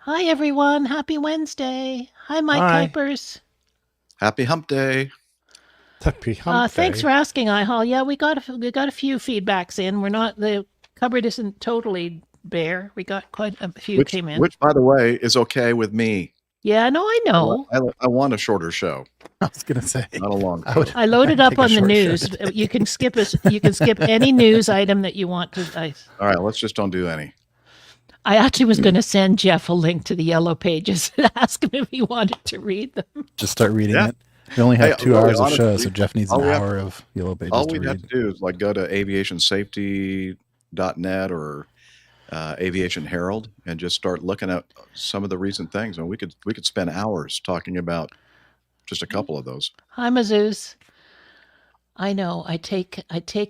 Hi, everyone. Happy Wednesday. Hi, Mike Hi. Kuipers. Happy Hump Day. Happy Hump Thanks Day. for asking, iHall. Yeah, we got a few feedbacks in. The cupboard isn't totally bare. We got quite a few Which, came in. which, by the way, is okay with me. Yeah, no, I know. I want a shorter show, I was gonna say. not a long I show. would- I loaded I'd up take a on the short news. shot. You can skip us. You can skip any news item that you want to. All right, let's just don't do any. I actually was going to send Jeff a link to the yellow pages and ask him if he wanted to read them. Just start reading Yeah. it. We only have Hey, 2 really, hours of show, honestly, so Jeff needs all an we have- hour of Yellow Pages All to we'd have read. to do is like go to aviationsafety.net or Aviation Herald and just start looking at some of the recent things, and we could spend hours talking about just a couple of those. Hi, Mazouz. I know. I take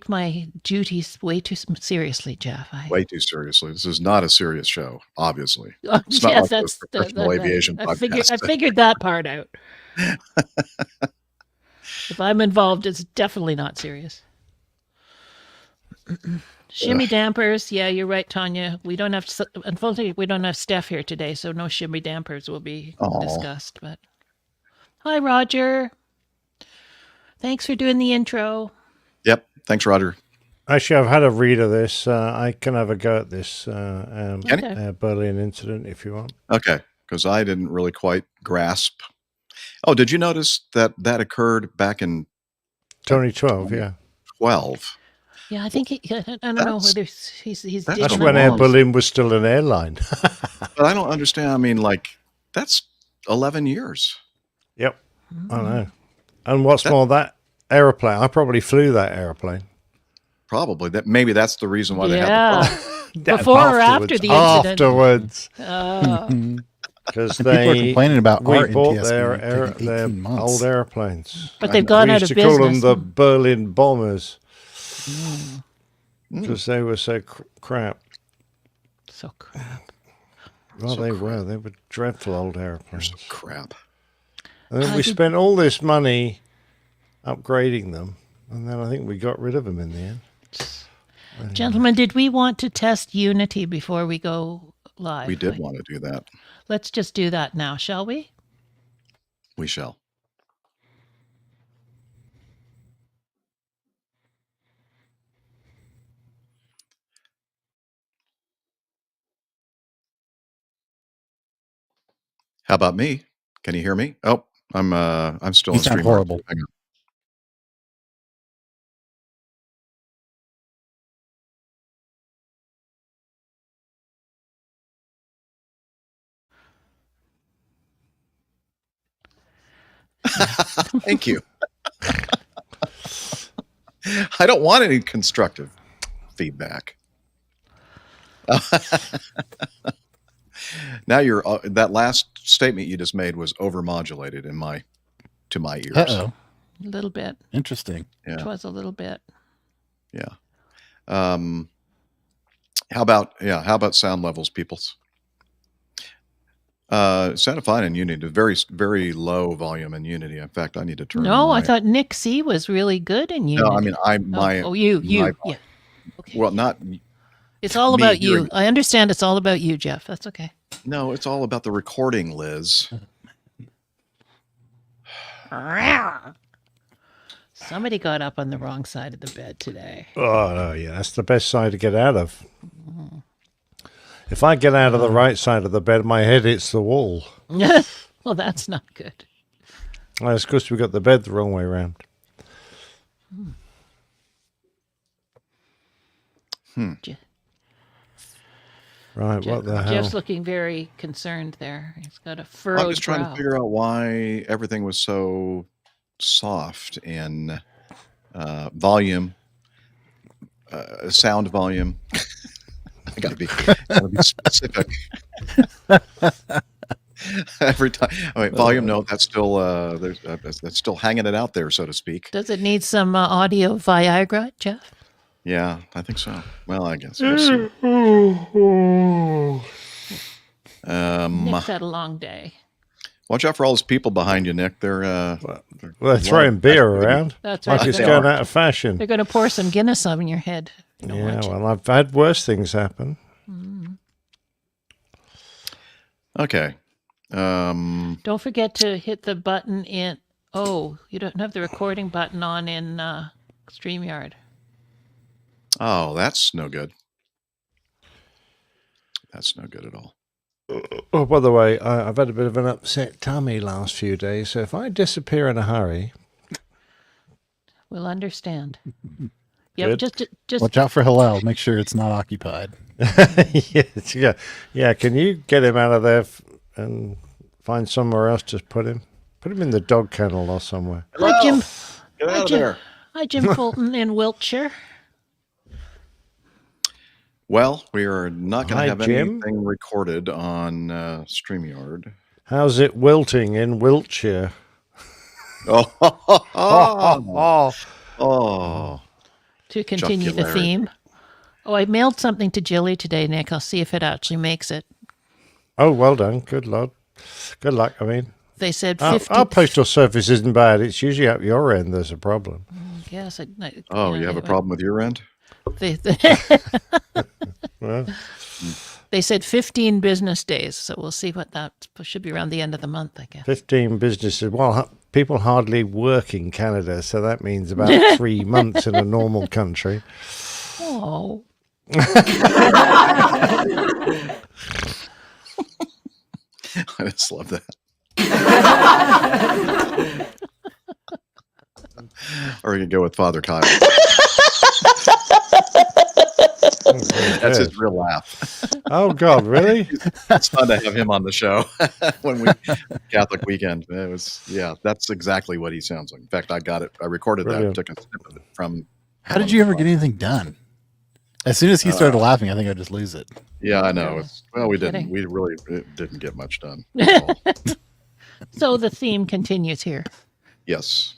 my duties way too seriously, Jeff. Way too seriously. This is not a serious show, obviously. Oh, It's not yes, like that's the professional aviation I figured podcast. that part out. If I'm involved, it's definitely not serious. Shimmy dampers. Yeah, you're right, Tanya. We don't have. Unfortunately, we don't have Steph here today, so no shimmy dampers will be Aw. discussed. But hi, Roger. Thanks for doing the intro. Yep. Thanks, Roger. Actually, I've had a read of this. I can have a go at this Can Okay. Berlin incident if you want. Okay, because I didn't really quite grasp. Oh, did you notice that occurred back in 2012, yeah. 12? Yeah, I think I don't know That's- whether he's that's digging That's up when Air holes. Berlin was still an airline. But I don't understand. I mean, like, that's 11 years. Yep, I know. And what's more, that aeroplane, I probably flew that airplane. Probably. Maybe that's the reason why they had the Yeah. problem. Before or after the incident? Afterwards. Mm-hmm. Because People are complaining about our we bought NTSB their taking 18 months. old airplanes. But they've gone We out used of to call them business. the Berlin bombers Mm. because they were so crap. So crap. Well, So they crap. were. They were dreadful old They're airplanes. so crap. And then I we did- spent all this money upgrading them, and then I think we got rid of them in the end. Gentlemen, did we want to test Unity before we go live? We did want to do that. Let's just do that now, shall we? We shall. How about me? Can you hear me? Oh, I'm still You in sound StreamYard. horrible. Hang on. Thank you. I don't want any constructive feedback. Now that last statement you just made was overmodulated to my ears. Uh-oh. A little bit. Interesting. Yeah. It was a little bit. Yeah. How about sound levels, peoples? Sounded fine in Unity. Very, very low volume in Unity. In fact, I need to turn. No, I my- thought Nick C was really good in Unity. No, I mean you. my- Yeah. Okay. well, not. It's all me about you. hearing- I understand it's all about you, Jeff. That's okay. No, it's all about the recording, Liz. Somebody got up on the wrong side of the bed today. Oh, no, yeah, that's the best side to get out of. If I get out of the right side of the bed, my head hits the wall. Well, that's not good. That's because we got the bed the wrong way around. Je- Right, what the hell? Jeff's looking very concerned there. He's got a furrowed I'm just trying brow. to figure out why everything was so soft in volume, sound volume. I gotta be specific. Every time, volume. No, that's still that's still hanging it out there, so to speak. Does it need some audio Viagra, Jeff? Yeah, I think so. Well, I guess we'll see. Nick's had a long day. Watch out for all those people behind you, Nick. Well, they're throwing beer around That's right. like it's They're going gonna, out of fashion. they're gonna pour some Guinness on your head. You don't Yeah, want it. well, I've had worse things happen. Okay. Don't forget to hit the button in. Oh, you don't have the recording button on in StreamYard. Oh, that's no good. That's no good at all. Oh, by the way, I've had a bit of an upset tummy last few days, so if I disappear in a hurry, We'll understand. Yeah, Good. just Watch out for Hillel. Make sure it's not occupied. yeah. Can you get him out of there and find somewhere else? Just put him in the dog kennel or somewhere. Hi, Jim. Get Hi, out of Jim. there. Hi, Jim Fulton in Wiltshire. Well, we are not going Hi, to have Jim. anything recorded on StreamYard. How's it wilting in Wiltshire? Oh, Oh, oh. To continue the Jocularity. theme. Oh, I mailed something to Jilly today, Nick. I'll see if it actually makes it. oh, well done. Good luck. Good luck. I mean, They said our 50. postal service isn't bad. It's usually up your end. There's a problem. Yes. Oh, you have a problem with your end? They, Well, they said 15 business days, so we'll see what that should be around the end of the month, I guess. 15 businesses. Well, people hardly work in Canada, so that means about 3 months in a normal country. Oh, I just love that. Or you can go with Father Kyle. That's his real laugh. Oh, God, really? It's fun to have him on the show when we Catholic weekend. It was, yeah, that's exactly what he sounds like. In fact, I got it. I recorded Brilliant. that. Took a snip of it from. How did you ever get anything done? As soon as he started laughing, I think I'd just lose it. Yeah, I know. Well, we Kidding. didn't. We really didn't get much done. at all. so the theme continues here. Yes.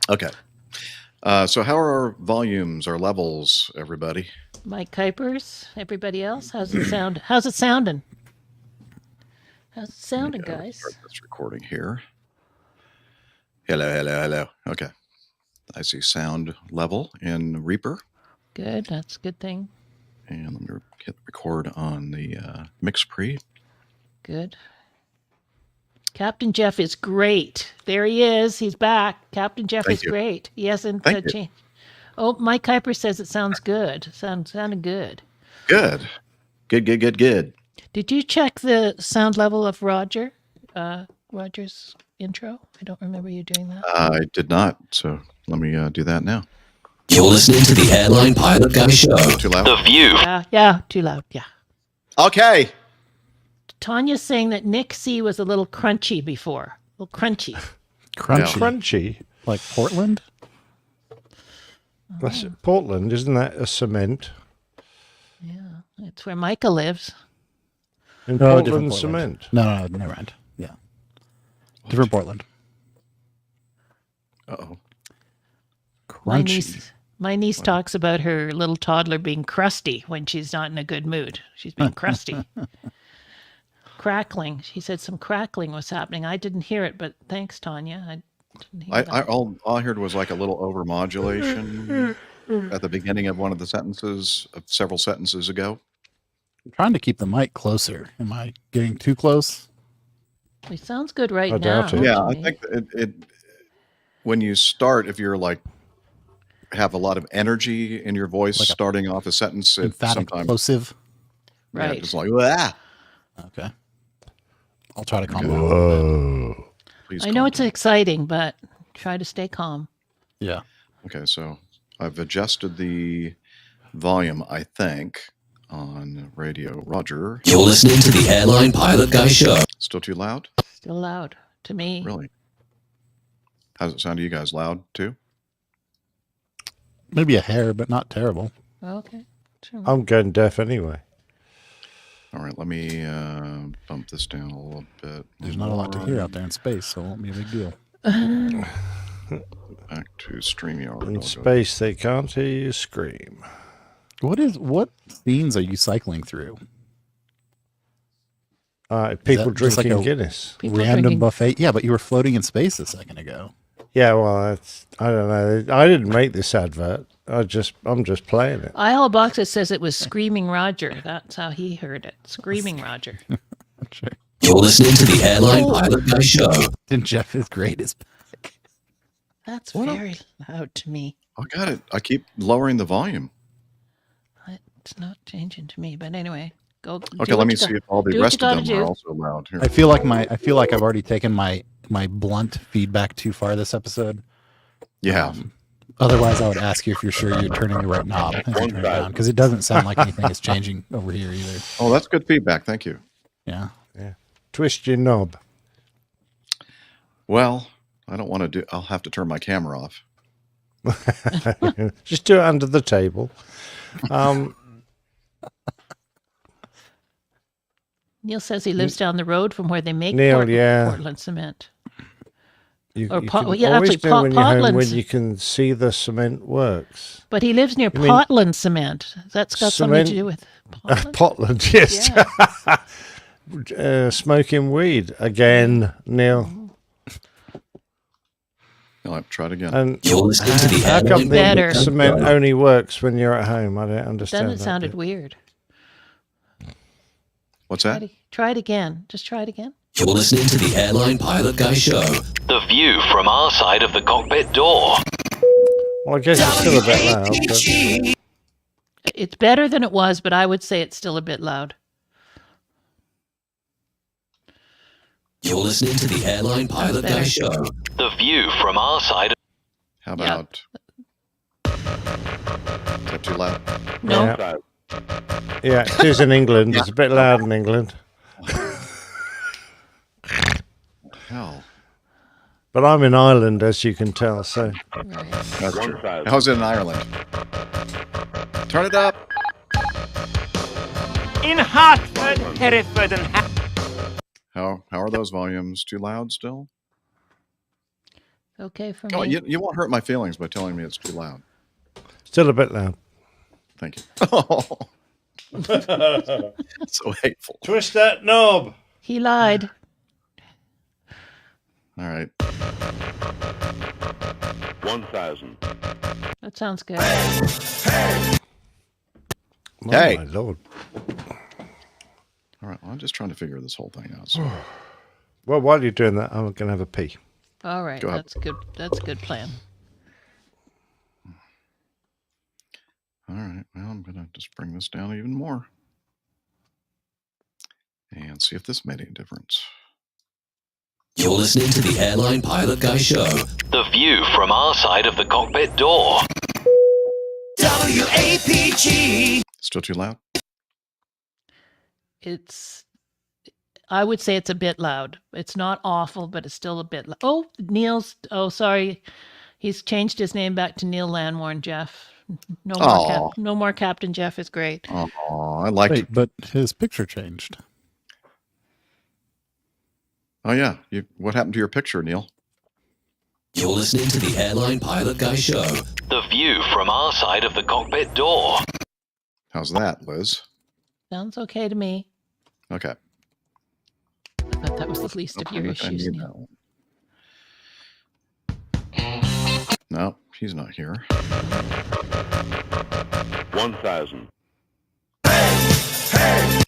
Okay. So how are our volumes, our levels, everybody? Mike Kuipers, everybody else, how's it sound? How's it sounding? How's it sounding, guys? Start this recording here. Hello, hello, hello. Okay. I see sound level in Reaper. Good, that's a good thing. And let me hit record on the mix pre. Good. Captain Jeff is great. There he is. He's back. Captain Jeff Thank is you. great. He hasn't Thank you. changed. Oh, Mike Kuiper says it sounds good. Sounded good. Good. Good. Did you check the sound level of Roger's intro? I don't remember you doing that. I did not. So let me do that now. You're listening to the Airline Pilot Guy Show. Too loud? The View. Yeah, too loud. Yeah. Okay. Tanya's saying that Nick C was a little crunchy before. A little crunchy. Crunchy. Crunchy. Like Portland? That's it. Portland, isn't that a cement? Yeah, it's where Micah lives. In No, Portland, different cement. No, never mind. Yeah. Different Portland. Uh-oh. Crunchy. My niece talks about her little toddler being crusty when she's not in a good mood. She's being crusty. Crackling. She said some crackling was happening. I didn't hear it, but thanks, Tanya. I didn't hear that. All I heard was like a little overmodulation at the beginning of one of the sentences, of several sentences ago. I'm trying to keep the mic closer. Am I getting too close? It sounds good right I now. doubt it. Yeah, to I me. think it when you start, if you're like have a lot of energy in your voice Like a starting off a sentence, it Emphatic, sometimes plosive. yeah, Right. just like ah. Okay. I'll try to calm down a little bit. Whoa. Please I calm know it's down. exciting, but try to stay calm. Yeah. Okay, so I've adjusted the volume, I think, on radio. Roger, You're listening to the Airline Pilot Guy Show. still too loud? Still loud to me. Really? How's it sound to you guys? Loud too? Maybe a hair, but not terrible. Okay. Sure. I'm going deaf anyway. All right, let me bump this down a little bit. There's not a lot to hear out there in space, so it won't be a big deal. Back to StreamYard. I'll In go- space, they can't hear you scream. What scenes are you cycling through? People that just like drinking a- Guinness. People Random drinking- buffet? Yeah, but you were floating in space a second ago. Yeah, well, I don't know. I didn't make this advert. I'm just playing it. IL Box, it says it was Screaming Roger. That's how he heard it. Screaming Roger. Sure. You're listening to the Airline Pilot Guy Show. And Jeff is great as That's What? very loud to me. I got it. I keep lowering the volume. It's not changing to me, but anyway, go. Okay, let me see if all the do what rest you of gotta them are do. also loud. Here. I feel like I've already taken my blunt feedback too far this episode. You have. Otherwise, I would ask you if you're sure you're turning the right knob as you turn it down, because it doesn't sound like anything is changing over here either. Oh, that's good feedback. Thank you. Yeah. Twist your knob. Well, I don't want to do. I'll have to turn my camera off. Just do it under the table. Neil says he lives down the road from where they make Neil, yeah. Portland cement. You, Or you Pot- can well, yeah, always actually, do when you're home when Portland's- you can see the cement works. But he lives near mean- Portland cement. That's got something to Cement- do with Portland. Portland, yes. Yeah. Smoking weed again, Neil. No, try it again. And You're listening to the how come Airline the Better. Pilot Guy cement Show. only works when you're at home? I don't understand. Then it that sounded bit. weird. What's that? Try it again. Just try it again. You're listening to the Airline Pilot Guy Show. The view from our side of the cockpit door. Well, I guess it's still a bit loud. But It's better than it was, but I would say it's still a bit loud. You're listening to the Airline Pilot Guy better. Show. The view from our side of How about? Is that too loud? No, yeah, it is in England. It's a bit loud in England. Hell. But I'm in Ireland, as you can tell. So That's true. How's it in Ireland? Turn it up. In Hartford, Hereford, and How are those volumes? Too loud still? okay for Oh, me. you won't hurt my feelings by telling me it's too loud. still a bit loud. Thank you. So hateful. Twist that knob. He lied. All right. 1,000. That sounds good. Hey. Oh, my lord. All right. Well, I'm just trying to figure this whole thing out. So. Well, while you're doing that, I'm going to have a pee. All right, Go ahead. that's good. That's a good plan. All right. Well, I'm going to just bring this down even more and see if this made any difference. You're listening to the Airline Pilot Guy Show. The view from our side of the cockpit door. WAPG. Still too loud? I would say it's a bit loud. It's not awful, but it's still a bit loud. Oh, Neil's. Oh, sorry. He's changed his name back to Neil Landwarn Jeff. No more, Aw. no more Captain Jeff is great. Oh, I like Wait, it. but his picture changed. Oh, yeah. What happened to your picture, Neil? You're listening to the Airline Pilot Guy Show. The view from our side of the cockpit door. How's that, Liz? Sounds okay to me. Okay. I thought that was the least of your I issues, need Neil. that one. No, he's not here. 1,000.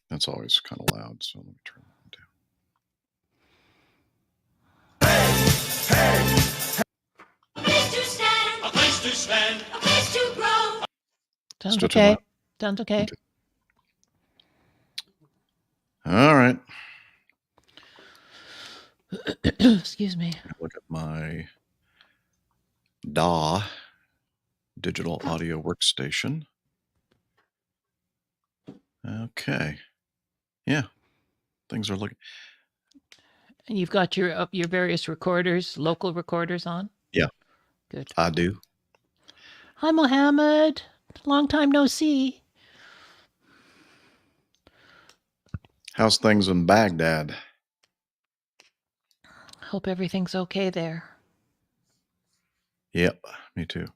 That's always kind of loud, so let me turn that down. A place to stand, a place to grow. Sounds Still too okay. loud. Sounds okay. Okay. All right. Excuse me. Look at my DAW, digital audio workstation. Okay. Yeah. Things are looking. And you've got your various recorders, local recorders on? Yeah. Good. I do. Hi, Mohammed. Long time no see. How's things in Baghdad? Hope everything's okay there. Yep, me too.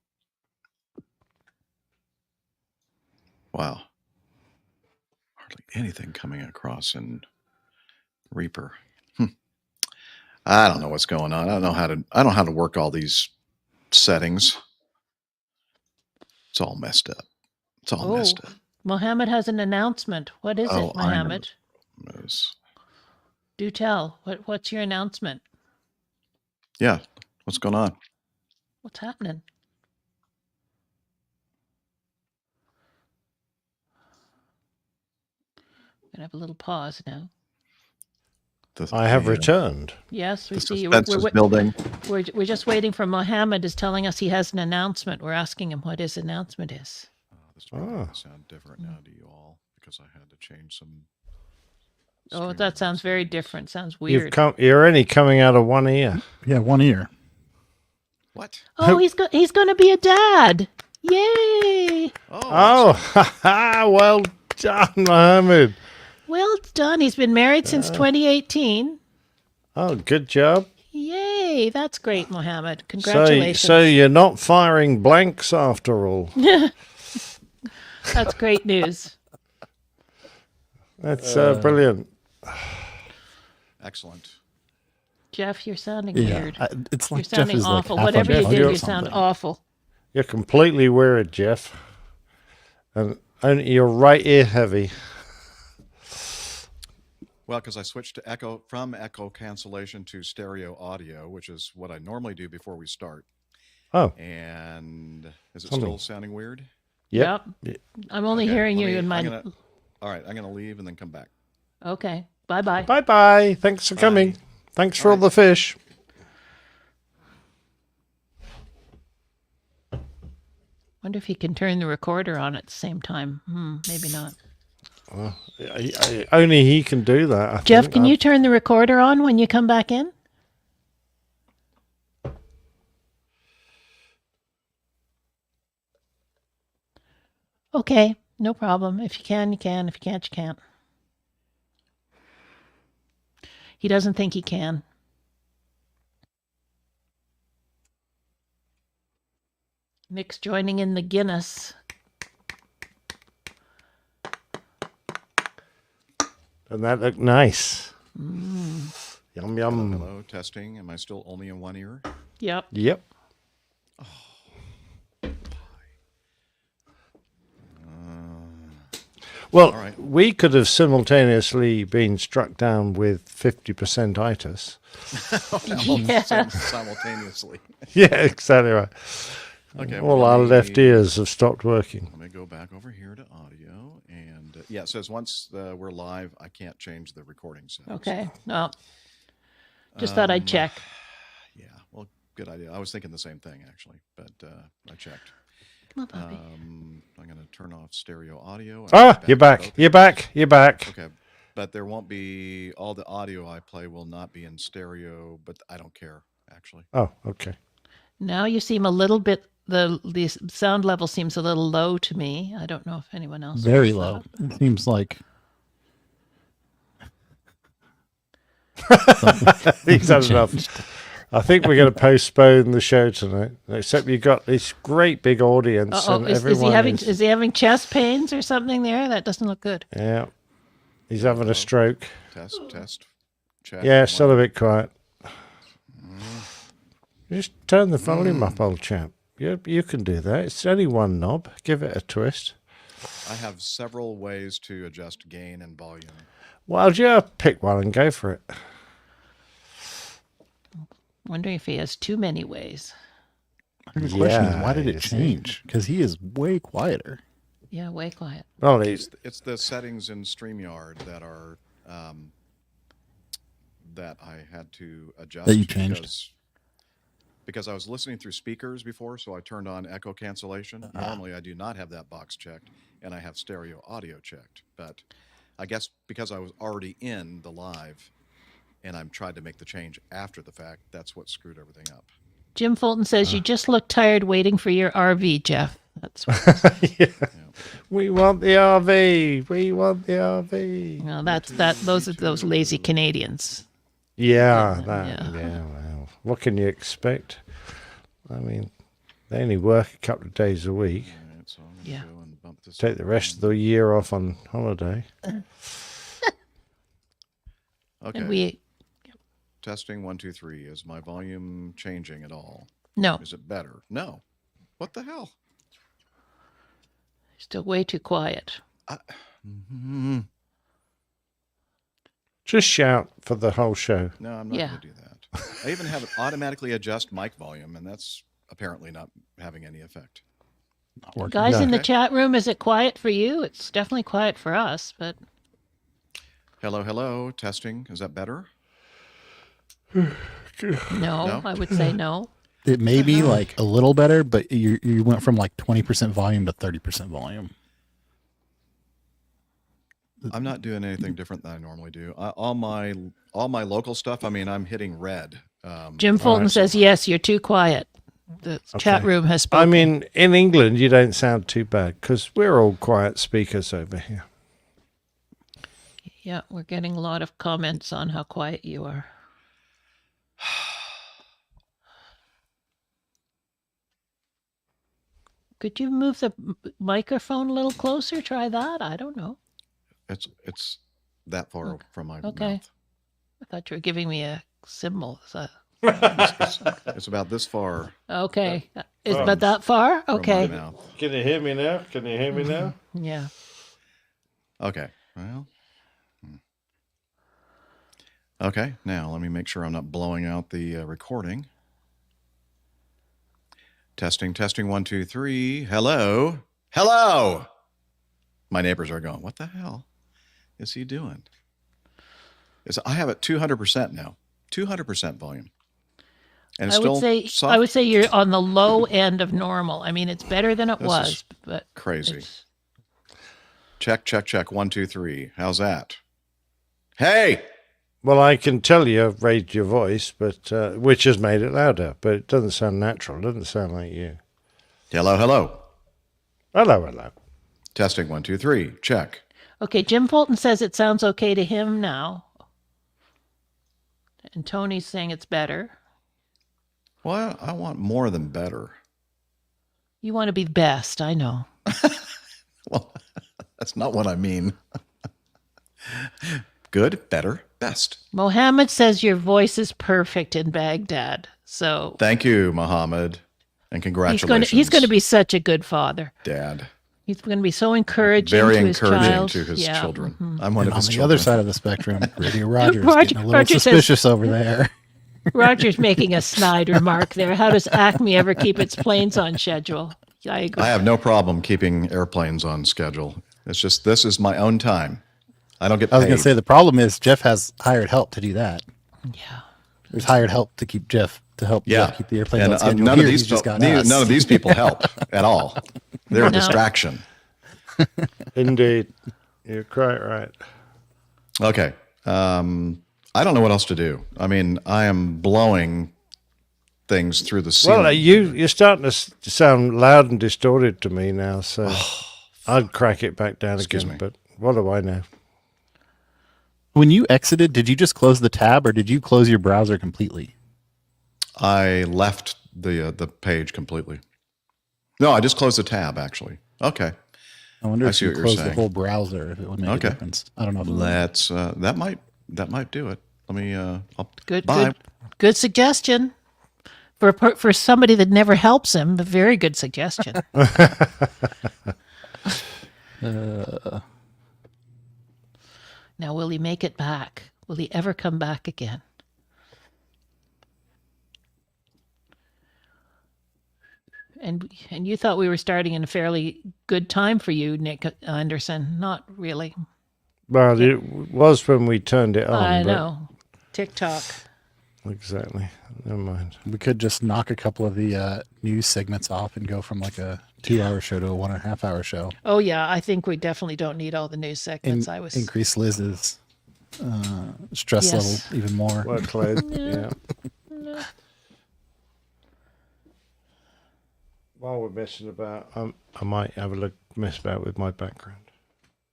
Wow. Hardly anything coming across in Reaper. I don't know what's going on. I don't know how to work all these settings. It's all messed up. It's all messed up. Mohammed has an announcement. What is Oh, it, I know. Mohammed? It's- Do tell. What's your announcement? Yeah. What's going on? What's happening? Gonna have a little pause now. I have returned. Yes, we The see you. suspense is building. We're just waiting for Mohammed is telling us he has an announcement. We're asking him what his announcement is. This is probably going to sound different now to you all because I had to change some. Oh, that sounds very different. Sounds You've weird. you're only coming out of one ear. Yeah, one ear. What? Oh, he's going to be a dad. Yay! Oh, well done, Mohammed. Well done. He's been married since 2018. Oh, good job. Yay! That's great, Mohammed. Congratulations. So you're not firing blanks after all. That's great news. That's brilliant. Excellent. Jeff, you're sounding Yeah, weird. it's You're like Jeff sounding is like awful. half Whatever on you drugs do, or you sound something. awful. You're completely weird, Jeff. And only you're right ear heavy. Well, because I switched to from echo cancellation to stereo audio, which is what I normally do before we start. Oh. And is it Something. still sounding weird? Yep. I'm only Okay, hearing let you me- in my. All right, I'm going to leave and then come back. Okay. Bye-bye. Bye-bye. Thanks for coming. Thanks for all the fish. Wonder if he can turn the recorder on at the same time. Maybe not. Only he can do that. I Jeff, think. can you turn the recorder on when you come back in? Okay, no problem. If you can, you can. If you can't, you can't. He doesn't think he can. Nick's joining in the Guinness. And that looked nice. Yum, yum. Hello, testing. Am I still only in one ear? Yep. Yep. Well, All right. we could have simultaneously been struck down with 50% itis. Simultaneously. Yeah, exactly right. Okay. All well, our let left me- ears have stopped working. Let me go back over here to audio. And yeah, it says once we're live, I can't change the recording settings. Okay. Well, just thought I'd check. Yeah, well, good idea. I was thinking the same thing, actually, but I checked. Come on, puppy. I'm going to turn off stereo audio. You're back. Okay. You're back. You're back. Okay, but there won't be, all the audio I play will not be in stereo, but I don't care, actually. Oh, okay. Now you seem a little bit. The sound level seems a little low to me. I don't know if anyone else. Very feels low. that. It seems like He's had enough. I think we're going to postpone the show tonight. Except you've got this great big audience, Uh-oh. and Is everyone is he having chest pains or something there? That doesn't look good. Yeah, he's having a stroke. Test, check. Yeah, still a bit quiet. Just turn the volume up, old chap. You can do that. It's only one knob. Give it a twist. I have several ways to adjust gain and volume. Well, yeah, pick one and go for it. Wondering if he has too many ways. the question is, why did you it see. change? Because he is way quieter. Yeah, way quiet. Well, he's, It's the settings in StreamYard that are that I had to adjust. That you changed? Because I was listening through speakers before, so I turned on echo cancellation. Normally, I do not have that box checked, and I have stereo audio checked. But I guess because I was already in the live, and I'm tried to make the change after the fact, that's what screwed everything up. Jim Fulton says you just look tired waiting for your RV, Jeff. That's what. yeah. We want the RV. We want the RV. Well, those are those lazy Canadians. Yeah, Yeah. well, what can you expect? I mean, they only work a couple of days a week. All right, so I'm gonna Yeah. go and bump this Take up the rest of down. the year off on holiday. Okay. And we Testing 1, 2, 3. Is my volume changing at all? no, Is it better? No. What the hell? still way too quiet. Just shout for the whole show. No, I'm not Yeah. going to do that. I even have it automatically adjust mic volume, and that's apparently not having any effect. Not working. Guys in the Okay. chat room, is it quiet for you? It's definitely quiet for us, but Hello, hello. Testing. Is that better? no, I would say no. It may be like a little better, but you went from like 20% volume to 30% volume. I'm not doing anything different than I normally do. All my local stuff. I mean, I'm hitting red. Jim Fulton says, yes, you're too quiet. The chat Okay. room has spoken. I mean, in England, you don't sound too bad because we're all quiet speakers over here. Yeah, we're getting a lot of comments on how quiet you are. Could you move the microphone a little closer? Try that. I don't know. It's that far from my Okay. mouth. I thought you were giving me a symbol. It's about this far Okay. Is about that far? from Okay. my mouth. Can you hear me now? Can you hear me now? Yeah. Okay. Well. Okay. Now let me make sure I'm not blowing out the recording. Testing. 1, 2, 3. Hello. Hello. My neighbors are going, what the hell is he doing? I have it 200% now. 200% volume. And it's still soft. I would say you're on the low end of normal. I mean, it's better than it This was, is but crazy. it's- Check. 1, 2, 3. How's that? Hey. Well, I can tell you I've raised your voice, but which has made it louder, but it doesn't sound natural. It doesn't sound like you. Hello. Hello. Testing 1, 2, 3. Check. Okay, Jim Fulton says it sounds okay to him now. And Tony's saying it's better. Well, I want more than better. You want to be best, I know. Well, that's not what I mean. Good, better, best. Mohammed says your voice is perfect in Baghdad. So Thank you, Mohammed. And congratulations. he's going to be such a good father. Dad. He's going to be so encouraging Very to his encouraging child. to his Yeah. children. Mhm. I'm one And of on his the children. other side of the spectrum, Radio Rogers Roger- getting a little Roger says- suspicious over there. Roger's making a snide remark there. How does Acme ever keep its planes on schedule? I agree. I have no problem keeping airplanes on schedule. It's just this is my own time. I don't get paid. I was going to say the problem is Jeff has hired help to do that. Yeah. There's hired help to keep Jeff yeah. keep the airplanes And on schedule. none Here, of he's these just got none us. of these people help at all. They're a No. distraction. Indeed. You're quite right. Okay. I don't know what else to do. I mean, I am blowing things through the ceiling. Well, you're starting to sound loud and distorted to me now, so I'd crack it back down Excuse again. me. But what do I know? When you exited, did you just close the tab or did you close your browser completely? I left the page completely. No, I just closed the tab, actually. Okay. I wonder I if see you what you're closed the saying. whole browser, if it would make Okay. a difference. I don't know. If it would. Let's that might do it. Let me Good, bye. good suggestion. For somebody that never helps him, a very good suggestion. Now, will he make it back? Will he ever come back again? And you thought we were starting in a fairly good time for you, Nick Anderson. Not really. Well, it was when we turned it on. I but- know. TikTok. Exactly. Never mind. We could just knock a couple of the news segments off and go from like a 2-hour show to a 1.5 hour show. Oh, yeah. I think we definitely don't need all the news segments. I was. Increase Liz's stress Yes. level even more. Workload. Yeah. While we're messing about, I might have a look, mess about with my background.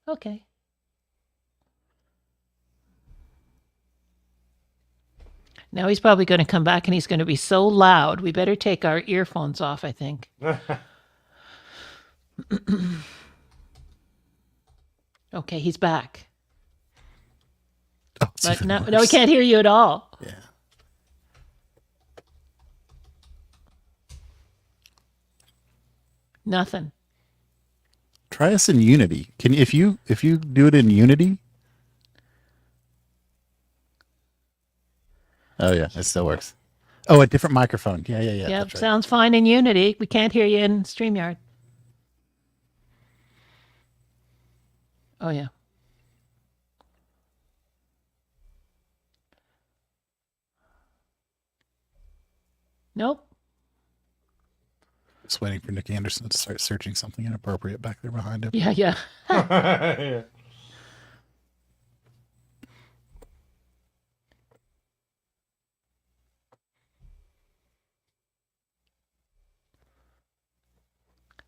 Okay. Now he's probably going to come back and he's going to be so loud. We better take our earphones off, I think. Okay, he's back. Oh, it's But even no, we worse. can't hear you at all. Yeah. Nothing. Try us in Unity. If you do it in Unity, Oh yeah, it still works. Oh, a different microphone. Yeah. Yep, That's right. sounds fine in Unity. We can't hear you in StreamYard. Oh, yeah. Nope. Just waiting for Nick Anderson to start searching something inappropriate back there behind him. Yeah, yeah. Yeah.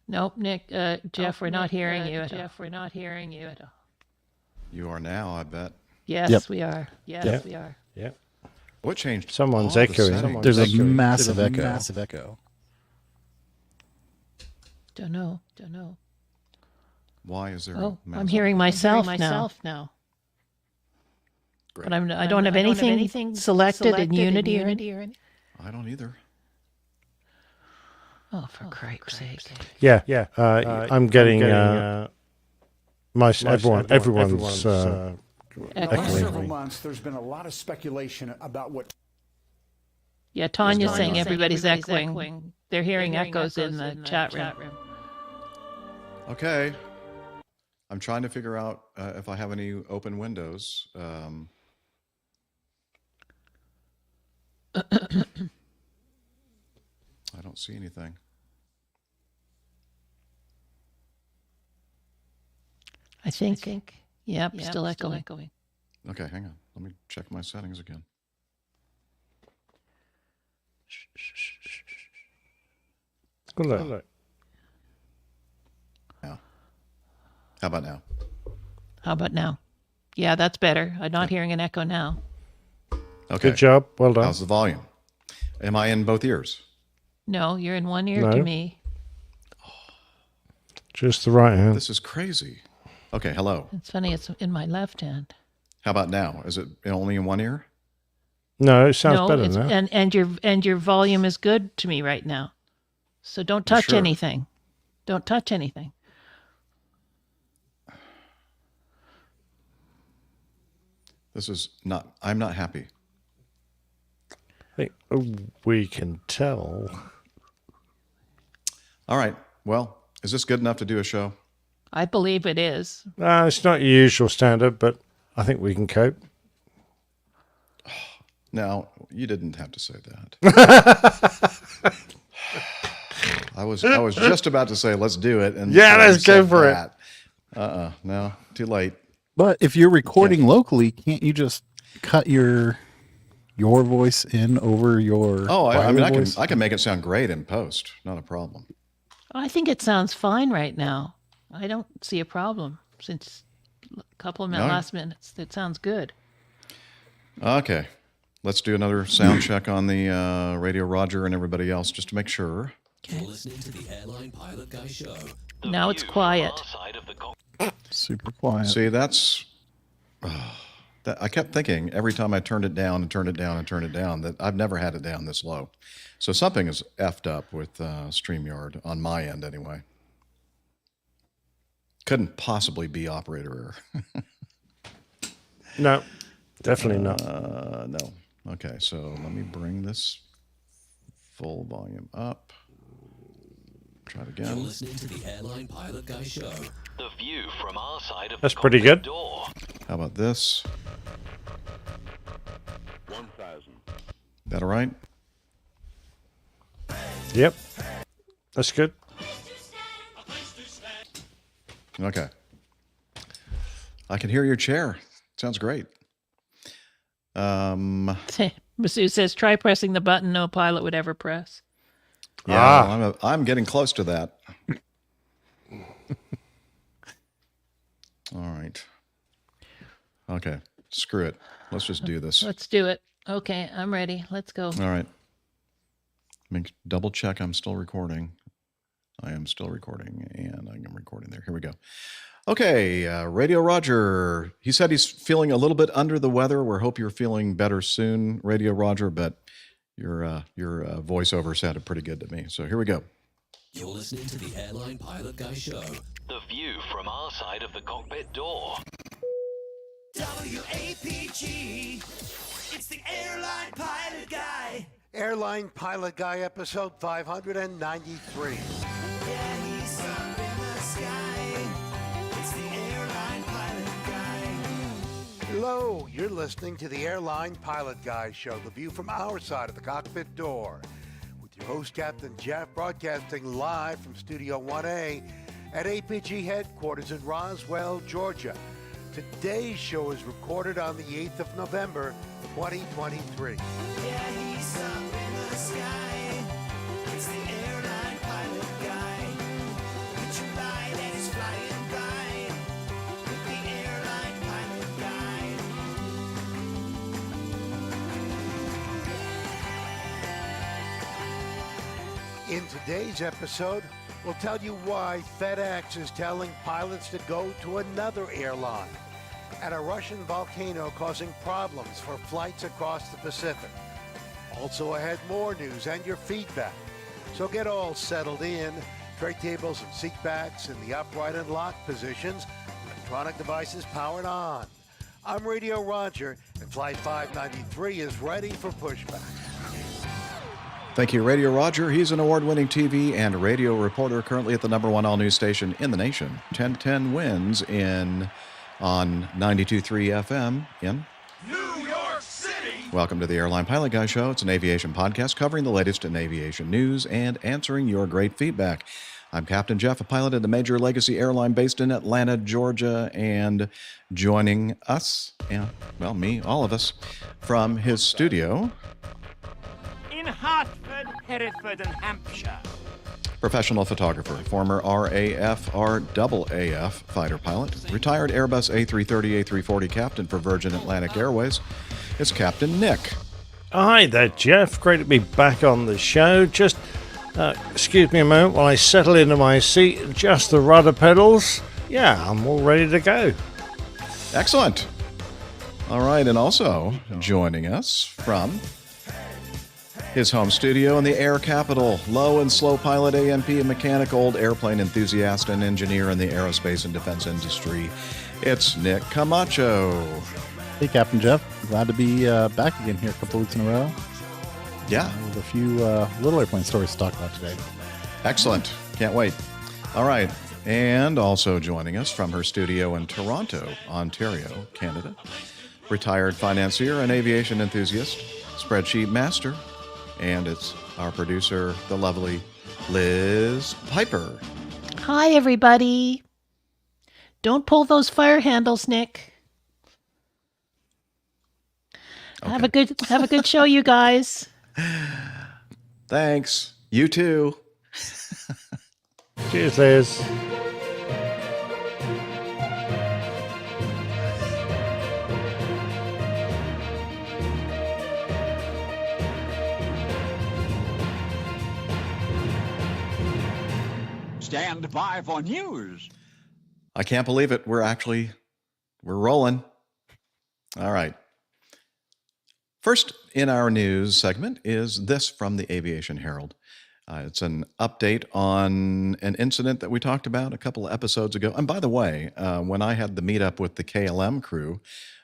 Nope, Nick, Jeff, we're not hearing you. Jeff, we're not hearing you at all. You are now, I bet. Yes, Yep. we are. Yes, Yep. we are. Yeah. What changed? Someone's all the echoing. settings? There's a Echoing. massive echo. Don't know. Why is there? Oh, a I'm massive- hearing myself now. Great. But I don't have anything selected in Unity or anything. I don't either. Oh, for Christ's sake. Yeah. I'm getting everyone's Echoing. Several months, there's been a lot of speculation about what Yeah, Tanya's going saying on? everybody's echoing. They're hearing echoes in the chat room. Okay. I'm trying to figure out if I have any open windows. I don't see anything. I think. Yep, still echoing. Okay, hang on. Let me check my settings again. Good luck. Now. How about now? How about now? Yeah, that's better. I'm not hearing an echo now. Okay. Good job. Well done. How's the volume? Am I in both ears? No, you're in one ear No. to me. Just the right hand. This is crazy. Okay, hello. It's funny, it's in my left hand. How about now? Is it only in one ear? No, it sounds no, better it's, now. and your volume is good to me right now. So don't touch sure? anything. Don't touch anything. This is not, I'm not happy. I think we can tell. All right. Well, is this good enough to do a show? I believe it is. It's not your usual standard, but I think we can cope. No, you didn't have to say that. I was just about to say let's do it, and Yeah, let's go said for it. that. No, too late. But if you're recording locally, can't you just cut your voice in over your? Oh, I mean, voice? I can make it sound great in post. Not a problem. I think it sounds fine right now. I don't see a problem since a couple of No. last minutes. It sounds good. Okay, let's do another sound check on the Radio Roger and everybody else just to make sure. You're listening to the Airline Pilot Guy Show. Now it's quiet. Super quiet. See, that's that I kept thinking every time I turned it down and turned it down and turned it down that I've never had it down this low. So something is effed up with StreamYard on my end anyway. Couldn't possibly be operator error. No, definitely not. No. Okay, so let me bring this full volume up. Try it You're again. listening to the Airline Pilot Guy Show. The view from our side of That's the pretty cockpit good. door. How about this? 1,000. That all right? Yep. That's good. Okay. I can hear your chair. Sounds great. Masu says, try pressing the button no pilot would ever press. Yeah, I'm getting close to that. All right. Okay. Screw it. Let's just do this. Let's do it. Okay, I'm ready. Let's go. All right. Double check I'm still recording. I am still recording, and I am recording there. Here we go. Okay, Radio Roger. He said he's feeling a little bit under the weather. We hope you're feeling better soon, Radio Roger, but your voiceover sounded pretty good to me. So here we go. You're listening to the Airline Pilot Guy Show. The view from our side of the cockpit door. WAPG. It's the Airline Pilot Airline Pilot Guy, episode 593. Yeah, he's up in the sky. It's the Airline Pilot Guy. Hello, you're listening to the Airline Pilot Guy Show, the view from our side of the cockpit door. With your host, Captain Jeff, broadcasting live from Studio 1A at APG headquarters in Roswell, Georgia. Today's show is recorded on the 8th of November, 2023. Yeah, he's up in the sky. It's the Airline Pilot Guy. Put your light and he's flying by. With the Airline Pilot Guy. In today's episode, we'll tell you why FedEx is telling pilots to go to another airline, and a Russian volcano causing problems for flights across the Pacific. Also ahead, more news and your feedback. So get all settled in, tray tables and seat backs in the upright and lock positions, electronic devices powered on. I'm Radio Roger, and Flight 593 is ready for pushback. Thank you, Radio Roger. He's an award-winning TV and radio reporter currently at the #1 all-news station in the nation, 1010 Wins on 92.3 FM in New York City! Welcome to the Airline Pilot Guy Show. It's an aviation podcast covering the latest in aviation news and answering your great feedback. I'm Captain Jeff, a pilot at a major legacy airline based in Atlanta, Georgia, and joining us, well, me, all of us, from his studio, In Hartford, Hereford, and Hampshire. professional photographer, former RAF, RAAF fighter pilot, retired Airbus A330, A340 captain for Virgin Atlantic Airways. It's Captain Nick. Hi there, Jeff. Great to be back on the show. Just excuse me a moment while I settle into my seat, adjust the rudder pedals. Yeah, I'm all ready to go. Excellent. All right, and also joining us from his home studio in the air capital, low and slow pilot, AMP and mechanic, old airplane enthusiast and engineer in the aerospace and defense industry. It's Nick Camacho. Hey, Captain Jeff. Glad to be back again here a couple of weeks in a row. Yeah. With a few little airplane stories to talk about today. Excellent. Can't wait. All right. And also joining us from her studio in Toronto, Ontario, Canada, retired financier and aviation enthusiast, spreadsheet master, and it's our producer, the lovely Liz Piper. Hi, everybody. Don't pull those fire handles, Nick. Okay. Have a good show, you guys. Thanks. You too. Cheers, Liz. Stand by for news. I can't believe it. We're rolling. All right. First in our news segment is this from the Aviation Herald. It's an update on an incident that we talked about a couple of episodes ago. And by the way, when I had the meetup with the KLM crew,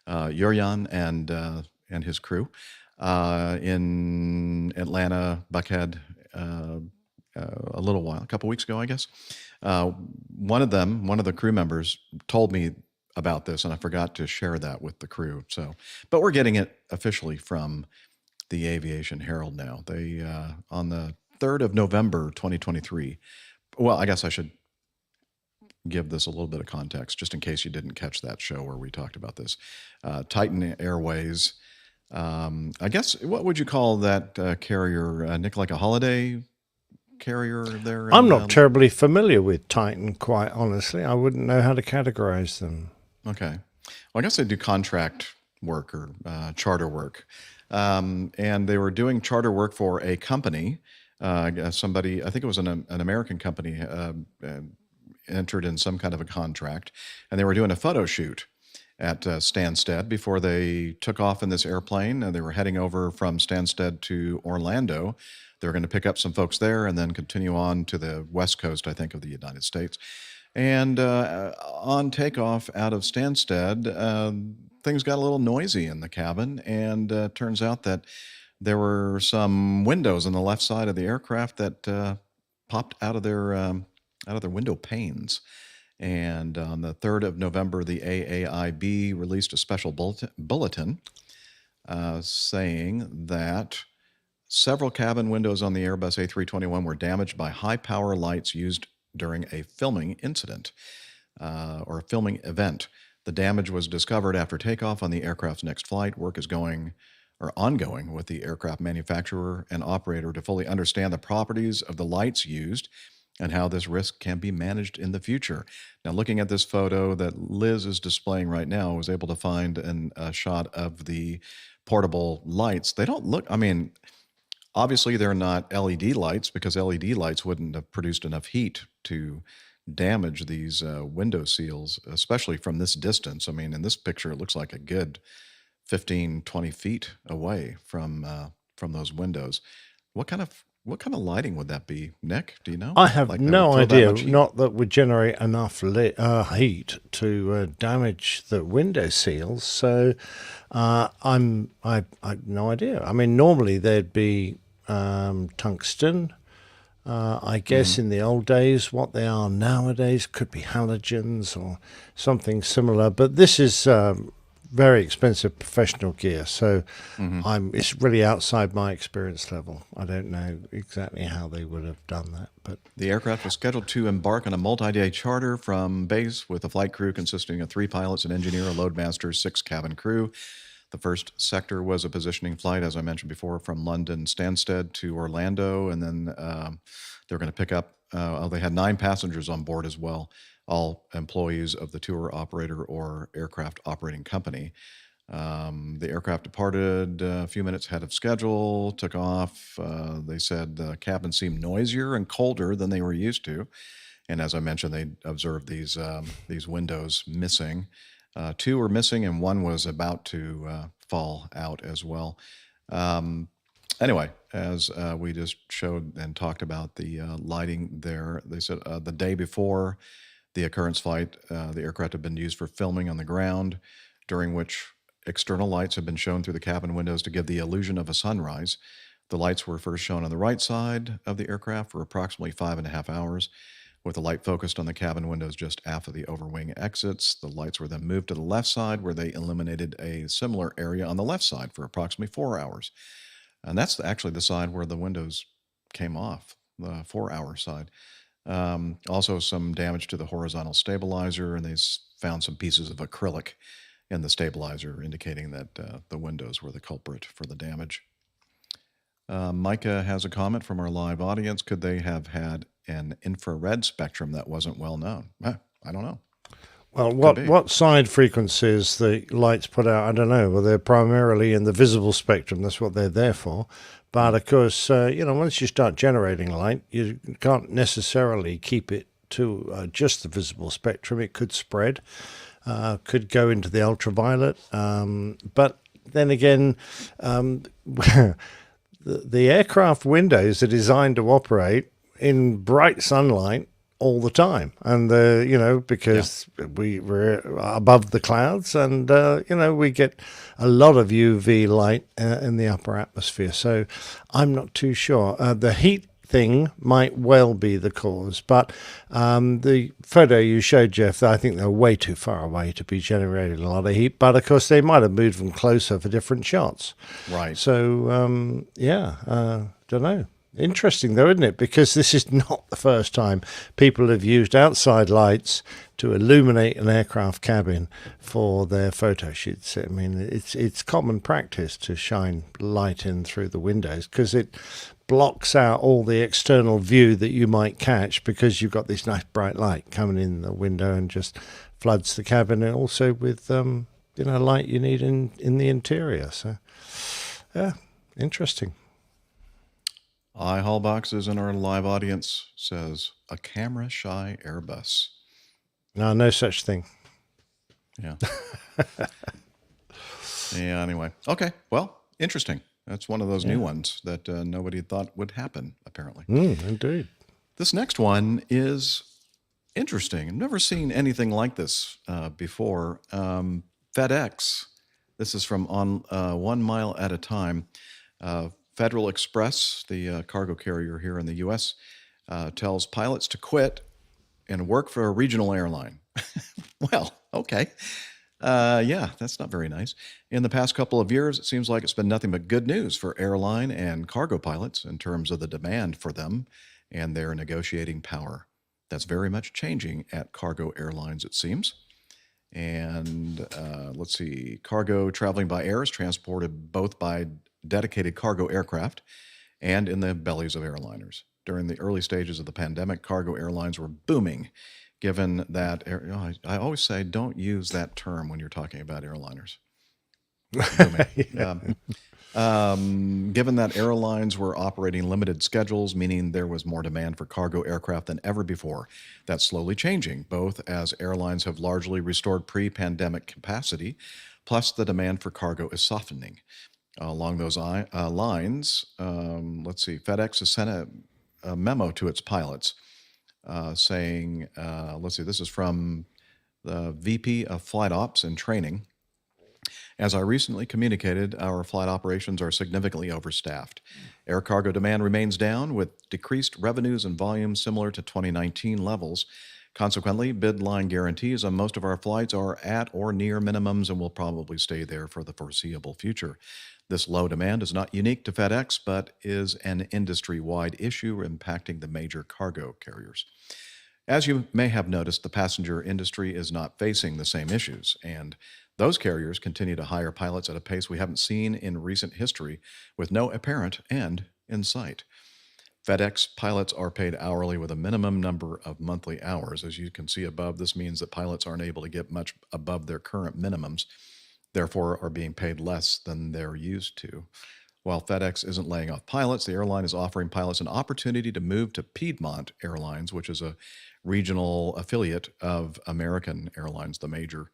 Yurian and his crew in Atlanta, Buckhead, a couple weeks ago, I guess. One of the crew members told me about this, and I forgot to share that with the crew. But we're getting it officially from the Aviation Herald now. They on the 3rd of November, 2023. Well, I guess I should give this a little bit of context, just in case you didn't catch that show where we talked about this. Titan Airways. I guess, what would you call that carrier, Nick? Like a holiday carrier there? I'm not terribly familiar with Titan, quite honestly. I wouldn't know how to categorize them. Okay. Well, I guess they do contract work or charter work. And they were doing charter work for a company. Somebody, I think it was an American company, entered in some kind of a contract. And they were doing a photo shoot at Stansted before they took off in this airplane. And they were heading over from Stansted to Orlando. They were going to pick up some folks there and then continue on to the West Coast, I think, of the United States. And on takeoff out of Stansted, things got a little noisy in the cabin. And turns out that there were some windows on the left side of the aircraft that popped out of their window panes. And on the 3rd of November, the AAIB released a special bulletin saying that several cabin windows on the Airbus A321 were damaged by high-power lights used during a filming incident or a filming event. The damage was discovered after takeoff on the aircraft's next flight. Work is ongoing with the aircraft manufacturer and operator to fully understand the properties of the lights used and how this risk can be managed in the future. Now, looking at this photo that Liz is displaying right now, I was able to find a shot of the portable lights. They don't look, obviously they're not LED lights because LED lights wouldn't have produced enough heat to damage these window seals, especially from this distance. In this picture, it looks like a good 15, 20 feet away from those windows. What kind of lighting would that be, Nick? Do you know? I have Like no throw that idea. much heat? Not that would generate enough heat to damage the window seals. So I've no idea. Normally there'd be tungsten. I guess in the old days, what they are nowadays could be halogens or something similar. But this is very expensive professional gear, so it's really outside my experience level. I don't know exactly how they would have done that. But the aircraft was scheduled to embark on a multi-day charter from base with a flight crew consisting of 3 pilots, an engineer, a loadmaster, 6 cabin crew. The first sector was a positioning flight, as I mentioned before, from London Stansted to Orlando, and then they were going to pick up, they had 9 passengers on board as well, all employees of the tour operator or aircraft operating company. The aircraft departed a few minutes ahead of schedule, took off. They said the cabin seemed noisier and colder than they were used to. And as I mentioned, they observed these windows missing. 2 were missing and 1 was about to fall out as well. Anyway, as we just showed and talked about the lighting there, they said the day before the occurrence flight, the aircraft had been used for filming on the ground, during which external lights had been shown through the cabin windows to give the illusion of a sunrise. The lights were first shown on the right side of the aircraft for approximately 5.5 hours, with the light focused on the cabin windows just after the overwing exits. The lights were then moved to the left side, where they illuminated a similar area on the left side for approximately 4 hours. And that's actually the side where the windows came off, the 4-hour side. Also some damage to the horizontal stabilizer, and they found some pieces of acrylic in the stabilizer, indicating that the windows were the culprit for the damage. Micah has a comment from our live audience. Could they have had an infrared spectrum that wasn't well known? I don't know. Well, what side frequencies the lights put out, I don't know. Well, they're primarily in the visible spectrum. That's what they're there for. But, of course, once you start generating light, you can't necessarily keep it to just the visible spectrum. It could spread, could go into the ultraviolet. But then again, the aircraft windows are designed to operate in bright sunlight all the time, and because we're above the clouds, and we get a lot of UV light in the upper atmosphere. So I'm not too sure. The heat thing might well be the cause, but the photo you showed, Jeff, I think they're way too far away to be generating a lot of heat. But of course, they might have moved them closer for different shots. Right. So don't know. Interesting, though, isn't it? Because this is not the first time people have used outside lights to illuminate an aircraft cabin for their photo shoots. I mean, it's common practice to shine light in through the windows because it blocks out all the external view that you might catch because you've got this nice bright light coming in the window and just floods the cabin, and also with light you need in the interior. So, yeah, interesting. iHallboxes in our live audience says a camera-shy Airbus. No such thing. Yeah. Yeah, anyway. Okay, well, interesting. That's one of those new ones that nobody thought would happen, apparently. Indeed. This next one is interesting. I've never seen anything like this before. FedEx, this is from on 1 Mile at a Time. Federal Express, the cargo carrier here in the U.S., tells pilots to quit and work for a regional airline. Well, okay. Yeah, that's not very nice. In the past couple of years, it seems like it's been nothing but good news for airline and cargo pilots in terms of the demand for them and their negotiating power. That's very much changing at cargo airlines, it seems. And let's see, cargo traveling by air is transported both by dedicated cargo aircraft and in the bellies of airliners. During the early stages of the pandemic, cargo airlines were booming, given that, I always say don't use that term when you're talking about airliners. Given that airlines were operating limited schedules, meaning there was more demand for cargo aircraft than ever before. That's slowly changing, both as airlines have largely restored pre-pandemic capacity, plus the demand for cargo is softening. Along those lines, let's see, FedEx has sent a memo to its pilots saying, let's see, this is from the VP of Flight Ops and Training. As I recently communicated, our flight operations are significantly overstaffed. Air cargo demand remains down, with decreased revenues and volumes similar to 2019 levels. Consequently, bid line guarantees on most of our flights are at or near minimums and will probably stay there for the foreseeable future. This low demand is not unique to FedEx, but is an industry-wide issue impacting the major cargo carriers. As you may have noticed, the passenger industry is not facing the same issues, and those carriers continue to hire pilots at a pace we haven't seen in recent history, with no apparent end in sight. FedEx pilots are paid hourly with a minimum number of monthly hours. As you can see above, this means that pilots aren't able to get much above their current minimums, therefore are being paid less than they're used to. While FedEx isn't laying off pilots, the airline is offering pilots an opportunity to move to Piedmont Airlines, which is a regional affiliate of American Airlines, the major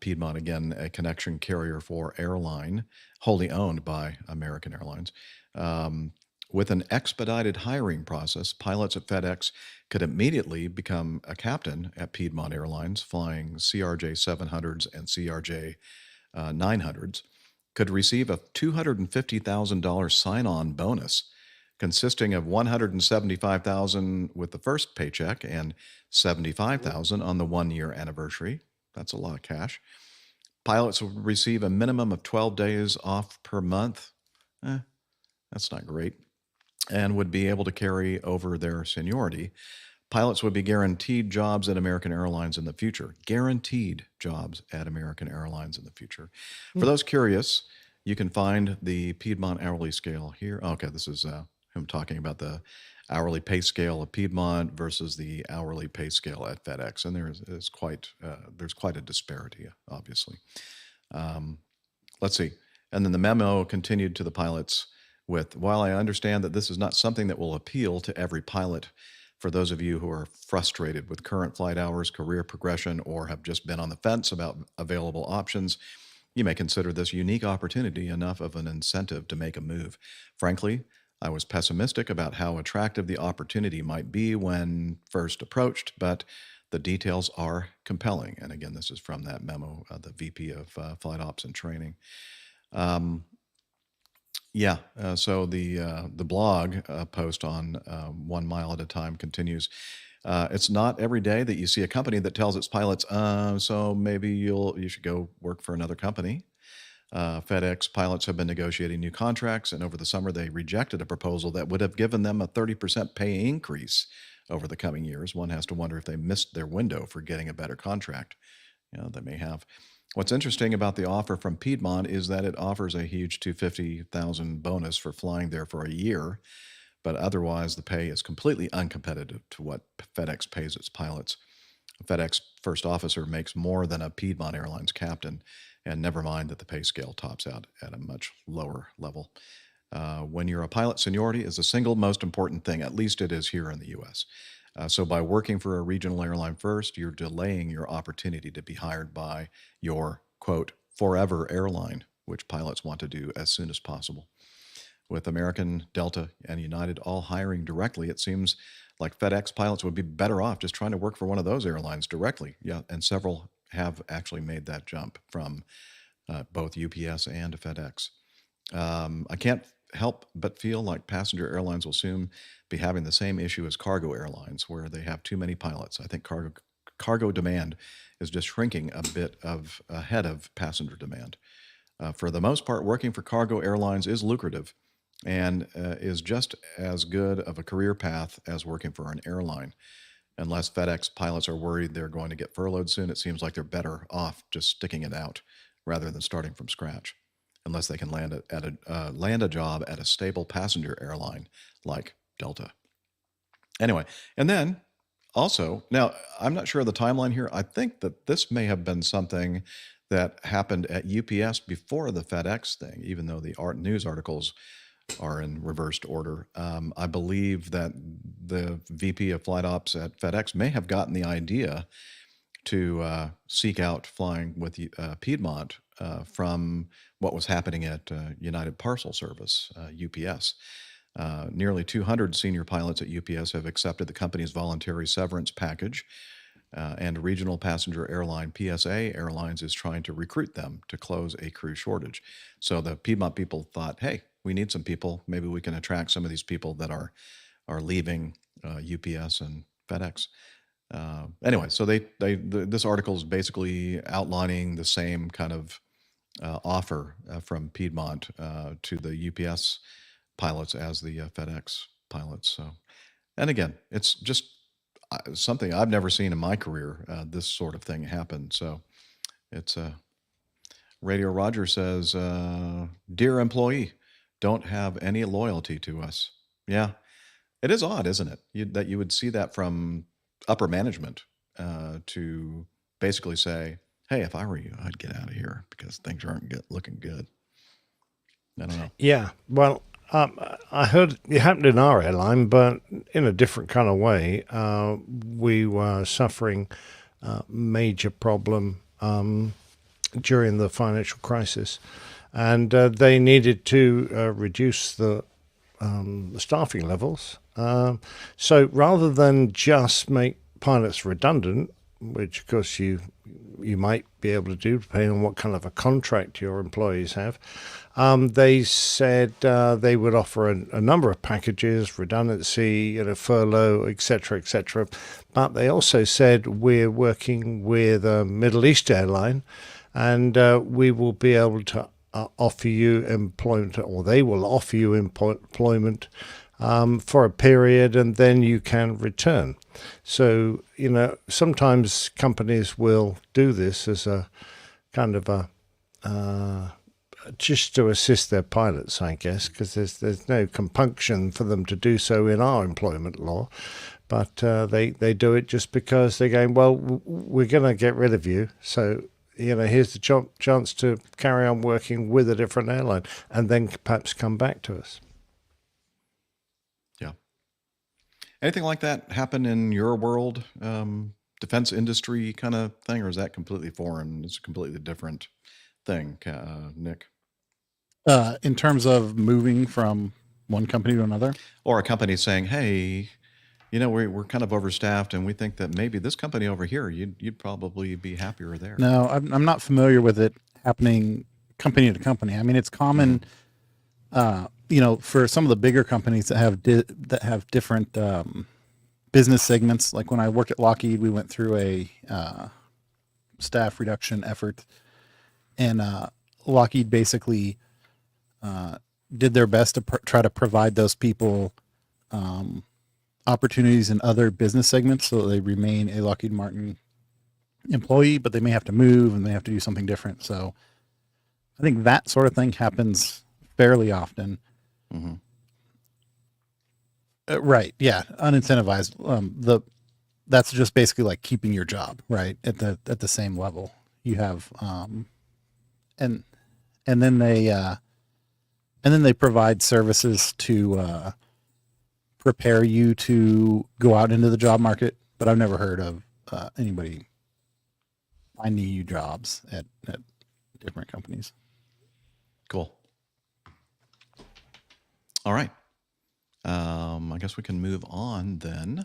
Piedmont, again, a connection carrier for airline, wholly owned by American Airlines. With an expedited hiring process, pilots at FedEx could immediately become a captain at Piedmont Airlines, flying CRJ 700s and CRJ 900s, could receive a $250,000 sign-on bonus, consisting of $175,000 with the first paycheck and $75,000 on the one-year anniversary. That's a lot of cash. Pilots will receive a minimum of 12 days off per month. That's not great. And would be able to carry over their seniority. Pilots would be guaranteed jobs at American Airlines in the future. Guaranteed jobs at American Airlines in the future. For those curious, you can find the Piedmont hourly scale here. Okay, this is him talking about the hourly pay scale of Piedmont versus the hourly pay scale at FedEx, and there's quite a disparity, obviously. Let's see, and then the memo continued to the pilots with, while I understand that this is not something that will appeal to every pilot, for those of you who are frustrated with current flight hours, career progression, or have just been on the fence about available options, you may consider this unique opportunity enough of an incentive to make a move. Frankly, I was pessimistic about how attractive the opportunity might be when first approached, but the details are compelling. And again, this is from that memo, the VP of Flight Ops and Training. So the blog post on 1 Mile at a Time continues. It's not every day that you see a company that tells its pilots, so maybe you should go work for another company. FedEx pilots have been negotiating new contracts, and over the summer they rejected a proposal that would have given them a 30% pay increase over the coming years. One has to wonder if they missed their window for getting a better contract. They may have. What's interesting about the offer from Piedmont is that it offers a huge $250,000 bonus for flying there for a year, but otherwise the pay is completely uncompetitive to what FedEx pays its pilots. A FedEx first officer makes more than a Piedmont Airlines captain, and never mind that the pay scale tops out at a much lower level. When you're a pilot, seniority is the single most important thing, at least it is here in the U.S. So by working for a regional airline first, you're delaying your opportunity to be hired by your, quote, forever airline, which pilots want to do as soon as possible. With American, Delta, and United all hiring directly, it seems like FedEx pilots would be better off just trying to work for one of those airlines directly. Yeah, and several have actually made that jump from both UPS and FedEx. I can't help but feel like passenger airlines will soon be having the same issue as cargo airlines, where they have too many pilots. I think cargo demand is just shrinking a bit ahead of passenger demand. For the most part, working for cargo airlines is lucrative and is just as good of a career path as working for an airline. Unless FedEx pilots are worried they're going to get furloughed soon, it seems like they're better off just sticking it out rather than starting from scratch, unless they can land a job at a stable passenger airline like Delta. Anyway, and then also, now I'm not sure of the timeline here. I think that this may have been something that happened at UPS before the FedEx thing, even though the news articles are in reversed order. I believe that the VP of Flight Ops at FedEx may have gotten the idea to seek out flying with Piedmont from what was happening at United Parcel Service, UPS. Nearly 200 senior pilots at UPS have accepted the company's voluntary severance package, and regional passenger airline PSA Airlines is trying to recruit them to close a crew shortage. So the Piedmont people thought, hey, we need some people. Maybe we can attract some of these people that are leaving UPS and FedEx. Anyway, so this article is basically outlining the same kind of offer from Piedmont to the UPS pilots as the FedEx pilots. So, and again, it's just something I've never seen in my career. This sort of thing happen. So, it's Radio Roger says, "Dear employee, don't have any loyalty to us." Yeah, it is odd, isn't it? That you would see that from upper management to basically say, hey, if I were you, I'd get out of here because things aren't looking good. I don't know. Yeah, well, I heard it happened in our airline, but in a different kind of way. We were suffering a major problem during the financial crisis, and they needed to reduce the staffing levels. So rather than just make pilots redundant, which of course you might be able to do depending on what kind of a contract your employees have, they said they would offer a number of packages, redundancy, furlough, etc., etc. But they also said, we're working with a Middle East airline, and we will be able to offer you employment, or they will offer you employment for a period, and then you can return. So, sometimes companies will do this as a kind of a just to assist their pilots, I guess, because there's no compunction for them to do so in our employment law. But they do it just because they're going, well, we're going to get rid of you, so here's the chance to carry on working with a different airline and then perhaps come back to us. Yeah. Anything like that happen in your world, defense industry kind of thing, or is that completely foreign? It's a completely different thing, Nick? In terms of moving from one company to another? Or a company saying, hey, we're kind of overstaffed, and we think that maybe this company over here, you'd probably be happier there. No, I'm not familiar with it happening company to company. I mean, it's common, for some of the bigger companies that have different business segments. Like when I worked at Lockheed, we went through a staff reduction effort, and Lockheed basically did their best to try to provide those people opportunities in other business segments so that they remain a Lockheed Martin employee, but they may have to move and they have to do something different. So I think that sort of thing happens fairly often. Mm-hmm. Right. Yeah. Unincentivized. That's just basically like keeping your job, right, at the same level. You have and then they provide services to prepare you to go out into the job market, but I've never heard of anybody finding you jobs at different companies. Cool. All right. I guess we can move on then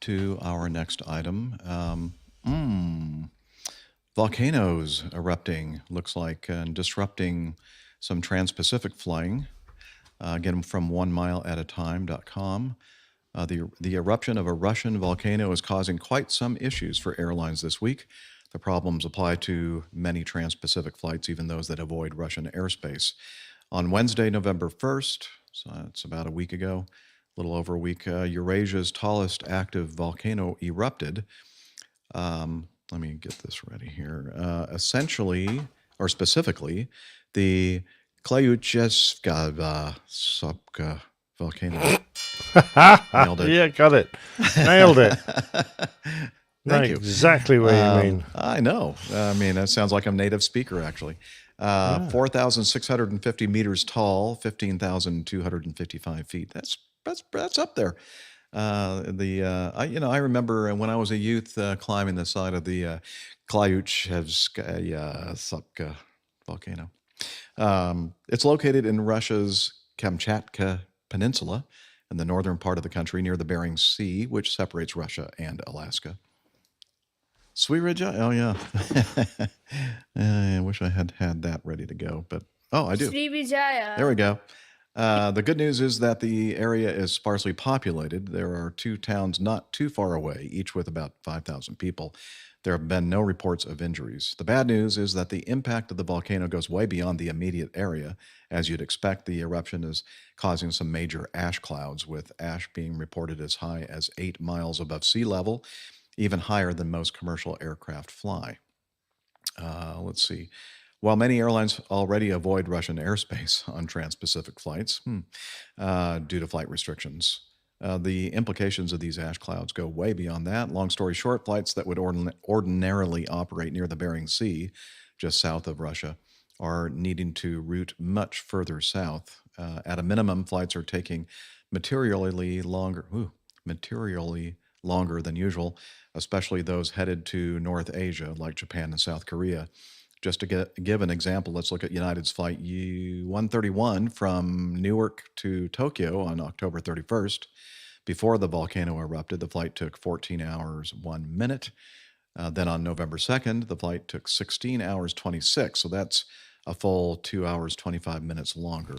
to our next item. Volcanoes erupting, looks like, and disrupting some trans-Pacific flying. Again, from onemileatatime.com. The eruption of a Russian volcano is causing quite some issues for airlines this week. The problems apply to many trans-Pacific flights, even those that avoid Russian airspace. On Wednesday, November 1st, so it's about a week ago, a little over a week, Eurasia's tallest active volcano erupted. Let me get this ready here. Essentially, or specifically, the Klayuchevskaya Sopka volcano. Nailed it. Yeah, got it. Nailed it. Thank you. Exactly what you mean. I know. I mean, that sounds like I'm a native speaker, actually. 4,650 meters tall, 15,255 feet. That's up there. I remember when I was a youth climbing the side of the Klayuchevskaya Sopka volcano. It's located in Russia's Kamchatka Peninsula in the northern part of the country near the Bering Sea, which separates Russia and Alaska. Sriwijaya, oh yeah. I wish I had that ready to go, but I do. Sriwijaya. There we go. The good news is that the area is sparsely populated. There are 2 towns not too far away, each with about 5,000 people. There have been no reports of injuries. The bad news is that the impact of the volcano goes way beyond the immediate area. As you'd expect, the eruption is causing some major ash clouds, with ash being reported as high as 8 miles above sea level, even higher than most commercial aircraft fly. Let's see. While many airlines already avoid Russian airspace on trans-Pacific flights due to flight restrictions, the implications of these ash clouds go way beyond that. Long story short, flights that would ordinarily operate near the Bering Sea, just south of Russia, are needing to route much further south. At a minimum, flights are taking materially longer than usual, especially those headed to North Asia, like Japan and South Korea. Just to give an example, let's look at United's flight 131 from Newark to Tokyo on October 31st. Before the volcano erupted, the flight took 14 hours, 1 minute. Then on November 2nd, the flight took 16 hours, 26. So that's a full 2 hours, 25 minutes longer.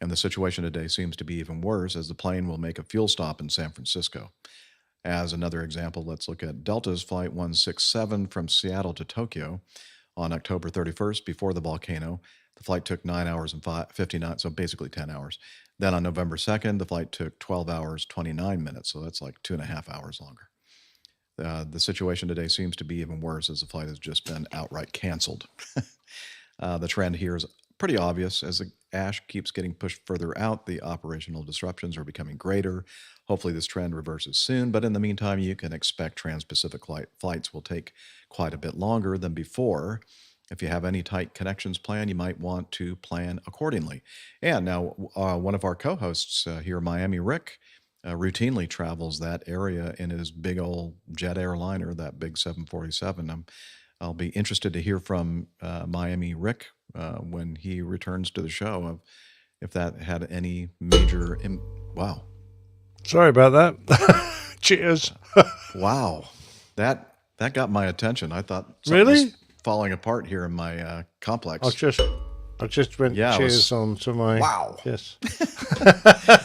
And the situation today seems to be even worse, as the plane will make a fuel stop in San Francisco. As another example, let's look at Delta's flight 167 from Seattle to Tokyo on October 31st, before the volcano. The flight took 9 hours and 59, so basically 10 hours. Then on November 2nd, the flight took 12 hours, 29 minutes, so that's like 2.5 hours longer. The situation today seems to be even worse, as the flight has just been outright canceled. The trend here is pretty obvious. As the ash keeps getting pushed further out, the operational disruptions are becoming greater. Hopefully this trend reverses soon, but in the meantime, you can expect trans-Pacific flights will take quite a bit longer than before. If you have any tight connections planned, you might want to plan accordingly. And now, one of our co-hosts here, Miami Rick, routinely travels that area in his big old jet airliner, that big 747. I'll be interested to hear from Miami Rick when he returns to the show, if that had any major... Wow. Sorry about that. Cheers. Wow. That got my attention. I thought something really was falling apart here in my complex. I just went cheers on to my... Wow. Yes.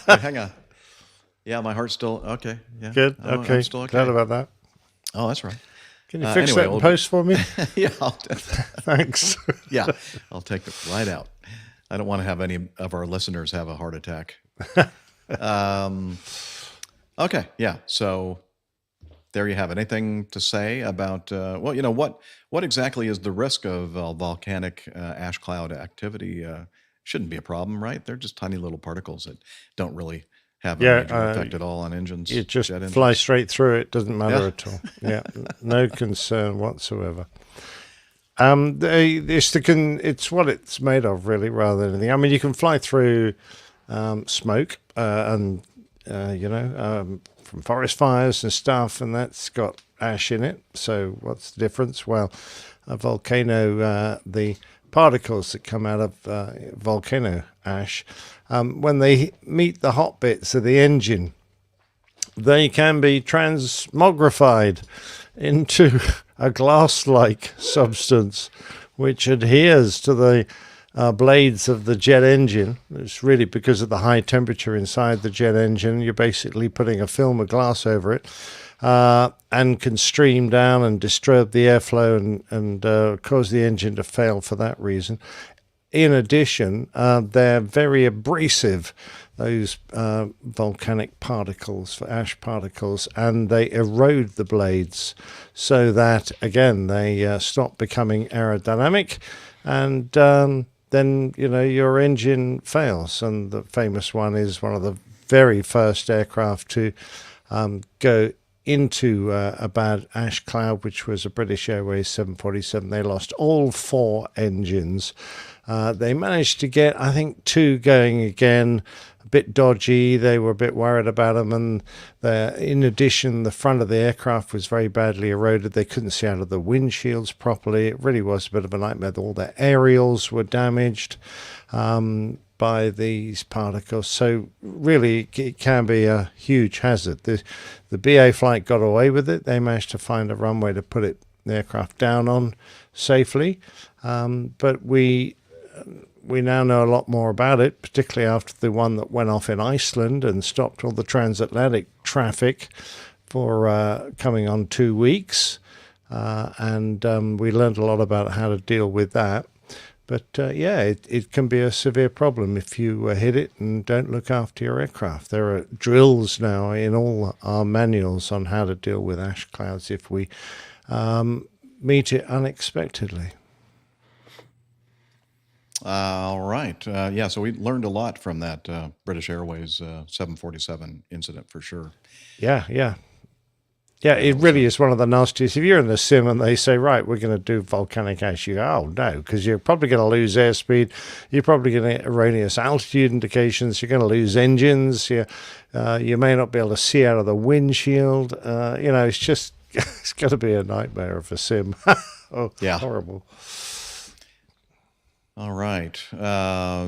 Wait, hang on. Yeah, my heart's still... Okay. Yeah. Good. I'm Okay. still okay. Glad about that. Oh, that's right. Can you fix that in post for me? Yeah. Thanks. Yeah, I'll take it right out. I don't want to have any of our listeners have a heart attack. Okay, yeah. So there you have it. Anything to say about what exactly is the risk of volcanic ash cloud activity? Shouldn't be a problem, right? They're just tiny little particles that don't really have a major effect at all on engines. You just fly straight through it. Doesn't matter at all. Yeah, no concern whatsoever. It's what it's made of, really, rather than anything. I mean, you can fly through smoke and from forest fires and stuff, and that's got ash in it. So what's the difference? Well, a volcano, the particles that come out of volcano ash, when they meet the hot bits of the engine, they can be transmogrified into a glass-like substance which adheres to the blades of the jet engine. It's really because of the high temperature inside the jet engine. You're basically putting a film of glass over it, and can stream down and disturb the airflow and cause the engine to fail for that reason. In addition, they're very abrasive, those volcanic particles, ash particles, and they erode the blades so that, again, they stop becoming aerodynamic, and then, your engine fails. And the famous one is one of the very first aircraft to go into a bad ash cloud, which was a British Airways 747. They lost all 4 engines. They managed to get, I think, 2 going again, a bit dodgy. They were a bit worried about them. And in addition, the front of the aircraft was very badly eroded. They couldn't see out of the windshields properly. It really was a bit of a nightmare. All their aerials were damaged by these particles. So really, it can be a huge hazard. The BA flight got away with it. They managed to find a runway to put the aircraft down on safely. But we now know a lot more about it, particularly after the one that went off in Iceland and stopped all the transatlantic traffic for coming on 2 weeks. And we learned a lot about how to deal with that. But it can be a severe problem if you hit it and don't look after your aircraft. There are drills now in all our manuals on how to deal with ash clouds if we meet it unexpectedly. All right. So we learned a lot from that British Airways 747 incident for sure. Yeah, it really is one of the nastiest. If you're in the sim and they say, right, we're going to do volcanic ash, you go, oh, no, because you're probably going to lose airspeed. You're probably going to get erroneous altitude indications. You're going to lose engines. You may not be able to see out of the windshield. It's just, it's going to be a nightmare of a sim. Horrible. All right.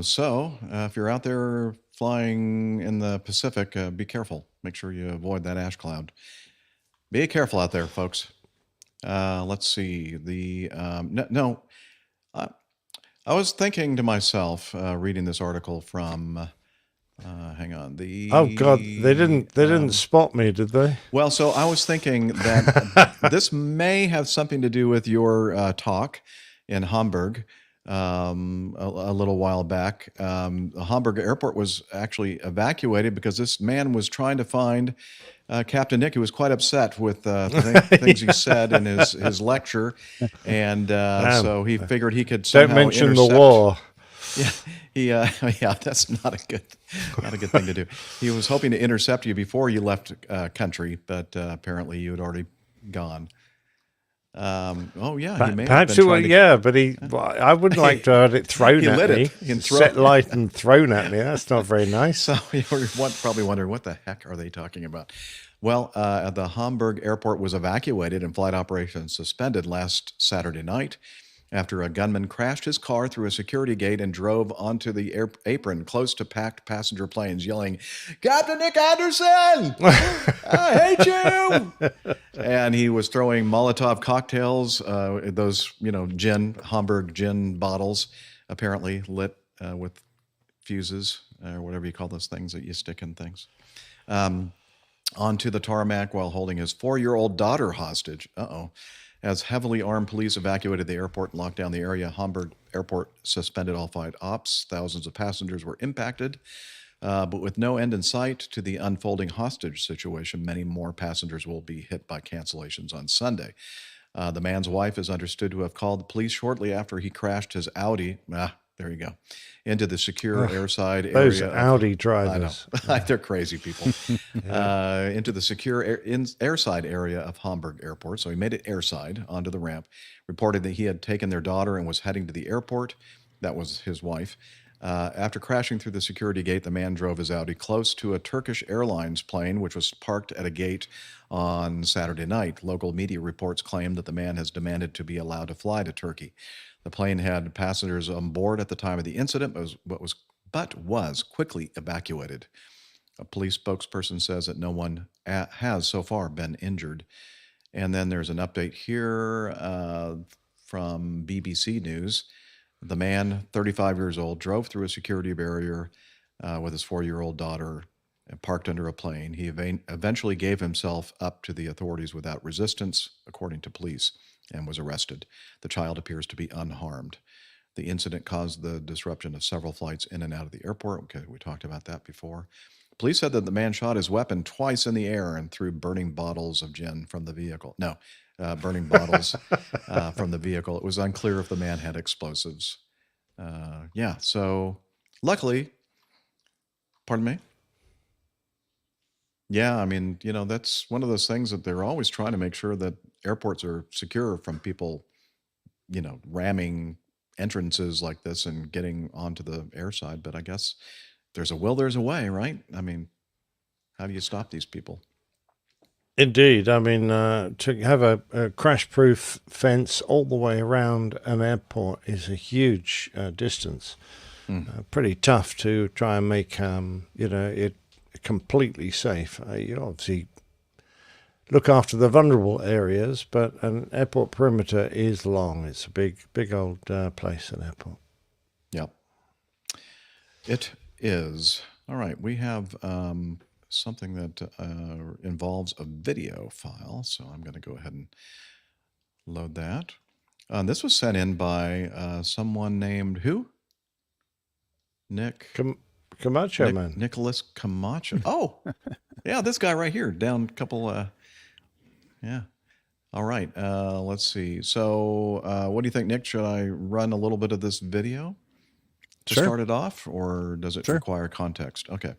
So if you're out there flying in the Pacific, be careful. Make sure you avoid that ash cloud. Be careful out there, folks. Let's see. I was thinking to myself, reading this article from, hang on. Oh God, they didn't spot me, did they? Well, so I was thinking that this may have something to do with your talk in Hamburg a little while back. The Hamburg airport was actually evacuated because this man was trying to find Captain Nick. He was quite upset with things he said in his lecture, and so he figured he could somehow don't mention intercept. the war. Yeah, that's not a good thing to do. He was hoping to intercept you before you left country, but apparently you had already gone. He may perhaps have it been was, but I wouldn't like to have it thrown He at lit me. it and Set light and thrown at me. That's not very nice. So you're probably wondering, what the heck are they talking about? Well, the Hamburg airport was evacuated and flight operations suspended last Saturday night after a gunman crashed his car through a security gate and drove onto the apron close to packed passenger planes, yelling, "Captain Nick Anderson! I hate you!" And he was throwing Molotov cocktails, those, Hamburg gin bottles, apparently lit with fuses, or whatever you call those things that you stick in things, onto the tarmac while holding his 4-year-old daughter hostage. As heavily armed police evacuated the airport and locked down the area, Hamburg airport suspended all flight ops. Thousands of passengers were impacted, but with no end in sight to the unfolding hostage situation, many more passengers will be hit by cancellations on Sunday. The man's wife is understood to have called the police shortly after he crashed his Audi. There you go. Into the secure airside area. Those Audi drivers. I know. They're crazy people. Into the secure airside area of Hamburg airport. So he made it airside onto the ramp. Reported that he had taken their daughter and was heading to the airport. That was his wife. After crashing through the security gate, the man drove his Audi close to a Turkish Airlines plane, which was parked at a gate on Saturday night. Local media reports claim that the man has demanded to be allowed to fly to Turkey. The plane had passengers on board at the time of the incident, but was quickly evacuated. A police spokesperson says that no one has so far been injured. And then there's an update here from BBC News The man, 35 years old, drove through a security barrier with his 4-year-old daughter and parked under a plane. He eventually gave himself up to the authorities without resistance, according to police, and was arrested. The child appears to be unharmed. The incident caused the disruption of several flights in and out of the airport. Okay, we talked about that before. Police said that the man shot his weapon twice in the air and threw burning bottles of gin from the vehicle. No, burning bottles from the vehicle. It was unclear if the man had explosives. Yeah, so luckily, pardon me? Yeah, I mean, that's one of those things that they're always trying to make sure that airports are secure from people, ramming entrances like this and getting onto the air side. But I guess there's a will, there's a way, right? I mean, how do you stop these people? Indeed. I mean, to have a crash-proof fence all the way around an airport is a huge distance. Pretty tough to try and make, it completely safe. You obviously look after the vulnerable areas, but an airport perimeter is long. It's a big old place, an airport. Yep. It is. All right. We have something that involves a video file. So I'm going to go ahead and load that. This was sent in by someone named who? Nick. Camacho, man. Nicholas Camacho. Oh, yeah, this guy right here. Down a couple. Yeah. All right. Let's see. So what do you think, Nick? Should I run a little bit of this video to start it off, or does it require context? Okay.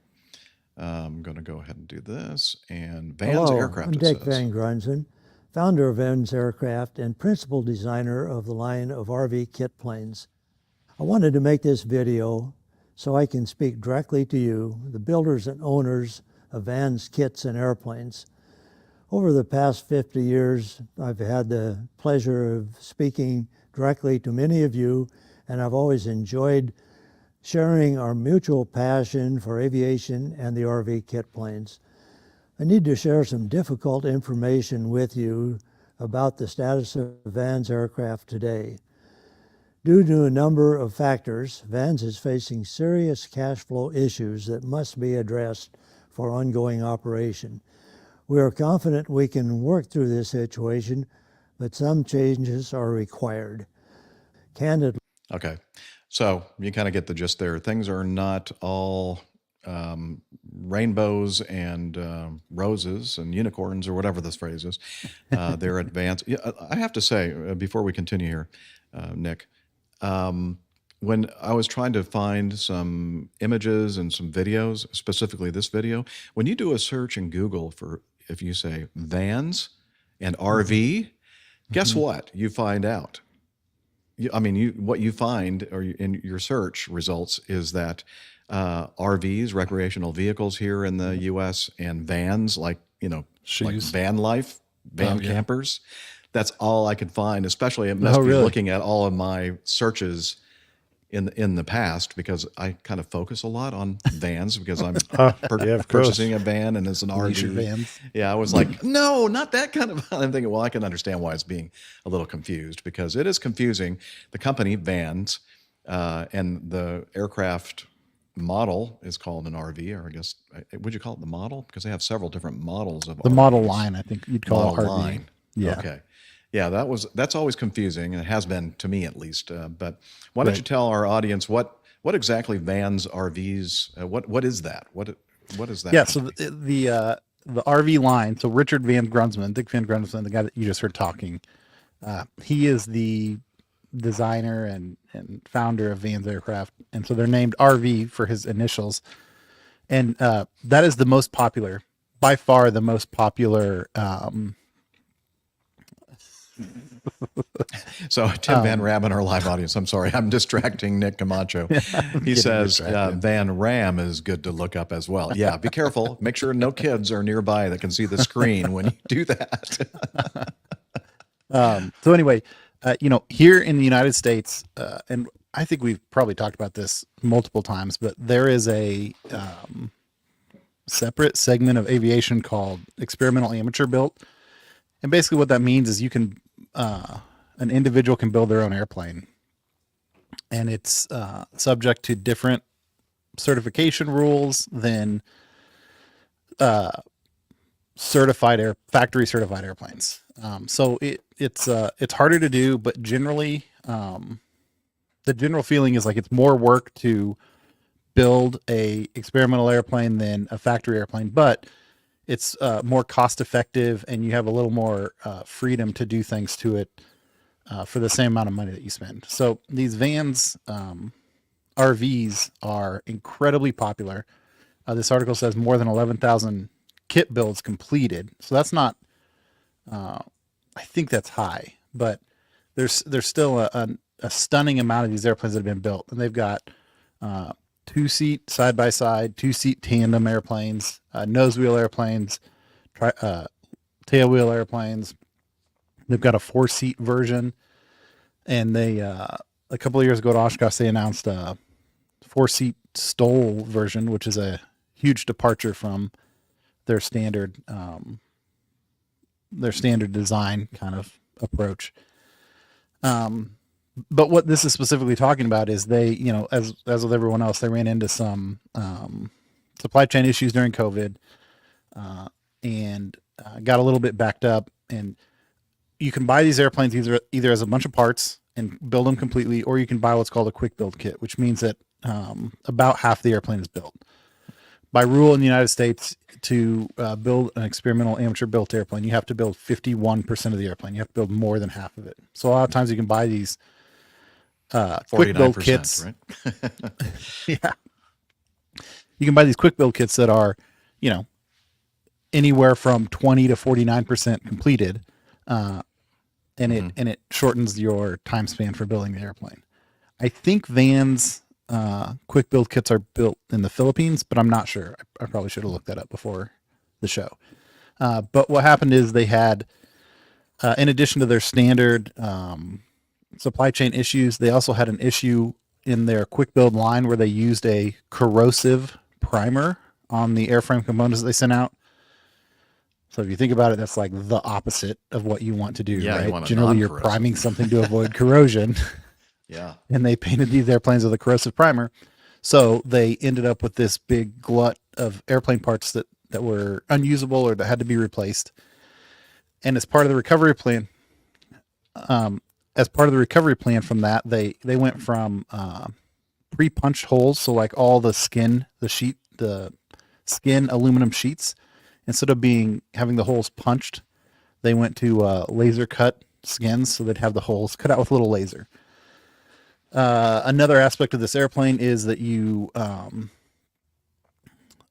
I'm going to go ahead and do this. And Vans Aircraft, I'm Dick Van Grunzen, founder of Vans Aircraft and principal designer of the line of RV kit planes. I wanted to make this video so I can speak directly to you, the builders and owners of Vans kits and airplanes. Over the past 50 years, I've had the pleasure of speaking directly to many of you, and I've always enjoyed sharing our mutual passion for aviation and the RV kit planes. I need to share some difficult information with you about the status of Vans Aircraft today. Due to a number of factors, Vans is facing serious cash flow issues that must be addressed for ongoing operation. We are confident we can work through this situation, but some changes are required. Candidly. Okay. So you kind of get the gist there. Things are not all rainbows and roses and unicorns or whatever this phrase is. They're advanced. Yeah, I have to say, before we continue here, Nick, when I was trying to find some images and some videos, specifically this video, when you do a search in Google for, if you say Vans and RV, guess what you find out? What you find or in your search results is that RVs, recreational vehicles here in the U.S., and vans, like van life, campers. That's all I could find. Especially, it must be looking at all of my searches in the past, because I kind of focus a lot on vans because I'm purchasing a van and it's an RV. Vans. Yeah, I was like, no, not that kind of. I'm thinking, well, I can understand why it's being a little confused, because it is confusing. The company Vans and the aircraft model is called an RV, or I guess, would you call it the model? Because they have several different models of the RVs. Model line. I think you'd call it RV. Line. Yeah. Okay. Yeah, that's always confusing, and it has been to me at least. But why don't you tell our audience what exactly Vans RVs? What is that? What is that? Yeah. So the RV line. So Richard Van Grunsman, Dick Van Grunsman, the guy that you just heard talking, he is the designer and founder of Vans Aircraft, and so they're named RV for his initials, and that is the most popular, by far the most popular. So Tim Van Ram in our live audience. I'm sorry, I'm distracting Nick Camacho. He says Van Ram is good to look up as well. Yeah, be careful. Make sure no kids are nearby that can see the screen when you do that. So anyway, here in the United States, and I think we've probably talked about this multiple times, but there is a separate segment of aviation called experimental amateur built. And basically what that means is you can, an individual can build their own airplane. and it's subject to different certification rules than factory certified airplanes. So it's harder to do, but generally, the general feeling is like it's more work to build a experimental airplane than a factory airplane, but it's more cost effective, and you have a little more freedom to do things to it for the same amount of money that you spend. So these vans, RVs, are incredibly popular. This article says more than 11,000 kit builds completed. So that's not, I think that's high, but there's still a stunning amount of these airplanes that have been built, and they've got 2-seat side by side, 2-seat tandem airplanes, nose wheel airplanes, tail wheel airplanes. They've got a 4-seat version, and they a couple of years ago at Oshkosh they announced a 4-seat STOL version, which is a huge departure from their standard design kind of approach. But what this is specifically talking about is they, as with everyone else, they ran into some supply chain issues during COVID, and got a little bit backed up. And you can buy these airplanes either as a bunch of parts and build them completely, or you can buy what's called a quick build kit, which means that about half the airplane is built. By rule in the United States, to build an experimental amateur built airplane, you have to build 51% of the airplane. You have to build more than half of it. So a lot of times you can buy these quick build kits, right? Yeah, you can buy these quick build kits that are, anywhere from 20 to 49% completed, and it shortens your time span for building the airplane. I think Van's quick build kits are built in the Philippines, but I'm not sure. I probably should have looked that up before the show. But what happened is they had, in addition to their standard supply chain issues, they also had an issue in their quick build line where they used a corrosive primer on the airframe components that they sent out. So if you think about it, that's like the opposite of what you want to do, right? Generally, you're priming something to avoid corrosion. Yeah. And they painted these airplanes with a corrosive primer. So they ended up with this big glut of airplane parts that were unusable or that had to be replaced. And as part of the recovery plan, from that, they went from pre-punched holes. So like all the skin aluminum sheets, instead of having the holes punched, they went to laser cut skins. So they'd have the holes cut out with a little laser. Another aspect of this airplane is that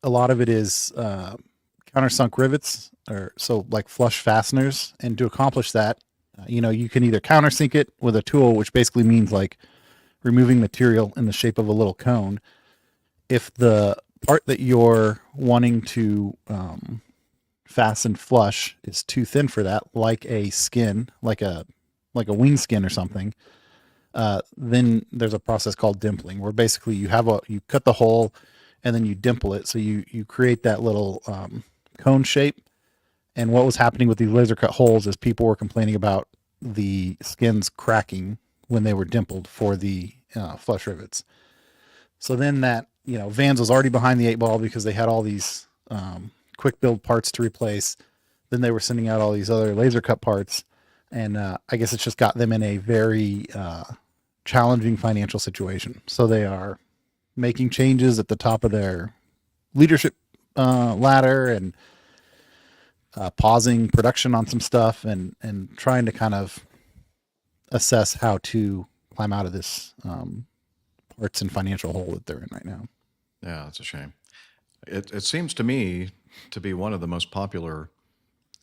a lot of it is countersunk rivets, or so like flush fasteners. And to accomplish that, you can either countersink it with a tool, which basically means like removing material in the shape of a little cone. If the part that you're wanting to fasten flush is too thin for that, like a skin, like a wing skin or something, then there's a process called dimpling, where basically you cut the hole and then you dimple it. So you create that little cone shape. And what was happening with these laser cut holes is people were complaining about the skins cracking when they were dimpled for the flush rivets. So then that, Vans was already behind the 8 ball because they had all these quick build parts to replace. Then they were sending out all these other laser cut parts. And I guess it's just got them in a very challenging financial situation. So they are making changes at the top of their leadership ladder, and pausing production on some stuff, and trying to kind of assess how to climb out of this parts and financial hole that they're in right now. Yeah, that's a shame. It seems to me to be one of the most popular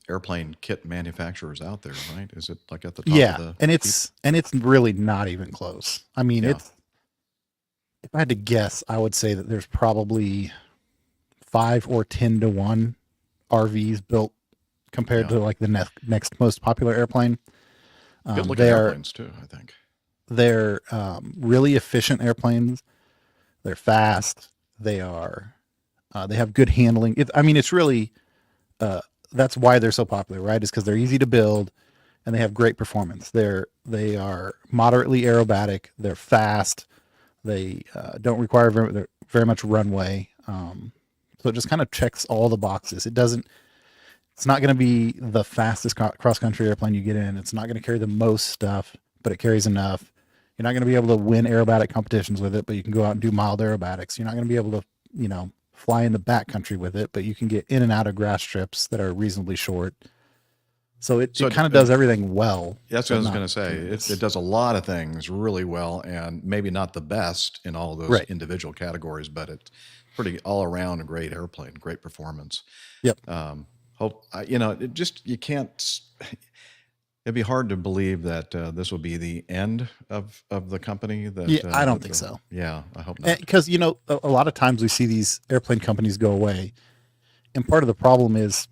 airplane kit manufacturers out there, right? Is it like at the top of the and it's really not even close. I mean, if I had to guess, I would say that there's probably 5 or 10 to 1 RVs built compared to like the next most popular airplane. Good looking airplanes too, I think. They're really efficient airplanes. They're fast. They have good handling. It's really that's why they're so popular, right? Is because they're easy to build, and they have great performance. They are moderately aerobatic. They're fast. They don't require very much runway. So it just kind of checks all the boxes. It's not going to be the fastest cross-country airplane you get in. It's not going to carry the most stuff, but it carries enough. You're not going to be able to win aerobatic competitions with it, but you can go out and do mild aerobatics. You're not going to be able to, fly in the backcountry with it, but you can get in and out of grass strips that are reasonably short. So it kind of does everything well. That's what I was going to say. It does a lot of things really well, and maybe not the best in all of those individual categories, but it's pretty all around a great airplane, great performance. Yep. You can't. It'd be hard to believe that this will be the end of the company. I don't think so. Yeah, I hope not. Because a lot of times we see these airplane companies go away, and part of the problem is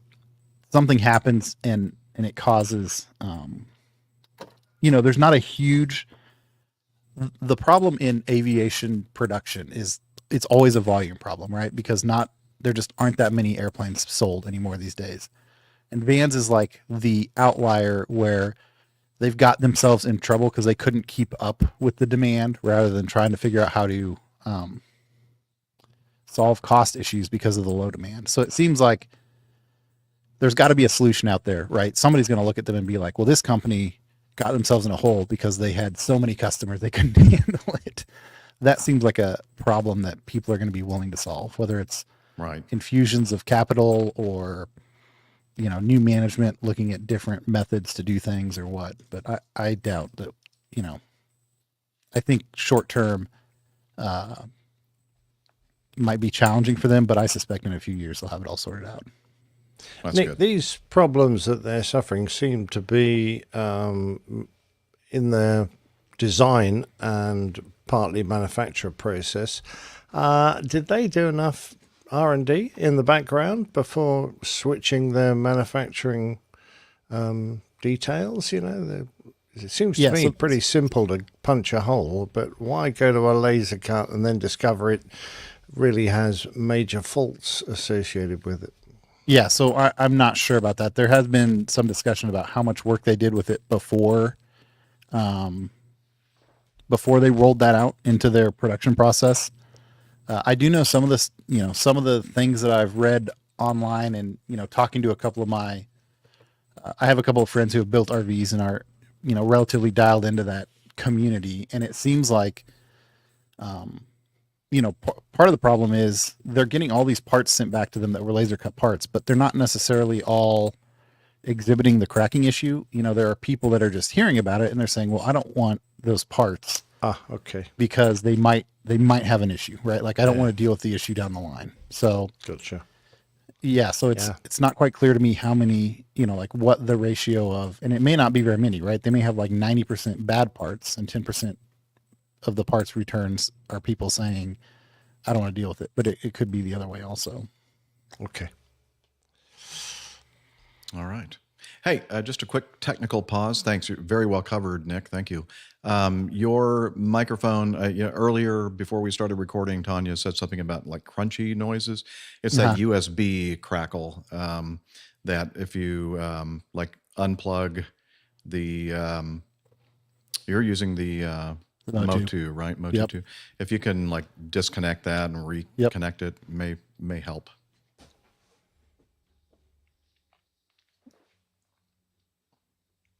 something happens and it causes, there's not a huge. The problem in aviation production is it's always a volume problem, right? Because there just aren't that many airplanes sold anymore these days. And Vans is like the outlier where they've got themselves in trouble because they couldn't keep up with the demand rather than trying to figure out how to solve cost issues because of the low demand. So it seems like there's got to be a solution out there, right? Somebody's going to look at them and be like, well, this company got themselves in a hole because they had so many customers they couldn't handle it. That seems like a problem that people are going to be willing to solve, whether it's infusions of capital or new management looking at different methods to do things or what. But I doubt that, I think short term might be challenging for them, but I suspect in a few years they'll have it all sorted out. That's Nick, good. These problems that they're suffering seem to be in their design and partly manufacture process. Did they do enough R&D in the background before switching their manufacturing details? It seems to me pretty simple to punch a hole, but why go to a laser cut and then discover it really has major faults associated with it? Yeah, so I'm not sure about that. There has been some discussion about how much work they did with it before they rolled that out into their production process. I do know some of this, some of the things that I've read online and, talking to a couple of I have a couple of friends who have built RVs and are, relatively dialed into that community. And it seems like, part of the problem is they're getting all these parts sent back to them that were laser cut parts, but they're not necessarily all exhibiting the cracking issue. There are people that are just hearing about it and they're saying, well, I don't want those parts. Okay. Because they might have an issue, right? Like I don't want to deal with the issue down the line. So gotcha. Yeah, so it's not quite clear to me how many, like what the ratio of, and it may not be very many, right? They may have like 90% bad parts and 10% of the parts returns are people saying, I don't want to deal with it, but it could be the other way also. Okay. All right. Hey, just a quick technical pause. Thanks. You're very well covered, Nick. Thank you. Your microphone, earlier before we started recording, Tanya said something about like crunchy noises. It's that USB crackle that if you like unplug the, you're using the Motu, right? Motu 2. If you can like disconnect that and reconnect it, may help.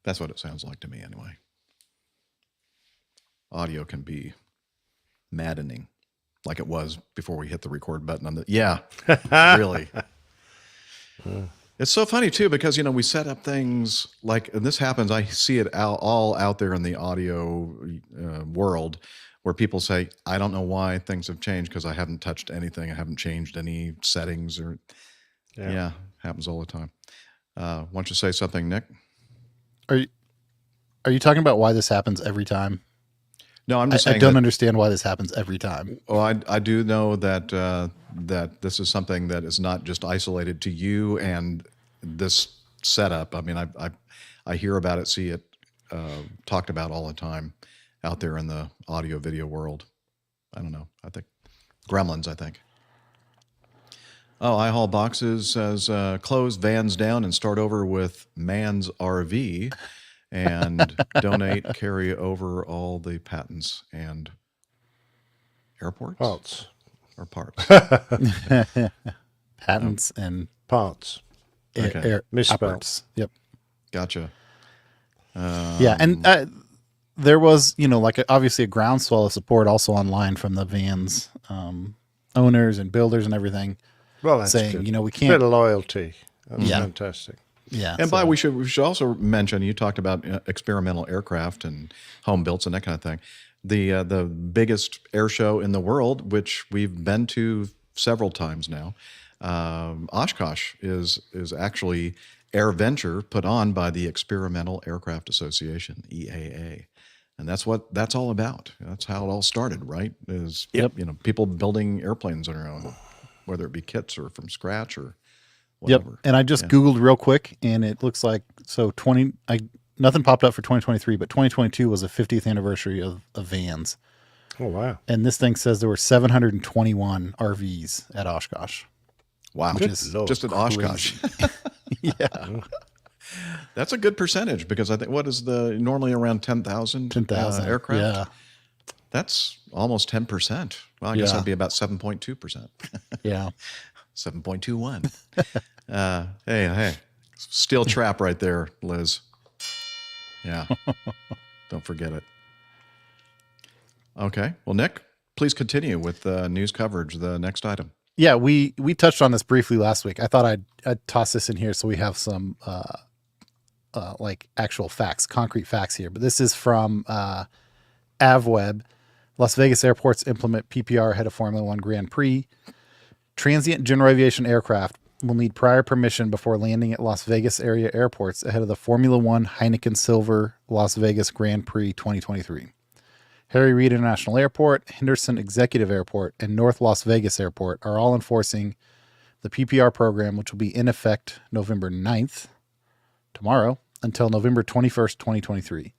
That's what it sounds like to me anyway. Audio can be maddening, like it was before we hit the record button on the. Yeah, really. It's so funny too because we set up things like, and this happens. I see it all out there in the audio world, where people say, "I don't know why things have changed because I haven't touched anything. I haven't changed any settings." Or happens all the time. Why don't you say something, Nick? Are you talking about why this happens every time? No, I'm just saying I don't understand why this happens every time. Well, I do know that that this is something that is not just isolated to you and this setup. I mean, I hear about it, see it talked about all the time out there in the audio video world. I don't know. I think Gremlins, I think. Oh, I Haul Boxes says, close Vans down and start over with Man's RV. and donate, carry over all the patents and airports Parts. or parts. Patents and Parts. Okay. Misspelled. parts. Yep. Gotcha. Yeah, and there was, like obviously a groundswell of support also online from the vans owners and builders and everything. Well, that's saying, good. we can't. Bit of loyalty. That's Yeah. fantastic. Yeah. And we should also mention, you talked about experimental aircraft and home builds and that kind of thing. The biggest air show in the world, which we've been to several times now, Oshkosh is actually Air Venture put on by the Experimental Aircraft Association, EAA. And that's what that's all about. That's how it all started, right? Is people building airplanes on their own, whether it be kits or from scratch or whatever. Yep. And I just Googled real quick, and it looks like nothing popped up for 2023, but 2022 was the 50th anniversary of vans. Oh, wow. And this thing says there were 721 RVs at Oshkosh. Wow. Just at Oshkosh. Yeah. That's a good percentage, because I think normally around 10,000 aircraft? Yeah. That's almost 10%. Well, I guess that'd be about 7.2%. Yeah. 7.21. Hey, steel trap right there, Liz. Yeah. Don't forget it. Okay. Well, Nick, please continue with news coverage, the next item. Yeah, we touched on this briefly last week. I thought I'd toss this in here so we have some like actual facts, concrete facts here. But this is from AvWeb. Las Vegas airports implement PPR ahead of Formula One Grand Prix. Transient general aviation aircraft will need prior permission before landing at Las Vegas area airports ahead of the Formula One Heineken Silver Las Vegas Grand Prix 2023. Harry Reid International Airport, Henderson Executive Airport, and North Las Vegas Airport are all enforcing the PPR program, which will be in effect November 9th, tomorrow, until November 21st, 2023.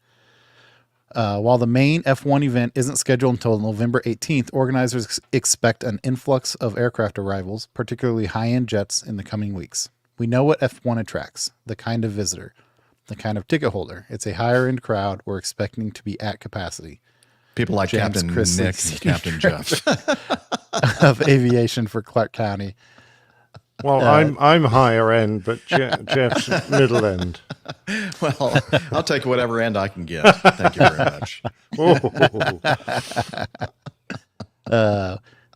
While the main F1 event isn't scheduled until November 18th, organizers expect an influx of aircraft arrivals, particularly high-end jets, in the coming weeks. We know what F1 attracts, the kind of visitor, the kind of ticket holder. It's a higher-end crowd we're expecting to be at capacity. People like James Captain Chrisley, Nick and Captain Jeff. of aviation for Clark County. Well, I'm higher end, but Jeff's middle end. Well, I'll take whatever end I can get. Thank you very much.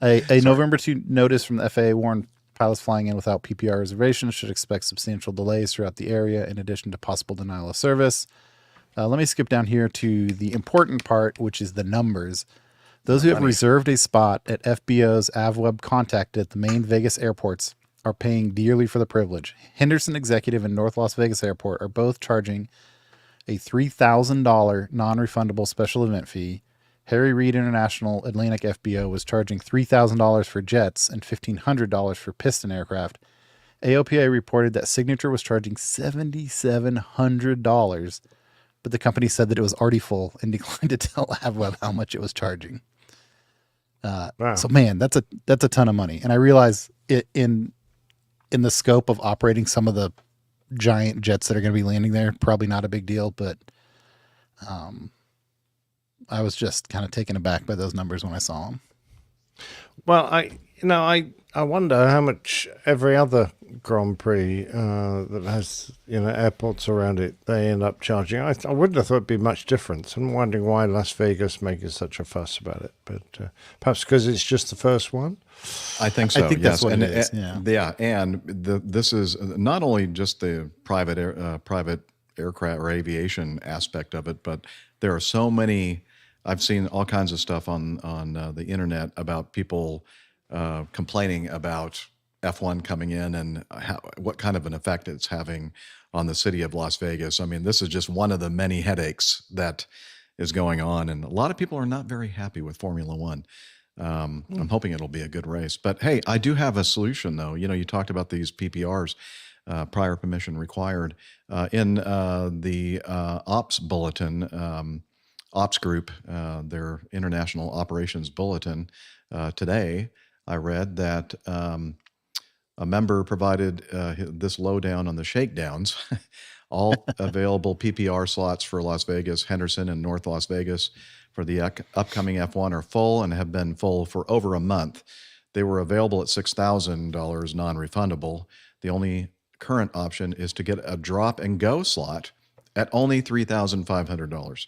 A November 2 notice from the FAA warned pilots flying in without PPR reservations should expect substantial delays throughout the area, in addition to possible denial of service. Let me skip down here to the important part, which is the numbers. Those who have reserved a spot at FBO's AvWeb contact at the main Vegas airports are paying dearly for the privilege. Henderson Executive and North Las Vegas Airport are both charging a $3,000 non-refundable special event fee. Harry Reid International Atlantic FBO was charging $3,000 for jets and $1,500 for piston aircraft. AOPA reported that Signature was charging $7,700, but the company said that it was already full and declined to tell AvWeb how much it was charging. Wow. So, man, that's a ton of money. And I realize it in the scope of operating some of the giant jets that are going to be landing there, probably not a big deal, but I was just kind of taken aback by those numbers when I saw them. Well, I wonder how much every other Grand Prix that has airports around it they end up charging. I wouldn't have thought it'd be much difference. I'm wondering why Las Vegas making such a fuss about it, but perhaps because it's just the first one. I think so. I think that's what and it is. Yeah. And this is not only just the private aircraft or aviation aspect of it, but there are so many. I've seen all kinds of stuff on the internet about people complaining about F1 coming in and what kind of an effect it's having on the city of Las Vegas. I mean, this is just one of the many headaches that is going on, and a lot of people are not very happy with Formula One. I'm hoping it'll be a good race. But hey, I do have a solution, though. You talked about these PPRs, prior permission required. In the Ops Bulletin, Ops Group, their International Operations Bulletin, today, I read that a member provided this lowdown on the shakedowns. all available PPR slots for Las Vegas, Henderson, and North Las Vegas for the upcoming F1 are full and have been full for over a month. They were available at $6,000 non-refundable. The only current option is to get a drop and go slot at only $3,500.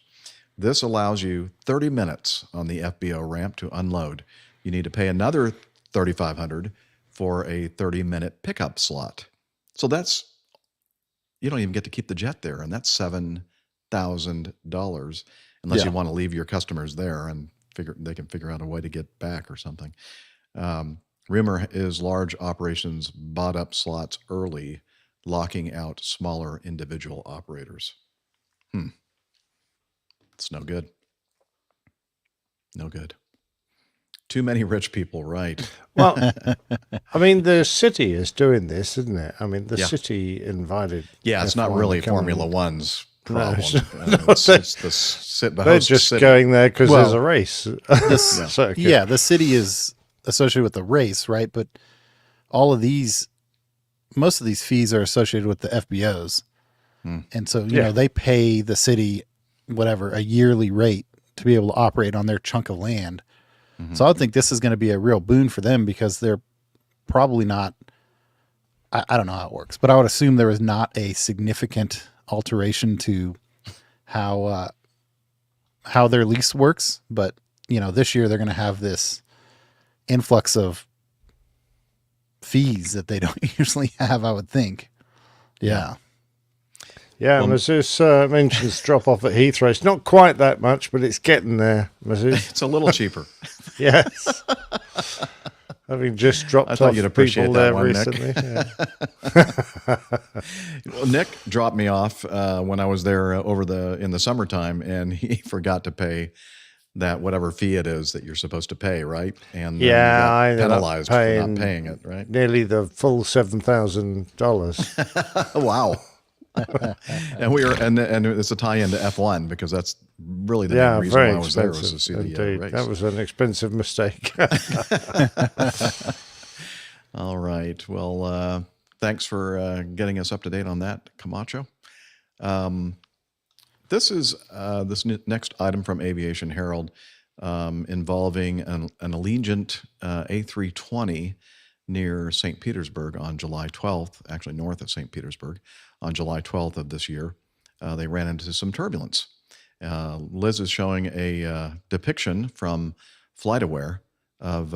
This allows you 30 minutes on the FBO ramp to unload. You need to pay another $3,500 for a 30-minute pickup slot. So you don't even get to keep the jet there, and that's $7,000 unless you want to leave your customers there and they can figure out a way to get back or something. Rumor is large operations bought up slots early, locking out smaller individual operators. It's no good. No good. Too many rich people, right? Well, I mean, the city is doing this, isn't it? I mean, the city invited. Yeah, it's not F1 really to come Formula in. One's No, problem. it's they're just going there because there's a race. The city is associated with the race, right? But most of these fees are associated with the FBOs. And so, you know, they pay the city whatever, a yearly rate to be able to operate on their chunk of land. So I would think this is going to be a real boon for them because they're probably not, I don't know how it works, but I would assume there is not a significant alteration to how their lease works. But, you know, this year they're going to have this influx of fees that they don't usually have, I would think. Yeah. Yeah, Mazus mentions drop off at Heathrow. It's not quite that much, but it's getting there, Mazus. It's a little cheaper. Yes. Having just dropped off you'd appreciate people that there one, recently. Nick. Well, Nick dropped me off when I was there in the summertime, and he forgot to pay that whatever fee it is that you're supposed to pay, right? And I ended up penalized for not paying it, right? Nearly the full $7,000. Wow. And and it's a tie-in to F1 because that's really the main reason why I was there was to see the race. That was an expensive mistake. All right. Well, thanks for getting us up to date on that, Camacho. This is this next item from Aviation Herald involving an Allegiant A320 near St. Petersburg on July 12th, actually north of St. Petersburg, on July 12th of this year. They ran into some turbulence. Liz is showing a depiction from FlightAware of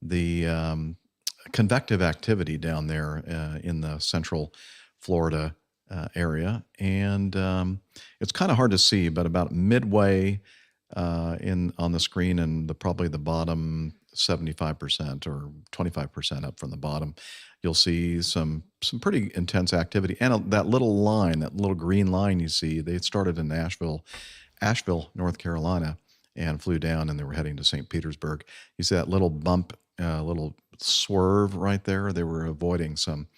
the convective activity down there in the central Florida area. And it's kind of hard to see, but about midway on the screen and probably the bottom 75% or 25% up from the bottom, you'll see some pretty intense activity. And that little line, that little green line you see, they started in Asheville, North Carolina, and flew down, and they were heading to St. Petersburg. You see that little bump, little swerve right there? They were avoiding some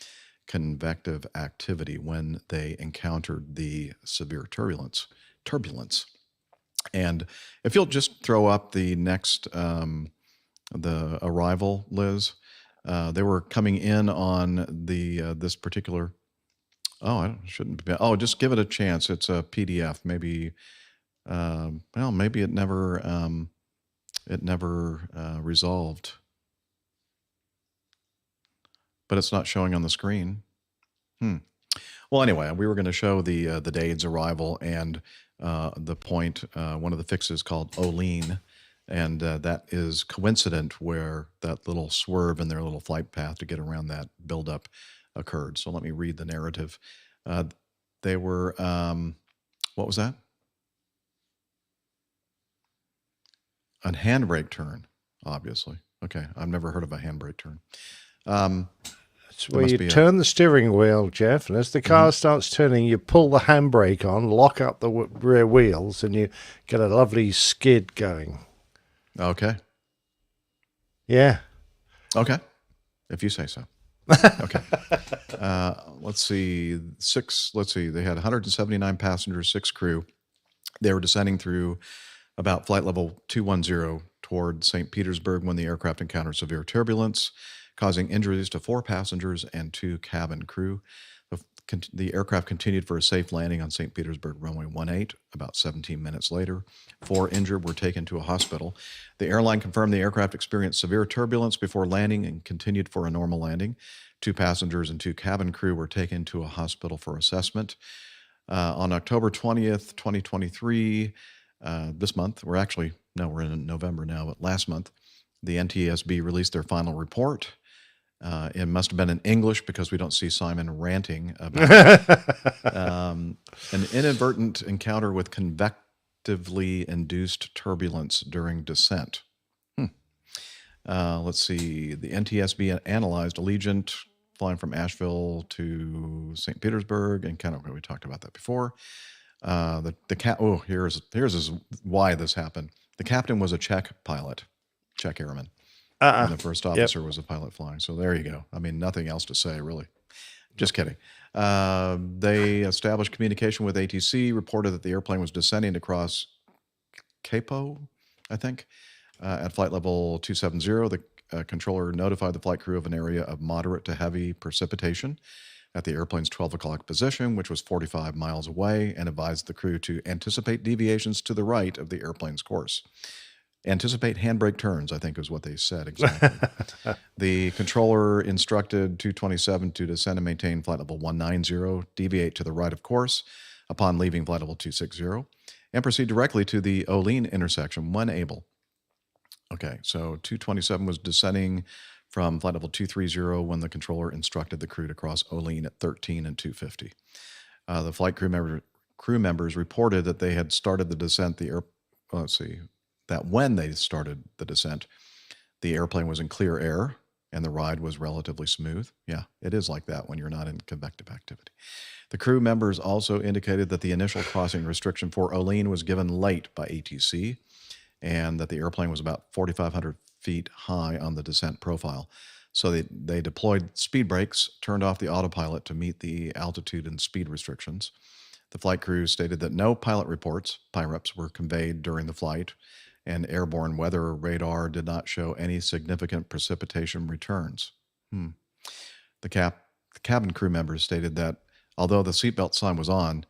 convective activity when they encountered the severe turbulence. And if you'll just throw up the next the arrival, Liz, they were coming in on the this particular. Shouldn't be. Oh, just give it a chance. It's a PDF. Maybe. Maybe it never resolved. But it's not showing on the screen. Well, anyway, we were going to show the Dade's arrival and the point. One of the fixes called Olean. And that is coincident where that little swerve in their little flight path to get around that buildup occurred. So let me read the narrative. They were, what was that? A handbrake turn, obviously. Okay, I've never heard of a handbrake turn. It's where you turn the steering wheel, Jeff, and as the car starts turning, you pull the handbrake on, lock up the rear wheels, and you get a lovely skid going. Okay. Yeah. Okay. If you say so. Okay. Let's see. They had 179 passengers, 6 crew. They were descending through about flight level 210 toward St. Petersburg when the aircraft encountered severe turbulence, causing injuries to 4 passengers and 2 cabin crew. The the aircraft continued for a safe landing on St. Petersburg runway 18. About 17 minutes later, 4 injured were taken to a hospital. The airline confirmed the aircraft experienced severe turbulence before landing and continued for a normal landing. 2 passengers and 2 cabin crew were taken to a hospital for assessment. On October 20th, 2023, this month, we're in November now, but last month, the NTSB released their final report. It must have been in English because we don't see Simon ranting about an inadvertent encounter with convectively induced turbulence during descent. Let's see. The NTSB analyzed Allegiant flying from Asheville to St. Petersburg, and we talked about that before. Here's why this happened. The captain was a Czech pilot, Czech airman. And the first officer was a pilot flying. So there you go. I mean, nothing else to say, really. Just kidding. They established communication with ATC, reported that the airplane was descending across Capo, I think, at flight level 270. The controller notified the flight crew of an area of moderate to heavy precipitation at the airplane's 12 o'clock position, which was 45 miles away, and advised the crew to anticipate deviations to the right of the airplane's course. Anticipate handbrake turns, I think is what they said exactly. The controller instructed 227 to descend and maintain flight level 190, deviate to the right of course upon leaving flight level 260, and proceed directly to the Olean intersection when able. Okay, so 227 was descending from flight level 230 when the controller instructed the crew to cross Olean at 13 and 250. The flight crew members reported that they had started the descent. That when they started the descent, the airplane was in clear air and the ride was relatively smooth. Yeah, it is like that when you're not in convective activity. The crew members also indicated that the initial crossing restriction for Olean was given late by ATC and that the airplane was about 4,500 feet high on the descent profile. So they deployed speed brakes, turned off the autopilot to meet the altitude and speed restrictions. The flight crew stated that no pilot reports, PIREPs, were conveyed during the flight, and airborne weather radar did not show any significant precipitation returns. The cabin crew members stated that although the seatbelt sign was on,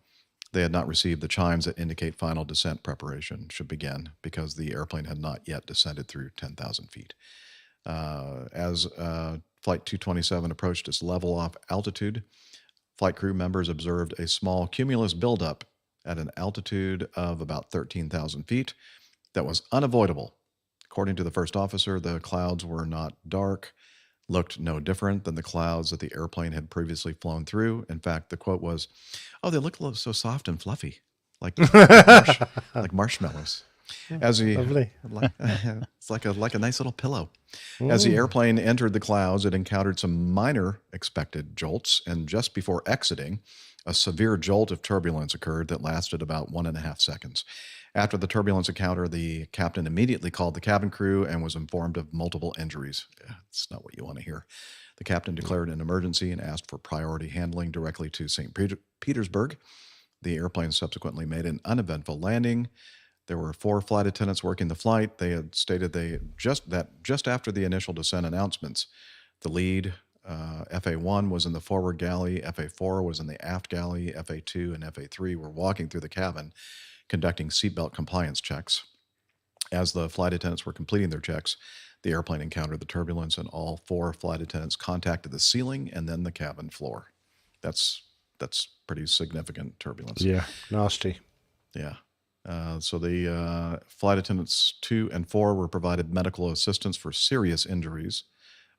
they had not received the chimes that indicate final descent preparation should begin because the airplane had not yet descended through 10,000 feet. As Flight 227 approached its level off altitude, flight crew members observed a small cumulus buildup at an altitude of about 13,000 feet that was unavoidable. According to the first officer, the clouds were not dark, looked no different than the clouds that the airplane had previously flown through. In fact, the quote was, "Oh, they look so soft and fluffy, like marshmallows." Lovely. It's like a nice little pillow. As the airplane entered the clouds, it encountered some minor expected jolts, and just before exiting, a severe jolt of turbulence occurred that lasted about 1.5 seconds. After the turbulence encounter, the captain immediately called the cabin crew and was informed of multiple injuries. It's not what you want to hear. The captain declared an emergency and asked for priority handling directly to St. Petersburg. The airplane subsequently made an uneventful landing. There were 4 flight attendants working the flight. They had stated just after the initial descent announcements, the lead FA1 was in the forward galley, FA4 was in the aft galley, FA2 and FA3 were walking through the cabin, conducting seatbelt compliance checks. As the flight attendants were completing their checks, the airplane encountered the turbulence and all 4 flight attendants contacted the ceiling and then the cabin floor. That's pretty significant turbulence. Yeah, nasty. Yeah. So the flight attendants 2 and 4 were provided medical assistance for serious injuries.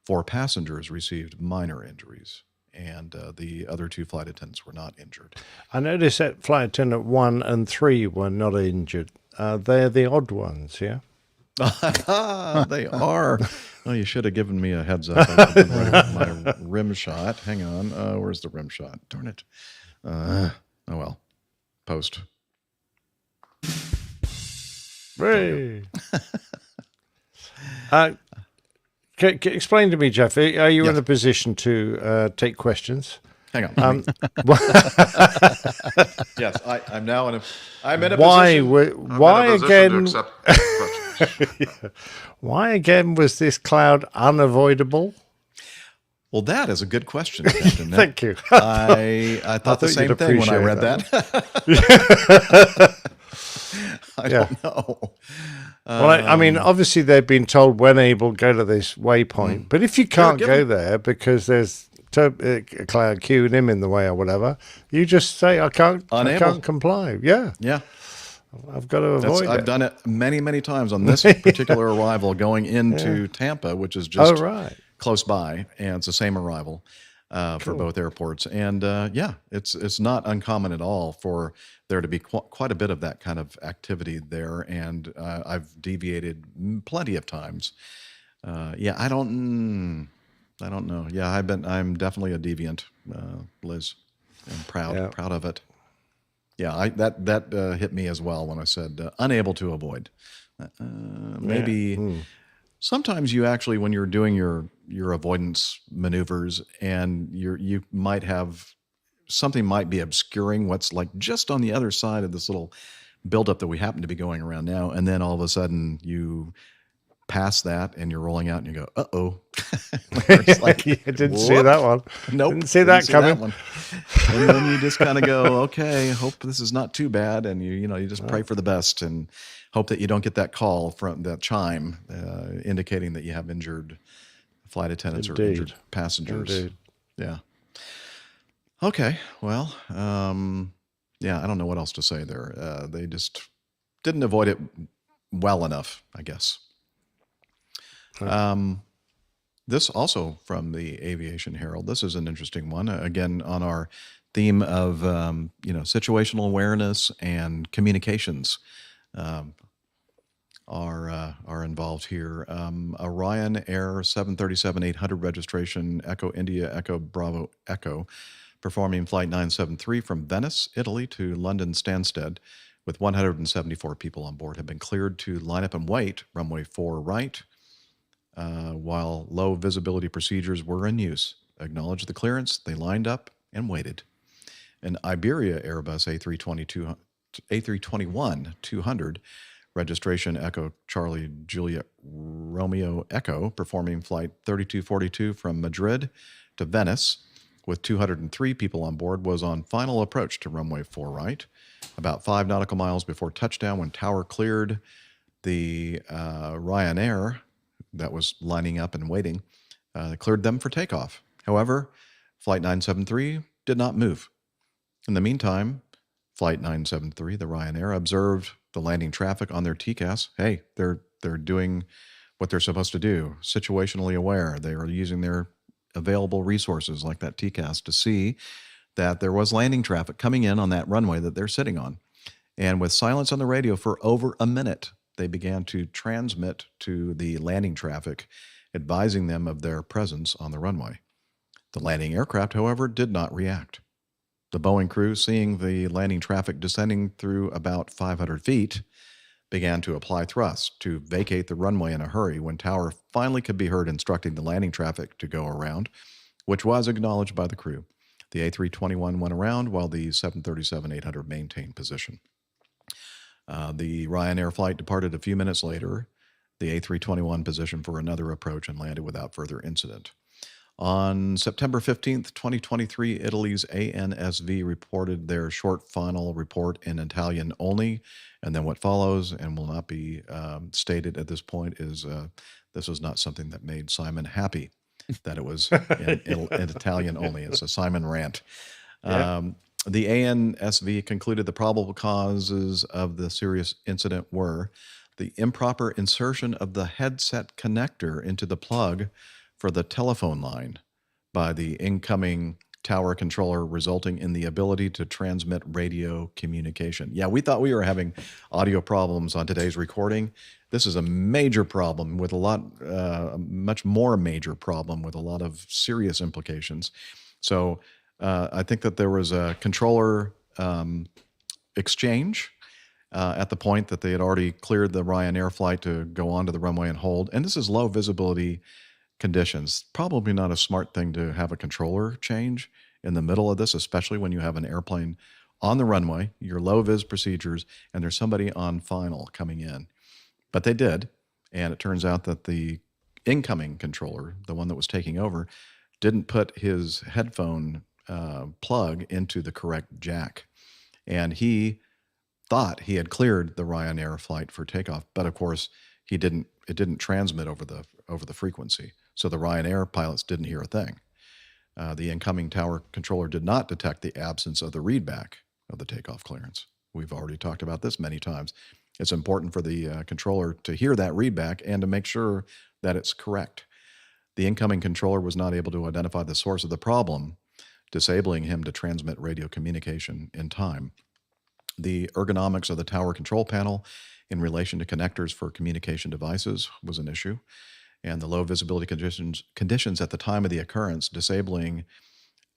4 passengers received minor injuries, and the other 2 flight attendants were not injured. I noticed that flight attendant 1 and 3 were not injured. They're the odd ones, yeah? They are. Oh, you should have given me a heads up. I didn't write my rim shot. Hang on. Where's the rim shot? Darn it. Oh, well. Post. Hey. Explain to me, Jeff, are you in a position to take questions? Hang on. Yes, I'm now in a. I'm in a position. Why again? To accept questions. Why again was this cloud unavoidable? Well, that is a good question, Captain Nick. Thank you. I thought the you'd same thing when I appreciate read that. that. I Yeah. don't know. Well, I mean, obviously they've been told when able go to this waypoint, but if you can't go there because there's a cloud queuing him in the way or whatever, you just say, I can't comply. Yeah. Yeah. I've got to avoid it. I've done it many, many times on this particular arrival going into Tampa, which is just close by, and it's the same arrival for both airports. And it's not uncommon at all for there to be quite a bit of that kind of activity there. And I've deviated plenty of times. I don't know. Yeah, I'm definitely a deviant, Liz. I'm proud of it. Yeah, that hit me as well when I said unable to avoid. Maybe sometimes you actually, when you're doing your avoidance maneuvers, and you might have something might be obscuring what's like just on the other side of this little buildup that we happen to be going around now, and then all of a sudden you pass that and you're rolling out and you go, uh-oh. Like, I didn't see that one. Nope. Didn't see that coming. And then you just kind of go, okay, hope this is not too bad. And you just pray for the best and hope that you don't get that call from that chime indicating that you have injured flight attendants or injured passengers. Indeed. Yeah. Okay. Well, I don't know what else to say there. They just didn't avoid it well enough, I guess. This also from the Aviation Herald. This is an interesting one. Again, on our theme of situational awareness and communications are involved here. A Ryanair 737-800 registration Echo India Echo Bravo Echo performing flight 973 from Venice, Italy to London Stansted with 174 people on board have been cleared to line up and wait runway 4 right. While low visibility procedures were in use. Acknowledged the clearance, they lined up and waited. An Iberia Airbus A321-200, registration Echo Charlie Juliet Romeo Echo, performing flight 3242 from Madrid to Venice with 203 people on board, was on final approach to runway 4 right, about 5 nautical miles before touchdown when tower cleared. The Ryanair that was lining up and waiting, cleared them for takeoff. However, Flight 973 did not move. In the meantime, Flight 973, the Ryanair, observed the landing traffic on their TCAS. Hey, they're doing what they're supposed to do, situationally aware. They are using their available resources like that TCAS to see that there was landing traffic coming in on that runway that they're sitting on. And with silence on the radio for over a minute, they began to transmit to the landing traffic, advising them of their presence on the runway. The landing aircraft, however, did not react. The Boeing crew, seeing the landing traffic descending through about 500 feet, began to apply thrust to vacate the runway in a hurry when tower finally could be heard instructing the landing traffic to go around, which was acknowledged by the crew. The A321 went around while the 737-800 maintained position. The Ryanair flight departed a few minutes later. The A321 positioned for another approach and landed without further incident. On September 15th, 2023, Italy's ANSV reported their short final report in Italian only. And then what follows, and will not be stated at this point, is this was not something that made Simon happy, that it was in Italian only. It's a Simon rant. Yeah. The ANSV concluded the probable causes of the serious incident were the improper insertion of the headset connector into the plug for the telephone line by the incoming tower controller, resulting in the ability to transmit radio communication. Yeah, we thought we were having audio problems on today's recording. This is a major problem with much more major problem with a lot of serious implications. So I think that there was a controller exchange at the point that they had already cleared the Ryanair flight to go onto the runway and hold. And this is low visibility conditions. Probably not a smart thing to have a controller change in the middle of this, especially when you have an airplane on the runway, your low vis procedures, and there's somebody on final coming in. But they did. And it turns out that the incoming controller, the one that was taking over, didn't put his headphone plug into the correct jack. And he thought he had cleared the Ryanair flight for takeoff, but of course it didn't transmit over the frequency. So the Ryanair pilots didn't hear a thing. The incoming tower controller did not detect the absence of the readback of the takeoff clearance. We've already talked about this many times. It's important for the controller to hear that readback and to make sure that it's correct. The incoming controller was not able to identify the source of the problem, disabling him to transmit radio communication in time. The ergonomics of the tower control panel in relation to connectors for communication devices was an issue, and the low visibility conditions at the time of the occurrence, disabling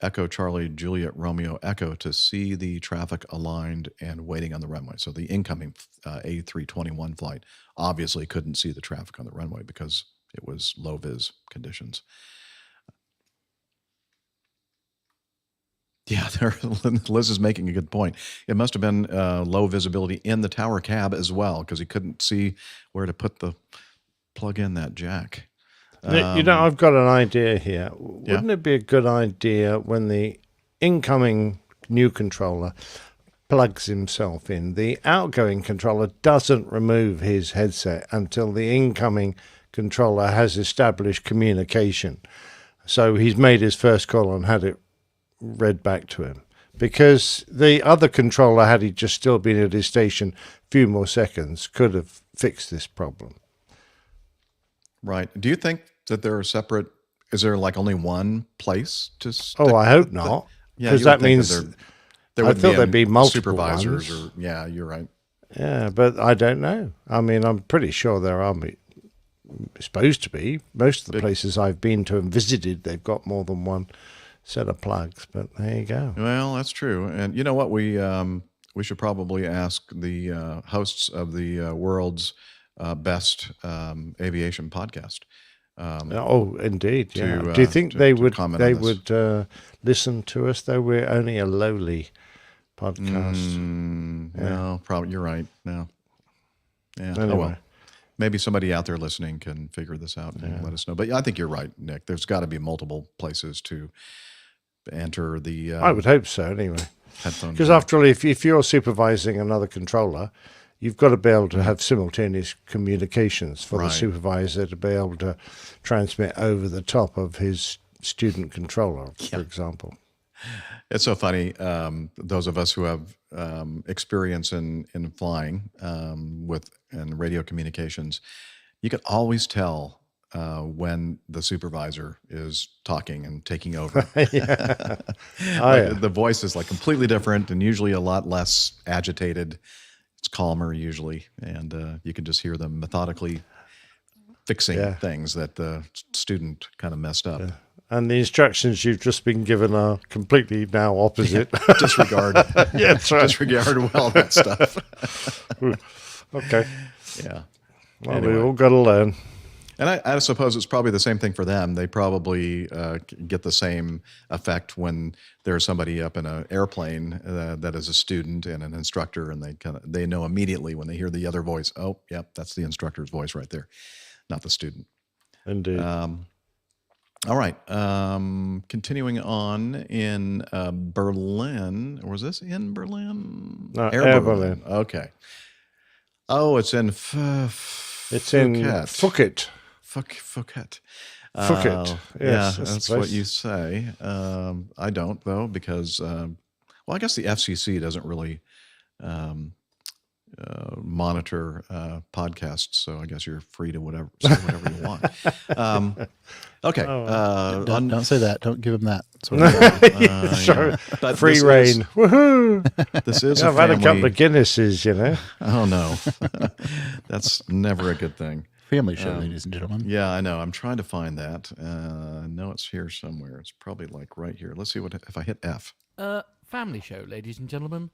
Echo Charlie Juliet Romeo Echo to see the traffic aligned and waiting on the runway. So the incoming A321 flight obviously couldn't see the traffic on the runway because it was low vis conditions. Yeah, Liz is making a good point. It must have been low visibility in the tower cab as well, because he couldn't see where to plug in that jack. I've got an idea here. Wouldn't it be a good idea when the incoming new controller plugs himself in, the outgoing controller doesn't remove his headset until the incoming controller has established communication? So he's made his first call and had it read back to him, because the other controller, had he just still been at his station a few more seconds, could have fixed this problem. Right. Do you think that there are separate, is there like only one place to stick? Oh, I hope not, because that means I thought there'd be multiple supervisors ones. or, yeah, you're right. Yeah, but I don't know. I mean, I'm pretty sure there are supposed to be. Most of the places I've been to and visited, they've got more than one set of plugs, but there you go. Well, that's true. And you know what? We should probably ask the hosts of the world's best aviation podcast. Oh, indeed. Yeah. Do you think they would listen to us, though we're only a lowly podcast? No, probably you're right. No. Yeah. Anyway. Oh, well. Maybe somebody out there listening can figure this out and let us know. But I think you're right, Nick. There's got to be multiple places to enter the I would hope so, anyway. Headphone. Because after all, if you're supervising another controller, you've got to be able to have simultaneous communications for the supervisor to be able to transmit over the top of his student controller, for example. It's so funny. Those of us who have experience in flying and radio communications, you can always tell when the supervisor is talking and taking over. The voice is like completely different and usually a lot less agitated. It's calmer usually, and you can just hear them methodically fixing things that the student kind of messed up. And the instructions you've just been given are completely now opposite. Disregard. Yeah, that's right. Disregard all that stuff. Okay. Yeah. Well, we all got to learn. And I suppose it's probably the same thing for them. They probably get the same effect when there's somebody up in an airplane that is a student and an instructor, and they know immediately when they hear the other voice. Oh, yep, that's the instructor's voice right there, not the student. Indeed. All right. Continuing on in Berlin. Or was this in Berlin? No, Air Berlin. Okay. Oh, it's in Phuket. Phuket. Phuket. Yes, yeah, that's what you say. I don't, though, because, I guess the FCC doesn't really monitor podcasts, so I guess you're free to say whatever you want. Okay. Don't say that. Don't give him that. Sure. But free reign. Woohoo! This is I've had a couple of Guinnesses, you know. Oh, no. That's never a good thing. Family show, ladies and gentlemen. Yeah, I know. I'm trying to find that. I know it's here somewhere. It's probably like right here. Let's see if I hit F. Family show, ladies and gentlemen.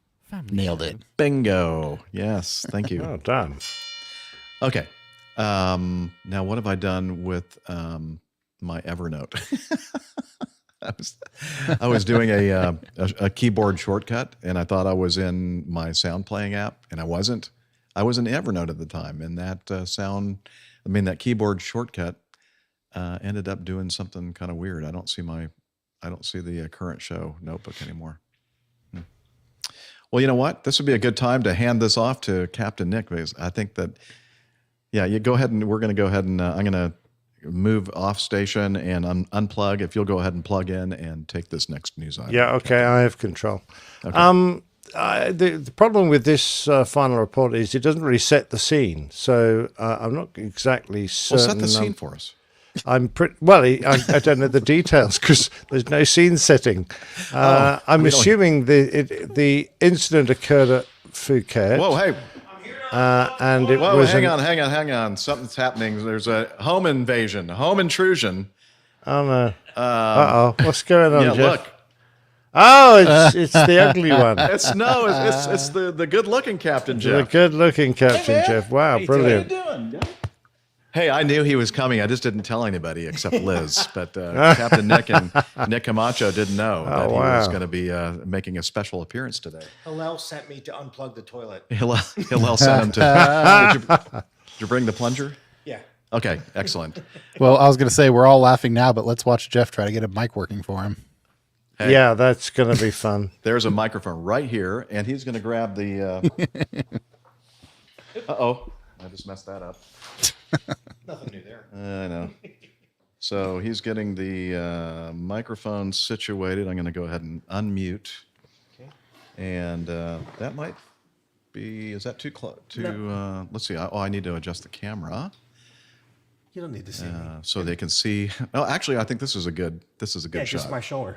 Nailed it. Bingo. Yes. Thank you. Oh, done. Okay. Now, what have I done with my Evernote? I was doing a keyboard shortcut, and I thought I was in my sound playing app, and I wasn't. I was in Evernote at the time, and that that keyboard shortcut ended up doing something kind of weird. I don't see the current show notebook anymore. Well, you know what? This would be a good time to hand this off to Captain Nick, because I think that, yeah, you go ahead and we're going to go ahead and I'm going to move off station and unplug. If you'll go ahead and plug in and take this next news item. Yeah, okay, I have control. Okay. The problem with this final report is it doesn't really set the scene. So I'm not exactly certain. Well, set the scene for us. I'm pretty well. I don't know the details because there's no scene setting. I'm assuming the incident occurred at Phuket. Whoa, hey! And it was. Hang on! Something's happening. There's a home invasion, a home intrusion. Oh no! What's going on, Yeah, Jeff? look. Oh, it's the ugly one. It's the good-looking Captain Jeff. The good-looking Captain Jeff. Wow, brilliant. How you doing? Hey, I knew he was coming. I just didn't tell anybody except Liz. But Captain Nick and Nick Camacho didn't know that he was going to be making a special appearance today. Hillel sent me to unplug the toilet. Hillel sent him to. Did you bring the plunger? Yeah. Okay, excellent. Well, I was going to say we're all laughing now, but let's watch Jeff try to get a mic working for him. Hey, yeah, that's going to be fun. There's a microphone right here, and he's going to grab the. I just messed that up. Nothing new there. I know. So he's getting the microphone situated. I'm going to go ahead and unmute. Okay. And that might be, is that too close? No. Let's see. I need to adjust the camera. You don't need to see me. So they can see. Oh, actually, I think this is a good shot. Just my shoulder.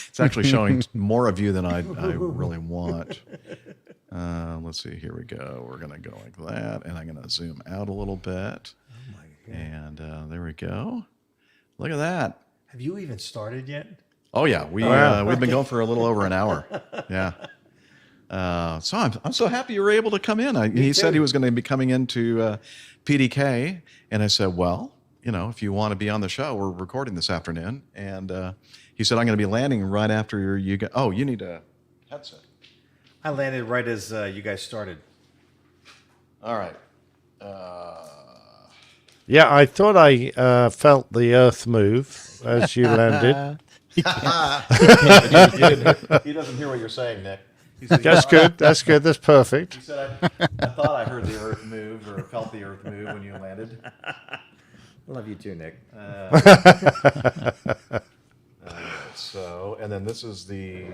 It's actually showing more of you than I really want. Let's see. Here we go. We're going to go like that, and I'm going to zoom out a little bit. Oh my God. And there we go. Look at that. Have you even started yet? Oh yeah, we've been going for a little over an hour. Yeah. So I'm so happy you were able to come in. He said he was going to be coming into PDK, and I said, well, if you want to be on the show, we're recording this afternoon, and he said I'm going to be landing right after you go. Oh, you need a headset. I landed right as you guys started. All right. Yeah, I thought I felt the earth move as you landed. He doesn't hear what you're saying, Nick. Said, That's good. That's good. That's perfect. He said, I thought I heard the earth move or felt the earth move when you landed. Love you too, Nick. And then this is the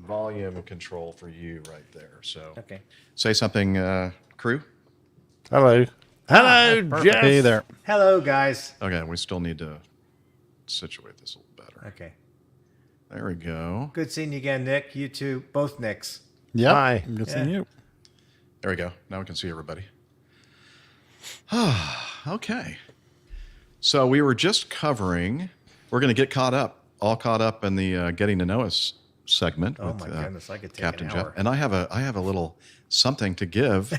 volume control for you right there. So okay. Say something, crew. Hello. Hello, Jeff. Hey there. Hello, guys. Okay, we still need to situate this a little better. Okay. There we go. Good seeing you again, Nick. You too. Both Nicks. Yeah. Hi. Good seeing you. There we go. Now we can see everybody. Okay. So we were just covering. We're going to get all caught up in the getting to know us segment. Oh with, my goodness, I could take Captain an Jeff. hour. And I have a little something to give.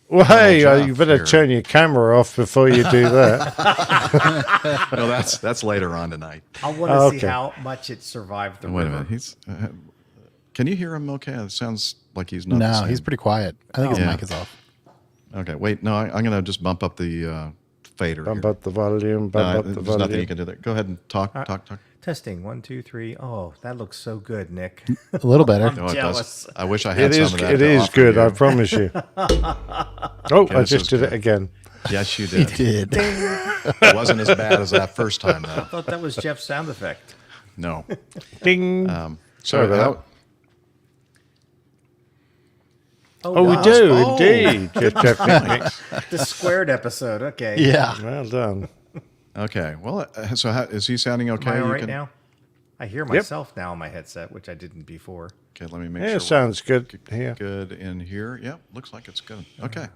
Well, hey, Jeff you better here. turn your camera off before you do that. No, that's later on tonight. I want to see Okay. how much it survived the Wait a river. minute. Can you hear him okay? It sounds like he's not. the No, same. he's pretty quiet. I think his Yeah. mic is off. Okay, wait. No, I'm going to just bump up the fader. Bump here. up the volume. No, Bump up the there's nothing you volume. can do there. Go ahead and talk. Testing 1, 2, 3. Oh, that looks so good, Nick. A little better. I'm No, it jealous. does. I wish I had It is. some of that. It to is offer good. you. I promise you. Oh, I this is just did it good. again. Yes, you He did. did. It wasn't as bad as that first time, I though. thought that was Jeff's sound effect. No. Ding. So Sorry about how- that. Oh, we wow. do Oh. indeed. Jeff Nick. The squared episode. Okay. Yeah. Well done. Okay. Well, so is he sounding okay? Am I all You right can- now? I hear myself now on my headset, which I didn't before. Okay, let me make Yeah, sure. sounds good here. Good in here. Yep, looks like it's good. Okay.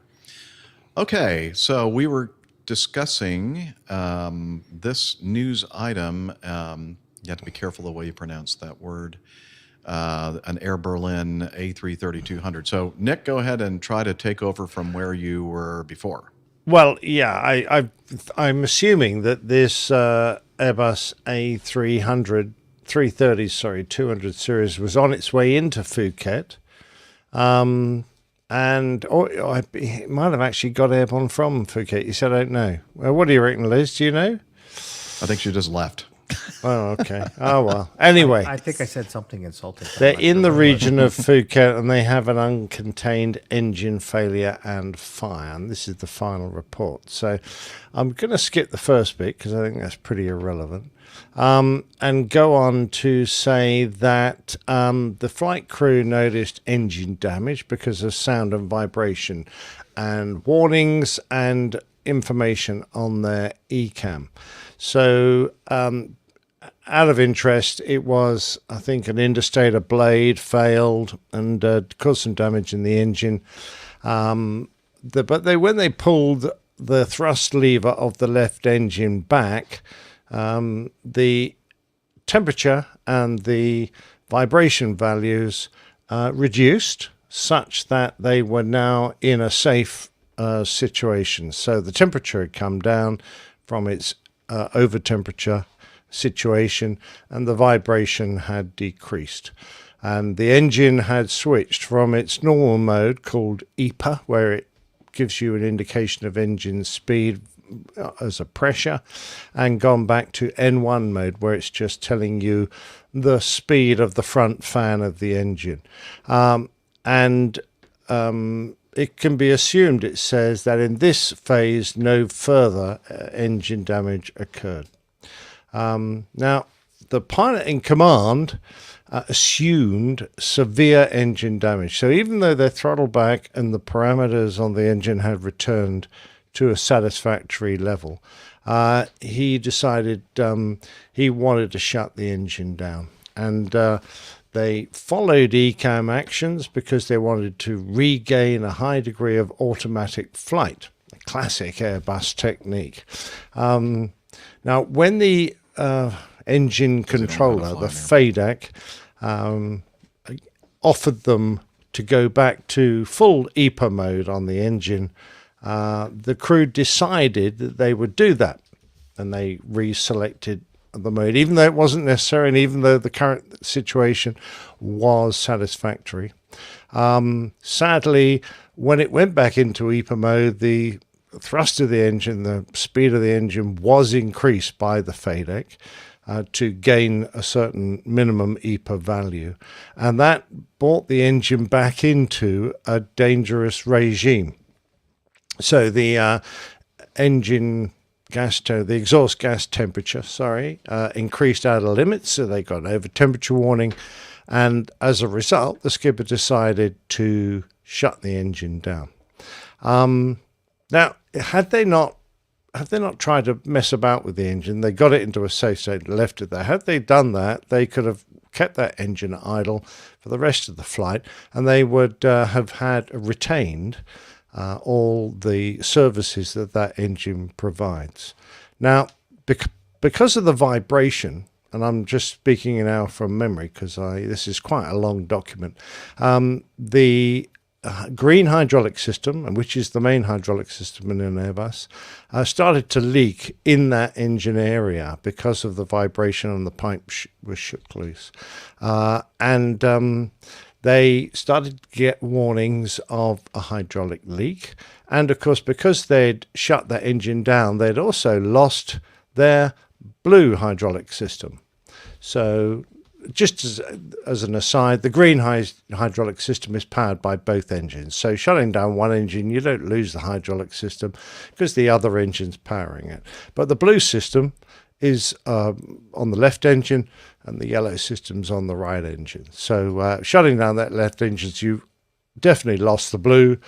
Okay, so we were discussing this news item. You have to be careful the way you pronounce that word. An Air Berlin A330-200. So, Nick, go ahead and try to take over from where you were before. Well, yeah, I'm assuming that this Airbus A330, 200 series was on its way into Phuket. He might have actually got airborne from Phuket. You said, I don't know. Well, what do you reckon, Liz? Do you know? I think she just left. Oh, okay. Oh, well. Anyway. I think I said something insulting. They're in the region of Phuket, and they have an uncontained engine failure and fire. And this is the final report. So I'm going to skip the first bit because I think that's pretty irrelevant. And go on to say that the flight crew noticed engine damage because of sound and vibration and warnings and information on their ECAM. So out of interest, it was, I think, an interstator blade failed and caused some damage in the engine. When they pulled the thrust lever of the left engine back, the temperature and the vibration values reduced such that they were now in a safe situation. So the temperature had come down from its over temperature situation and the vibration had decreased. And the engine had switched from its normal mode called EPA, where it gives you an indication of engine speed as a pressure, and gone back to N1 mode, where it's just telling you the speed of the front fan of the engine. It can be assumed, it says, that in this phase no further engine damage occurred. Now, the pilot in command assumed severe engine damage. So even though they're throttled back and the parameters on the engine had returned to a satisfactory level, he decided he wanted to shut the engine down. And they followed ECAM actions because they wanted to regain a high degree of automatic flight, a classic Airbus technique. Now, when the engine controller, the FADEC, offered them to go back to full EPA mode on the engine, the crew decided that they would do that, and they reselected the mode, even though it wasn't necessary and even though the current situation was satisfactory. Sadly, when it went back into EPA mode, the thrust of the engine, the speed of the engine was increased by the FADEC to gain a certain minimum EPA value. And that brought the engine back into a dangerous regime. So the the exhaust gas temperature, increased out of limits, so they got an over temperature warning, and as a result, the skipper decided to shut the engine down. Now, had they not tried to mess about with the engine, they got it into a safe state and left it there. Had they done that, they could have kept that engine idle for the rest of the flight, and they would have had retained all the services that engine provides. Now, because of the vibration, and I'm just speaking now from memory because this is quite a long document, the green hydraulic system, which is the main hydraulic system in an Airbus, started to leak in that engine area because of the vibration and the pipe was shook loose. They started to get warnings of a hydraulic leak. And of course, because they'd shut that engine down, they'd also lost their blue hydraulic system. So just as an aside, the green hydraulic system is powered by both engines. So shutting down one engine, you don't lose the hydraulic system because the other engine's powering it. But the blue system is on the left engine and the yellow system's on the right engine. So shutting down that left engine, you definitely lost the blue,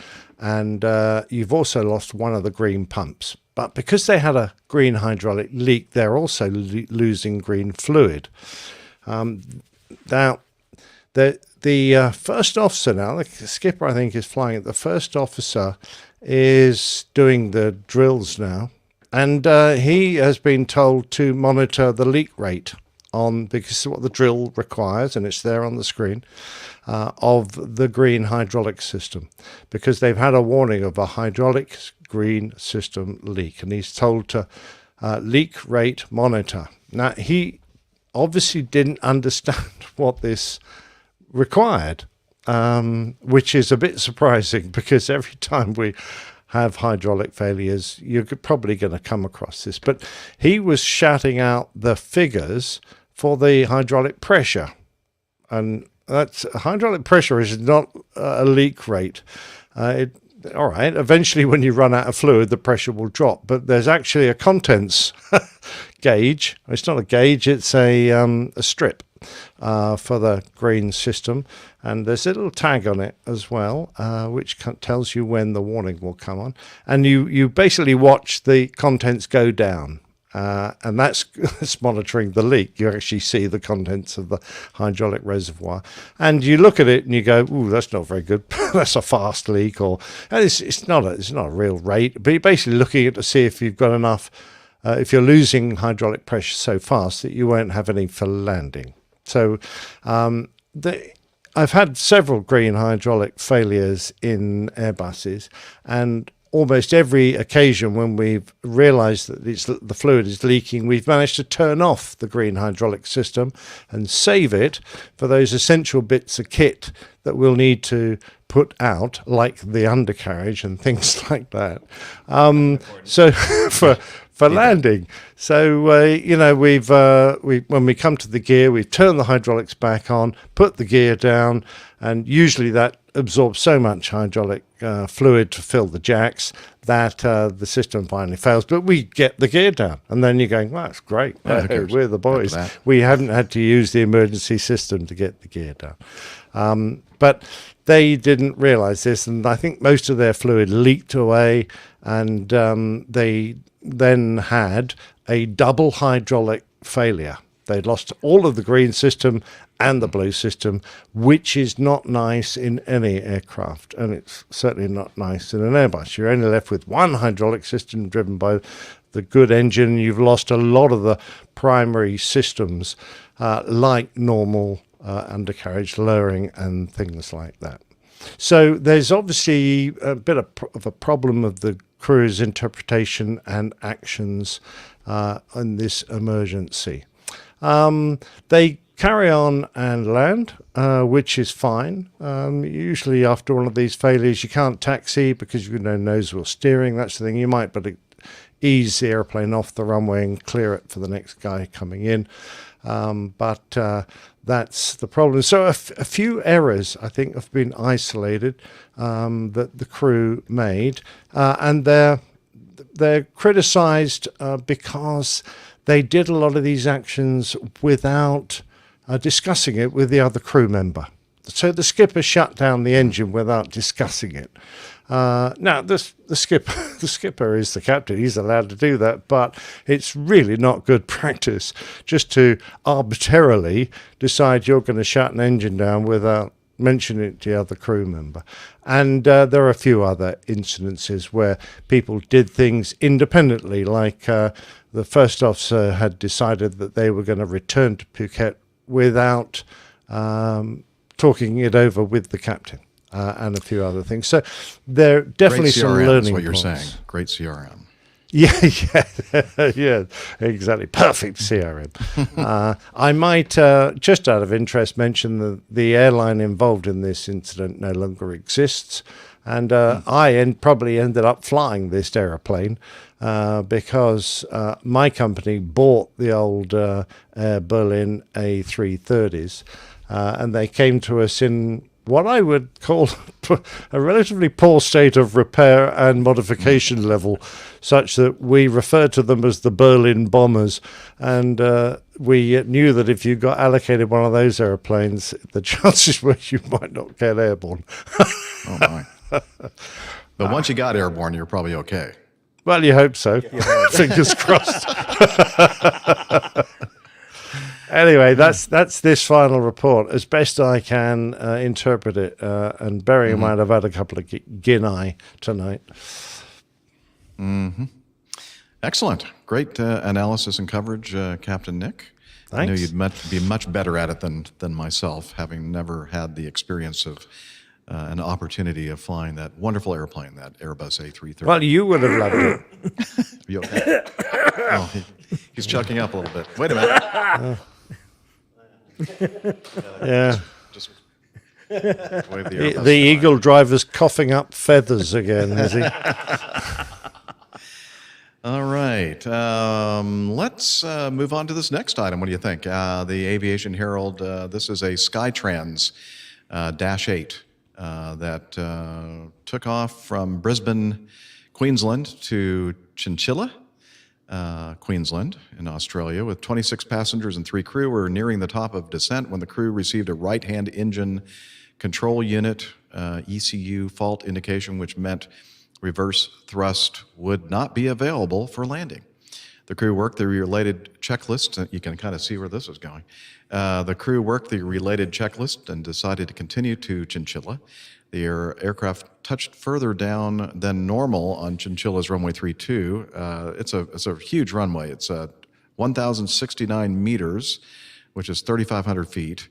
and you've also lost one of the green pumps. But because they had a green hydraulic leak, they're also losing green fluid. Now, the first officer now, the skipper I think is flying it, the first officer is doing the drills now, and he has been told to monitor the leak rate because what the drill requires, and it's there on the screen, of the green hydraulic system, because they've had a warning of a hydraulic green system leak, and he's told to leak rate monitor. Now, he obviously didn't understand what this required, which is a bit surprising because every time we have hydraulic failures, you're probably going to come across this. But he was shouting out the figures for the hydraulic pressure. And that's hydraulic pressure is not a leak rate. All right, eventually when you run out of fluid, the pressure will drop. But there's actually a contents gauge. It's not a gauge, it's a strip for the green system. And there's a little tag on it as well, which tells you when the warning will come on. And you basically watch the contents go down. And that's monitoring the leak. You actually see the contents of the hydraulic reservoir, and you look at it and you go, "Ooh, that's not very good. That's a fast leak," or it's not a real rate. But you're basically looking at to see if you've got enough. If you're losing hydraulic pressure so fast that you won't have any for landing. So I've had several green hydraulic failures in Airbuses, and almost every occasion when we've realized that the fluid is leaking, we've managed to turn off the green hydraulic system and save it for those essential bits of kit that we'll need to put out, like the undercarriage and things like that. So for landing. So, when we come to the gear, we turn the hydraulics back on, put the gear down, and usually that absorbs so much hydraulic fluid to fill the jacks that the system finally fails. But we get the gear down, and then you're going, well, that's great. We're the boys. We haven't had to use the emergency system to get the gear down. But they didn't realize this, and I think most of their fluid leaked away, and they then had a double hydraulic failure. They'd lost all of the green system and the blue system, which is not nice in any aircraft, and it's certainly not nice in an Airbus. You're only left with one hydraulic system driven by the good engine. You've lost a lot of the primary systems, like normal undercarriage lowering and things like that. So there's obviously a bit of a problem of the crew's interpretation and actions in this emergency. They carry on and land, which is fine. Usually after one of these failures, you can't taxi because you've no nose wheel steering. That's the thing. You might but ease the airplane off the runway and clear it for the next guy coming in. But that's the problem. So a few errors, I think, have been isolated that the crew made, and they're criticised because they did a lot of these actions without discussing it with the other crew member. So the skipper shut down the engine without discussing it. Now, the skipper is the captain. He's allowed to do that, but it's really not good practice just to arbitrarily decide you're going to shut an engine down without mentioning it to the other crew member. And there are a few other incidences where people did things independently, like the first officer had decided that they were going to return to Phuket without talking it over with the captain. And a few other things. So there are definitely some learning what you're points. saying. Great CRM. Yeah, exactly. Perfect CRM. I might, just out of interest, mention the airline involved in this incident no longer exists. And I probably ended up flying this aeroplane because my company bought the old Air Berlin A330s, and they came to us in what I would call a relatively poor state of repair and modification level, such that we referred to them as the Berlin bombers. And we knew that if you got allocated one of those airplanes, the chances were you might not get airborne. Oh, my. But once you got airborne, you're probably okay. Well, you hope so. Fingers crossed. Anyway, that's this final report as best I can interpret it, and bearing in mind I've had a couple of Guinea tonight. Mm-hmm. Excellent. Great analysis and coverage, Captain Nick. Thanks. I know you'd be much better at it than myself, having never had the experience of an opportunity of flying that wonderful airplane, that Airbus A330. Well, you would have loved it. Are you okay? Oh, he's chucking up a little bit. Wait a minute. Yeah. The Eagle driver's coughing up feathers again, is he? All right. Let's move on to this next item. What do you think? The Aviation Herald, this is a Skytrans Dash 8 that took off from Brisbane, Queensland to Chinchilla, Queensland in Australia, with 26 passengers and 3 crew. Were nearing the top of descent when the crew received a right-hand engine control unit ECU fault indication, which meant reverse thrust would not be available for landing. The crew worked the related checklist. You can kind of see where this is going. The crew worked the related checklist and decided to continue to Chinchilla. The aircraft touched further down than normal on Chinchilla's runway 32. It's a huge runway. It's 1,069 meters, which is 3,500 feet.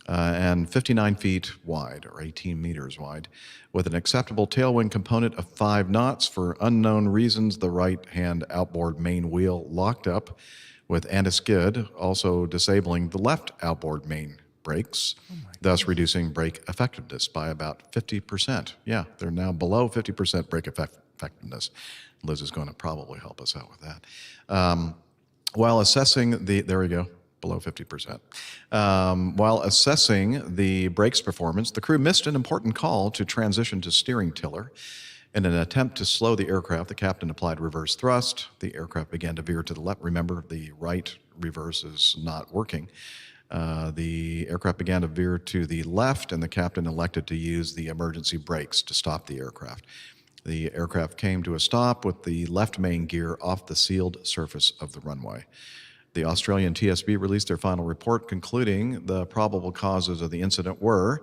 And 59 feet wide, or 18 meters wide, with an acceptable tailwind component of 5 knots. For unknown reasons, the right-hand outboard main wheel locked up with anti-skid, also disabling the left outboard main brakes, thus reducing brake effectiveness by about 50%. Yeah, they're now below 50% brake effectiveness. Liz is going to probably help us out with that. While assessing there we go. Below 50%. While assessing the brakes performance, the crew missed an important call to transition to steering tiller. In an attempt to slow the aircraft, the captain applied reverse thrust. The aircraft began to veer to the left. Remember, the right reverse is not working. The aircraft began to veer to the left, and the captain elected to use the emergency brakes to stop the aircraft. The aircraft came to a stop with the left main gear off the sealed surface of the runway. The Australian TSB released their final report concluding the probable causes of the incident were: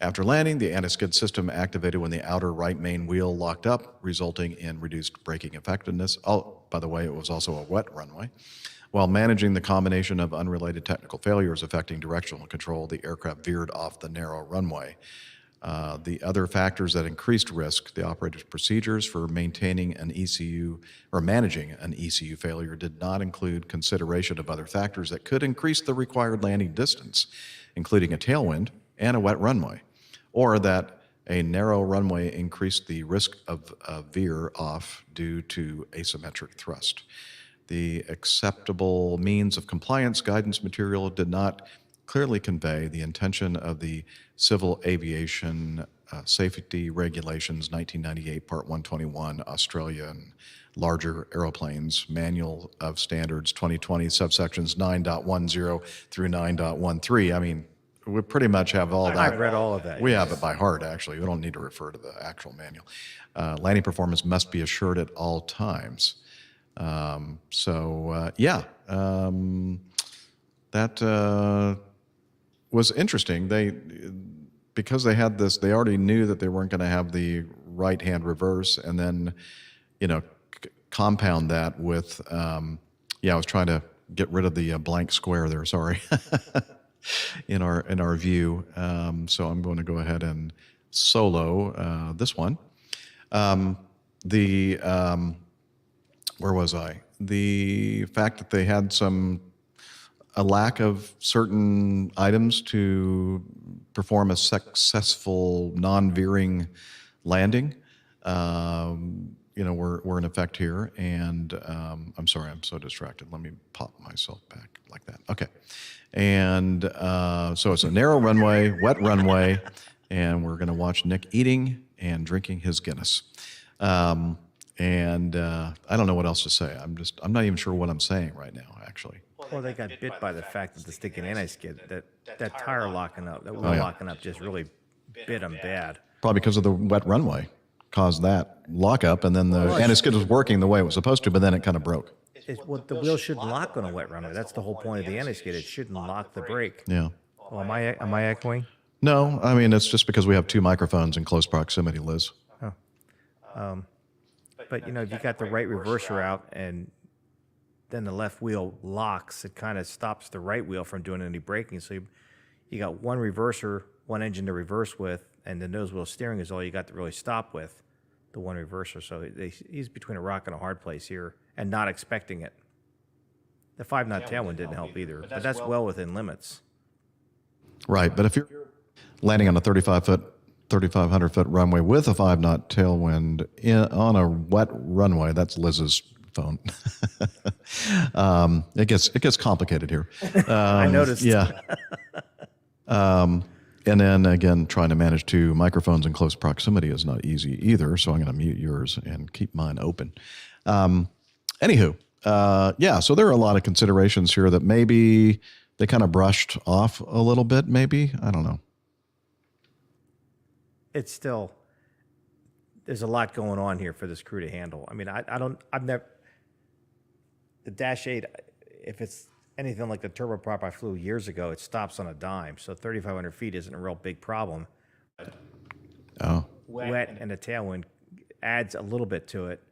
after landing, the anti-skid system activated when the outer right main wheel locked up, resulting in reduced braking effectiveness. Oh, by the way, it was also a wet runway. While managing the combination of unrelated technical failures affecting directional control, the aircraft veered off the narrow runway. The other factors that increased risk, the operator's procedures for maintaining an ECU or managing an ECU failure did not include consideration of other factors that could increase the required landing distance, including a tailwind and a wet runway, or that a narrow runway increased the risk of veer off due to asymmetric thrust. The acceptable means of compliance guidance material did not clearly convey the intention of the Civil Aviation Safety Regulations 1998, Part 121, Australian Larger Aeroplanes, Manual of Standards 2020, subsections 9.10 through 9.13. I mean, we pretty much have all that. I've read all of that. We have it by heart, actually. We don't need to refer to the actual manual. Landing performance must be assured at all times. That was interesting. Because they had this, they already knew that they weren't going to have the right-hand reverse, and then, compound that with, I was trying to get rid of the blank square there. Sorry, in our view. So I'm going to go ahead and solo this one. Where was I? The fact that they had a lack of certain items to perform a successful non-veering landing, were in effect here. And I'm sorry, I'm so distracted. Let me pop myself back like that. Okay. And so it's a narrow runway, wet runway, and we're going to watch Nick eating and drinking his Guinness. I don't know what else to say. I'm not even sure what I'm saying right now, actually. Well, they got bit by the fact that the sticking anti-skid, that tire locking up, that wheel locking up just really bit them bad. Probably because of the wet runway caused that lockup, and then the anti-skid was working the way it was supposed to, but then it kind of broke. The wheel shouldn't lock on a wet runway. That's the whole point of the anti-skid. It shouldn't lock the brake. Yeah. Well, am I echoing? No, I mean, it's just because we have two microphones in close proximity, Liz. Oh. But, if you got the right reverser out and then the left wheel locks, it kind of stops the right wheel from doing any braking. So you got one reverser, one engine to reverse with, and the nose wheel steering is all you got to really stop with, the one reverser. So he's between a rock and a hard place here and not expecting it. The 5-knot tailwind didn't help either, but that's well within limits. Right, but if you're landing on a 3,500 foot runway with a 5-knot tailwind on a wet runway. That's Liz's phone. It gets complicated here. I noticed. Yeah. And then again, trying to manage two microphones in close proximity is not easy either. So I'm going to mute yours and keep mine open. Anywho, yeah. So there are a lot of considerations here that maybe they kind of brushed off a little bit. Maybe, I don't know. It's still, there's a lot going on here for this crew to handle. I mean, I've never, the Dash 8, if it's anything like the turboprop I flew years ago, it stops on a dime. So 3,500 feet isn't a real big problem. Oh. Wet and a tailwind adds a little bit to it,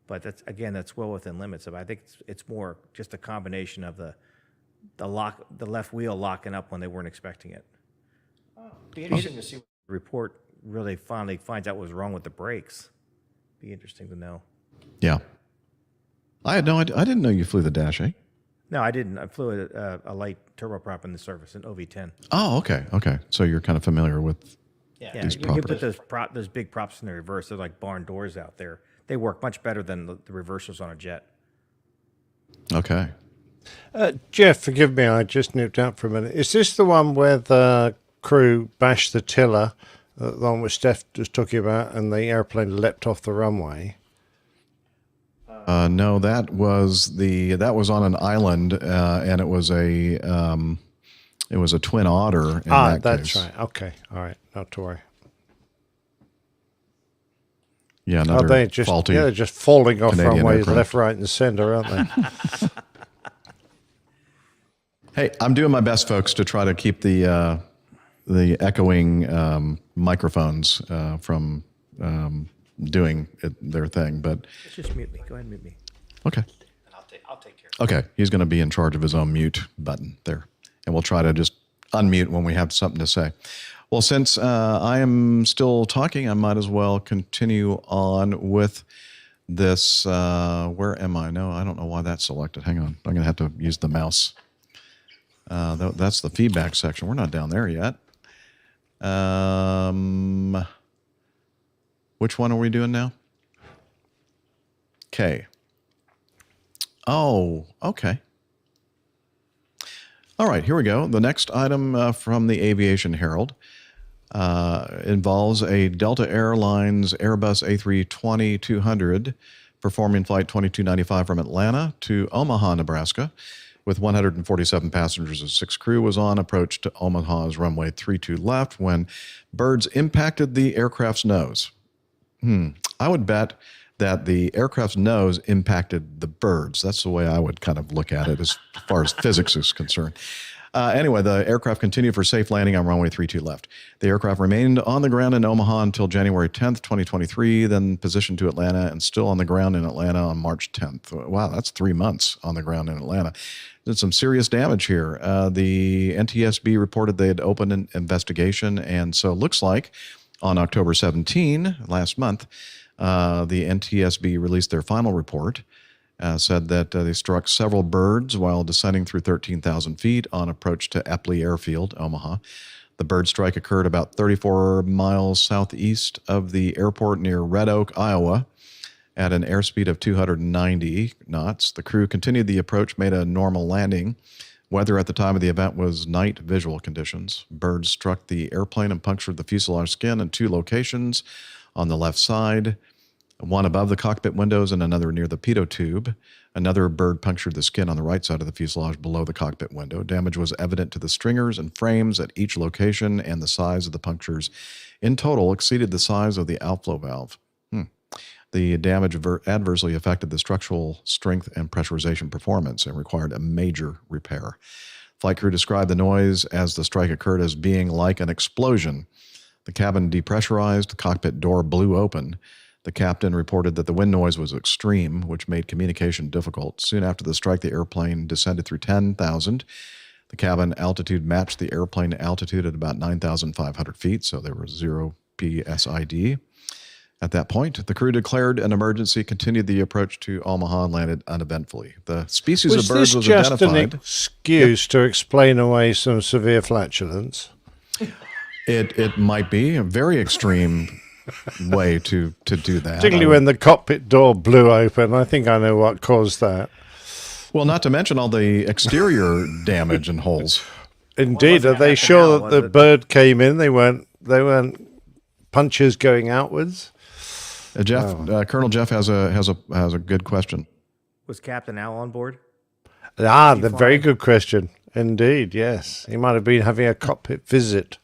but that's well within limits. I think it's more just a combination of the left wheel locking up when they weren't expecting it. Be interesting to see what the report really finally finds out what was wrong with the brakes. Be interesting to know. Yeah. I didn't know you flew the Dash 8. No, I didn't. I flew a light turboprop in the service, an OV10. Oh, okay. So you're kind of familiar with these you properties. can put those big props in the reverse. They're like barn doors out there. They work much better than the reversers on a jet. Okay. Jeff, forgive me, I just nipped out for a minute. Is this the one where the crew bashed the tiller, the one which Steph was talking about, and the airplane leapt off the runway? No, that was on an island, and it was a Twin Otter. In that's case. right. Okay, all right, not to worry. Yeah, another they just faulty. They're just falling off Canadian runways aircraft. left, right, and center, aren't they? Hey, I'm doing my best, folks, to try to keep the echoing microphones from doing their thing, but Just mute me. Go ahead and mute me. okay. I'll take care of it. Okay, he's going to be in charge of his own mute button there, and we'll try to just unmute when we have something to say. Well, since I am still talking, I might as well continue on with this. Where am I? No, I don't know why that's selected. Hang on. I'm going to have to use the mouse. That's the feedback section. We're not down there yet. Which one are we doing now? Okay. Oh, okay. All right, here we go. The next item from the Aviation Herald involves a Delta Airlines Airbus A320-200 performing Flight 2295 from Atlanta to Omaha, Nebraska, with 147 passengers and 6 crew, was on approach to Omaha's runway 32 left when birds impacted the aircraft's nose. I would bet that the aircraft's nose impacted the birds. That's the way I would kind of look at it as far as physics is concerned. Anyway, the aircraft continued for safe landing on runway 32 left. The aircraft remained on the ground in Omaha until January 10th, 2023, then positioned to Atlanta and still on the ground in Atlanta on March 10th. Wow, that's 3 months on the ground in Atlanta. There's some serious damage here. The NTSB reported they had opened an investigation, and so it looks like on October 17, last month, the NTSB released their final report, said that they struck several birds while descending through 13,000 feet on approach to Epley Airfield, Omaha. The bird strike occurred about 34 miles southeast of the airport near Red Oak, Iowa, at an airspeed of 290 knots. The crew continued the approach, made a normal landing. Weather at the time of the event was night visual conditions. Birds struck the airplane and punctured the fuselage skin in 2 locations on the left side, one above the cockpit windows and another near the pitot tube. Another bird punctured the skin on the right side of the fuselage below the cockpit window. Damage was evident to the stringers and frames at each location, and the size of the punctures in total exceeded the size of the outflow valve. The damage adversely affected the structural strength and pressurization performance and required a major repair. Flight crew described the noise as the strike occurred as being like an explosion. The cabin depressurized, the cockpit door blew open. The captain reported that the wind noise was extreme, which made communication difficult. Soon after the strike, the airplane descended through 10,000. The cabin altitude matched the airplane altitude at about 9,500 feet, so there was 0 PSID. At that point, the crew declared an emergency, continued the approach to Omaha, and landed uneventfully. The species of birds was just identified. an excuse to explain away some severe flatulence? It might be a very extreme way to do that. Particularly when the cockpit door blew open. I think I know what caused that. Well, not to mention all the exterior damage and holes. Indeed, are they sure that the bird came in? They weren't punches going outwards. Colonel Jeff has a good question. Was Captain Al on board? The very good question. Indeed, yes. He might have been having a cockpit visit.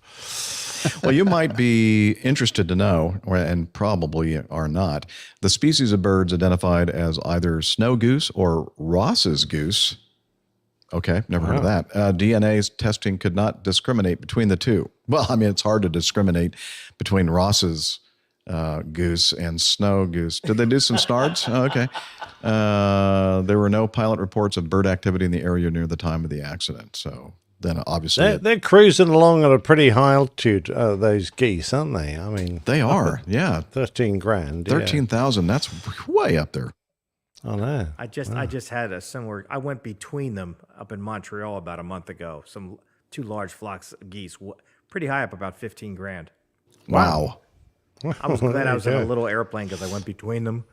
Well, you might be interested to know, and probably are not, the species of birds identified as either snow goose or Ross's goose. Okay, never heard of that. DNA testing could not discriminate between the two. Well, I mean, it's hard to discriminate between Ross's goose and snow goose. Did they do some snards? Oh, okay. There were no pilot reports of bird activity in the area near the time of the accident. So then obviously... They're cruising along at a pretty high altitude, those geese, aren't they? I mean... They are, yeah. 13 grand. 13,000, that's way up there. I know. I just had a similar... I went between them up in Montreal about a month ago. Two large flocks of geese, pretty high up, about 15 grand. Wow. I was glad I was in a little airplane because I went between them.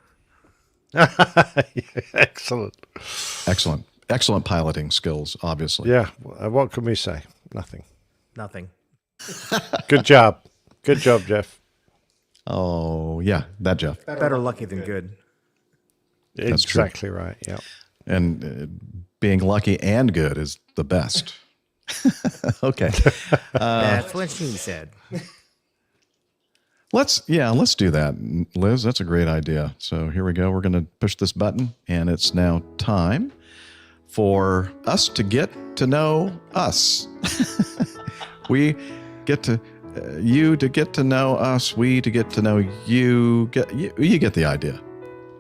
Excellent. Excellent piloting skills, obviously. Yeah. What can we say? Nothing. Good job. Good job, Jeff. Oh, yeah, that Jeff. Better lucky than good. That's true. Exactly right, yeah. And being lucky and good is the best. Okay. That's what she said. Let's do that, Liz. That's a great idea. So here we go. We're going to push this button, and it's now time for us to get to know us. We get to you to get to know us. We to get to know you. You get the idea.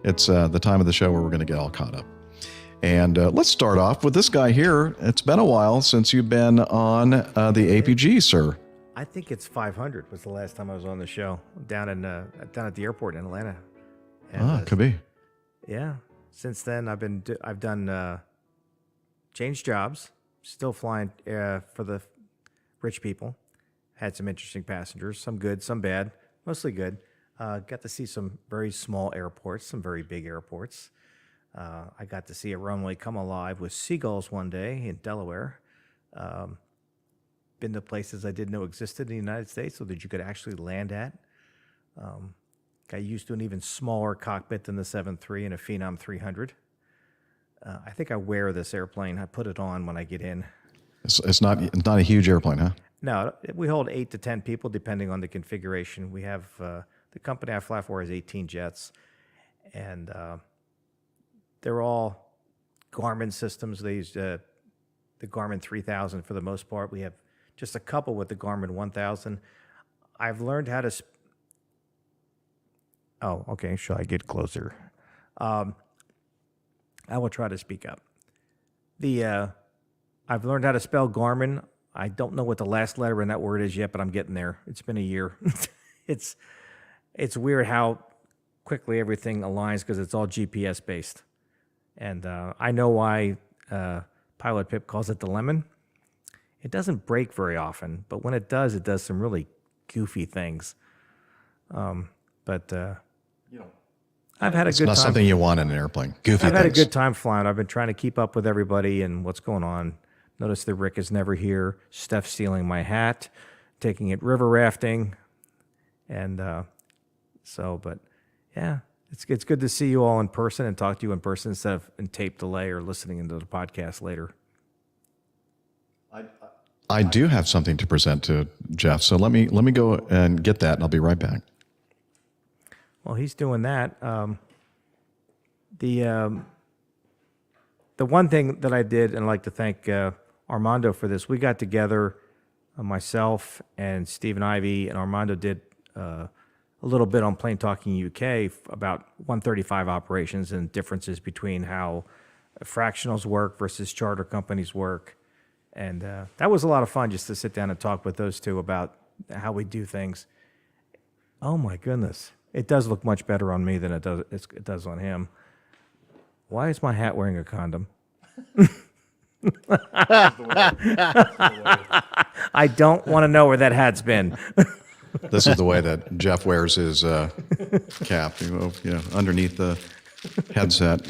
It's the time of the show where we're going to get all caught up. And let's start off with this guy here. It's been a while since you've been on the APG, sir. I think it's 500 was the last time I was on the show down at the airport in Atlanta. And, could be. Yeah. Since then, I've done changed jobs, still flying for the rich people. Had some interesting passengers, some good, some bad, mostly good. Got to see some very small airports, some very big airports. I got to see a runway come alive with seagulls one day in Delaware. Been to places I didn't know existed in the United States so that you could actually land at. Got used to an even smaller cockpit than the 7.3 and a Phenom 300. I think I wear this airplane. I put it on when I get in. It's not a huge airplane, huh? No, we hold 8 to 10 people depending on the configuration. We have the company I fly for has 18 jets, and they're all Garmin systems. They use the Garmin 3000 for the most part. We have just a couple with the Garmin 1000. I've learned how to... Oh, okay. Shall I get closer? I will try to speak up. I've learned how to spell Garmin. I don't know what the last letter in that word is yet, but I'm getting there. It's been a year. It's weird how quickly everything aligns because it's all GPS based. And I know why Pilot Pip calls it the lemon. It doesn't break very often, but when it does some really goofy things. But I've had a good time. It's not something you want in an airplane. Goofy I've had a things. good time flying. I've been trying to keep up with everybody and what's going on. Notice that Rick is never here. Steph's stealing my hat, taking it river rafting. And but yeah, it's good to see you all in person and talk to you in person instead of in tape delay or listening into the podcast later. I do have something to present to Jeff, so let me go and get that, and I'll be right back. Well, he's doing that. The one thing that I did, and I'd like to thank Armando for this, we got together, myself and Stephen Ivey, and Armando did a little bit on Plane Talking UK about 135 operations and differences between how fractionals work versus charter companies work. And that was a lot of fun just to sit down and talk with those two about how we do things. Oh my goodness. It does look much better on me than it does on him. Why is my hat wearing a condom? I don't want to know where that hat's been. This is the way that Jeff wears his cap, underneath the headset.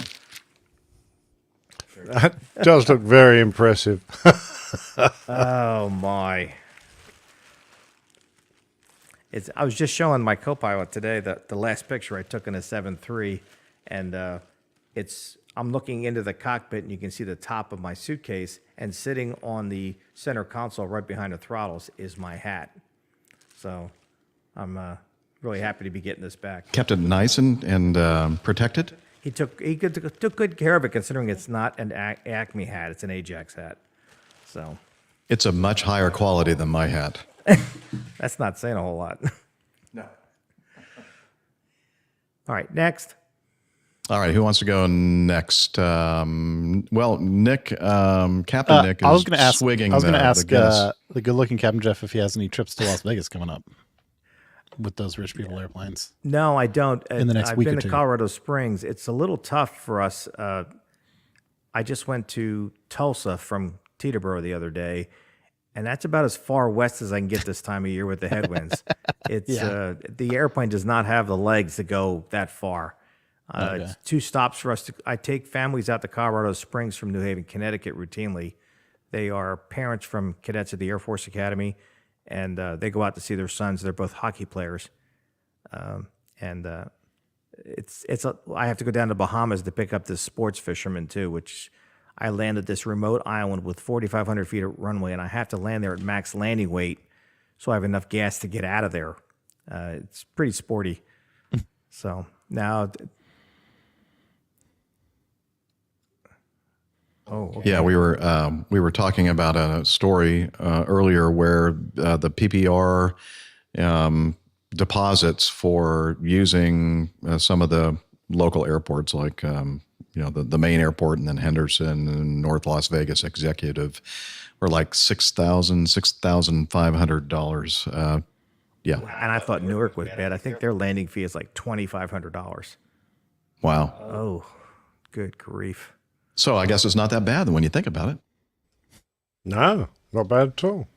That does look very impressive. Oh my! I was just showing my co-pilot today the last picture I took in a 7.3, and I'm looking into the cockpit, and you can see the top of my suitcase, and sitting on the center console right behind the throttles is my hat. So I'm really happy to be getting this back. Kept it nice and protected? He took good care of it, considering it's not an Acme hat; it's an Ajax hat. So it's a much higher quality than my hat. That's not saying a whole lot. No. All right, next. All right, who wants to go next? Well, Nick, Captain Nick is I was going to ask the good-looking Captain Jeff if he has any trips to Las Vegas coming up with those rich people airplanes. No, I don't. In the next week or I've been two. to Colorado Springs. It's a little tough for us. I just went to Tulsa from Teterboro the other day, and that's about as far west as I can get this time of year with the headwinds. The airplane does not have the legs to go that far. Okay. It's 2 stops for us. I take families out to Colorado Springs from New Haven, Connecticut routinely. They are parents from cadets at the Air Force Academy, and they go out to see their sons. They're both hockey players. I have to go down to Bahamas to pick up this sports fisherman too, which I landed this remote island with 4,500 feet of runway, and I have to land there at max landing weight so I have enough gas to get out of there. It's pretty sporty. So now... Oh, okay. Yeah, we were talking about a story earlier where the PPR deposits for using some of the local airports, like the main airport, and then Henderson and North Las Vegas Executive, were like $6,500. Yeah, and I thought Newark was bad. I think their landing fee is like $2,500. Wow. Oh, good grief. So I guess it's not that bad when you think about it. No, not bad at all.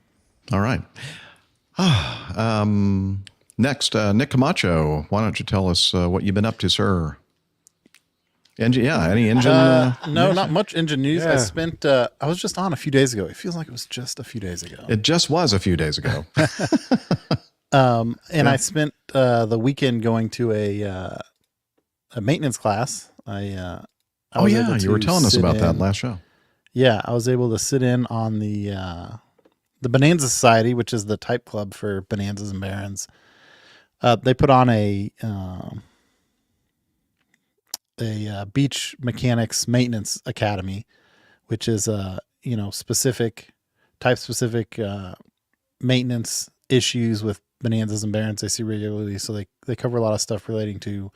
All right. Next, Nick Camacho, why don't you tell us what you've been up to, sir? Any engine? No, not much engine news. I spent. I was just on a few days ago. It feels like it was just a few days ago. It just was a few days ago. I spent the weekend going to a maintenance class. You were telling us about that last show. Yeah, I was able to sit in on the Bonanza Society, which is the type club for Bonanzas and Barons. They put on a beach mechanics maintenance academy, which is specific maintenance issues with Bonanzas and Barons they see regularly. So they cover a lot of stuff relating to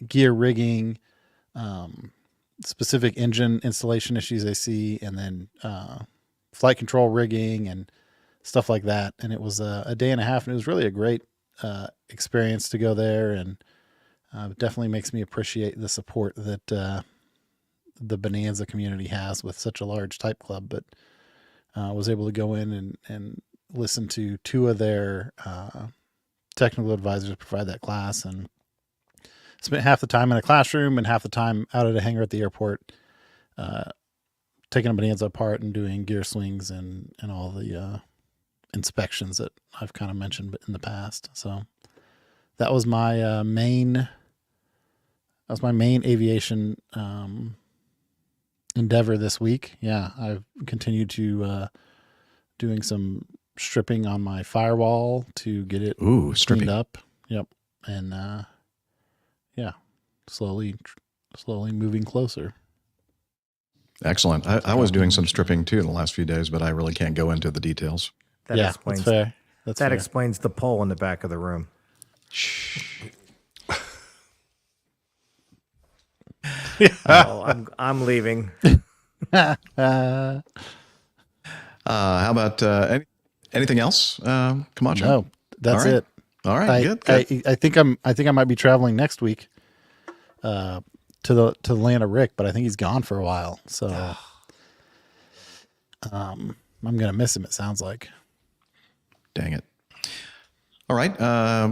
gear rigging, specific engine installation issues they see, and then flight control rigging and stuff like that. And it was a day and a half, and it was really a great experience to go there, and definitely makes me appreciate the support that the Bonanza community has with such a large type club. But I was able to go in and listen to 2 of their technical advisors provide that class, and spent half the time in a classroom and half the time out at a hangar at the airport, taking a Bonanza apart and doing gear swings and all the inspections that I've kind of mentioned in the past. So that was my main aviation endeavor this week. Yeah, I've continued to doing some stripping on my firewall to get it cleaned up. Yep, and slowly moving closer. Excellent. I was doing some stripping too in the last few days, but I really can't go into the details. That explains, that's fair. That explains the pole in the back of the room. I'm leaving. How about anything else, Camacho? No, that's it. All right, good. I think I might be traveling next week to the land of Rick, but I think he's gone for a while. So I'm gonna miss him. It sounds like. Dang it. All right,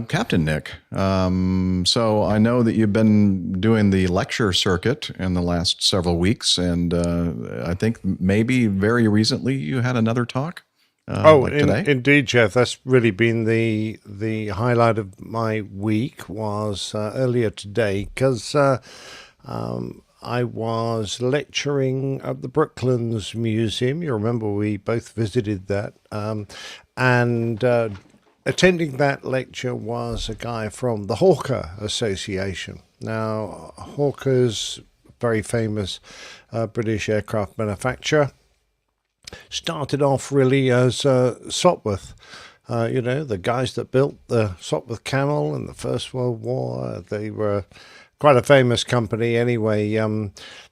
Captain Nick. So I know that you've been doing the lecture circuit in the last several weeks, and I think maybe very recently you had another talk. Today. Indeed, Jeff. That's really been the highlight of my week was earlier today because I was lecturing at the Brooklands Museum. You remember we both visited that, and attending that lecture was a guy from the Hawker Association. Now, Hawker's very famous British aircraft manufacturer. Started off really as Sopwith. The guys that built the Sopwith Camel in the First World War, they were quite a famous company anyway.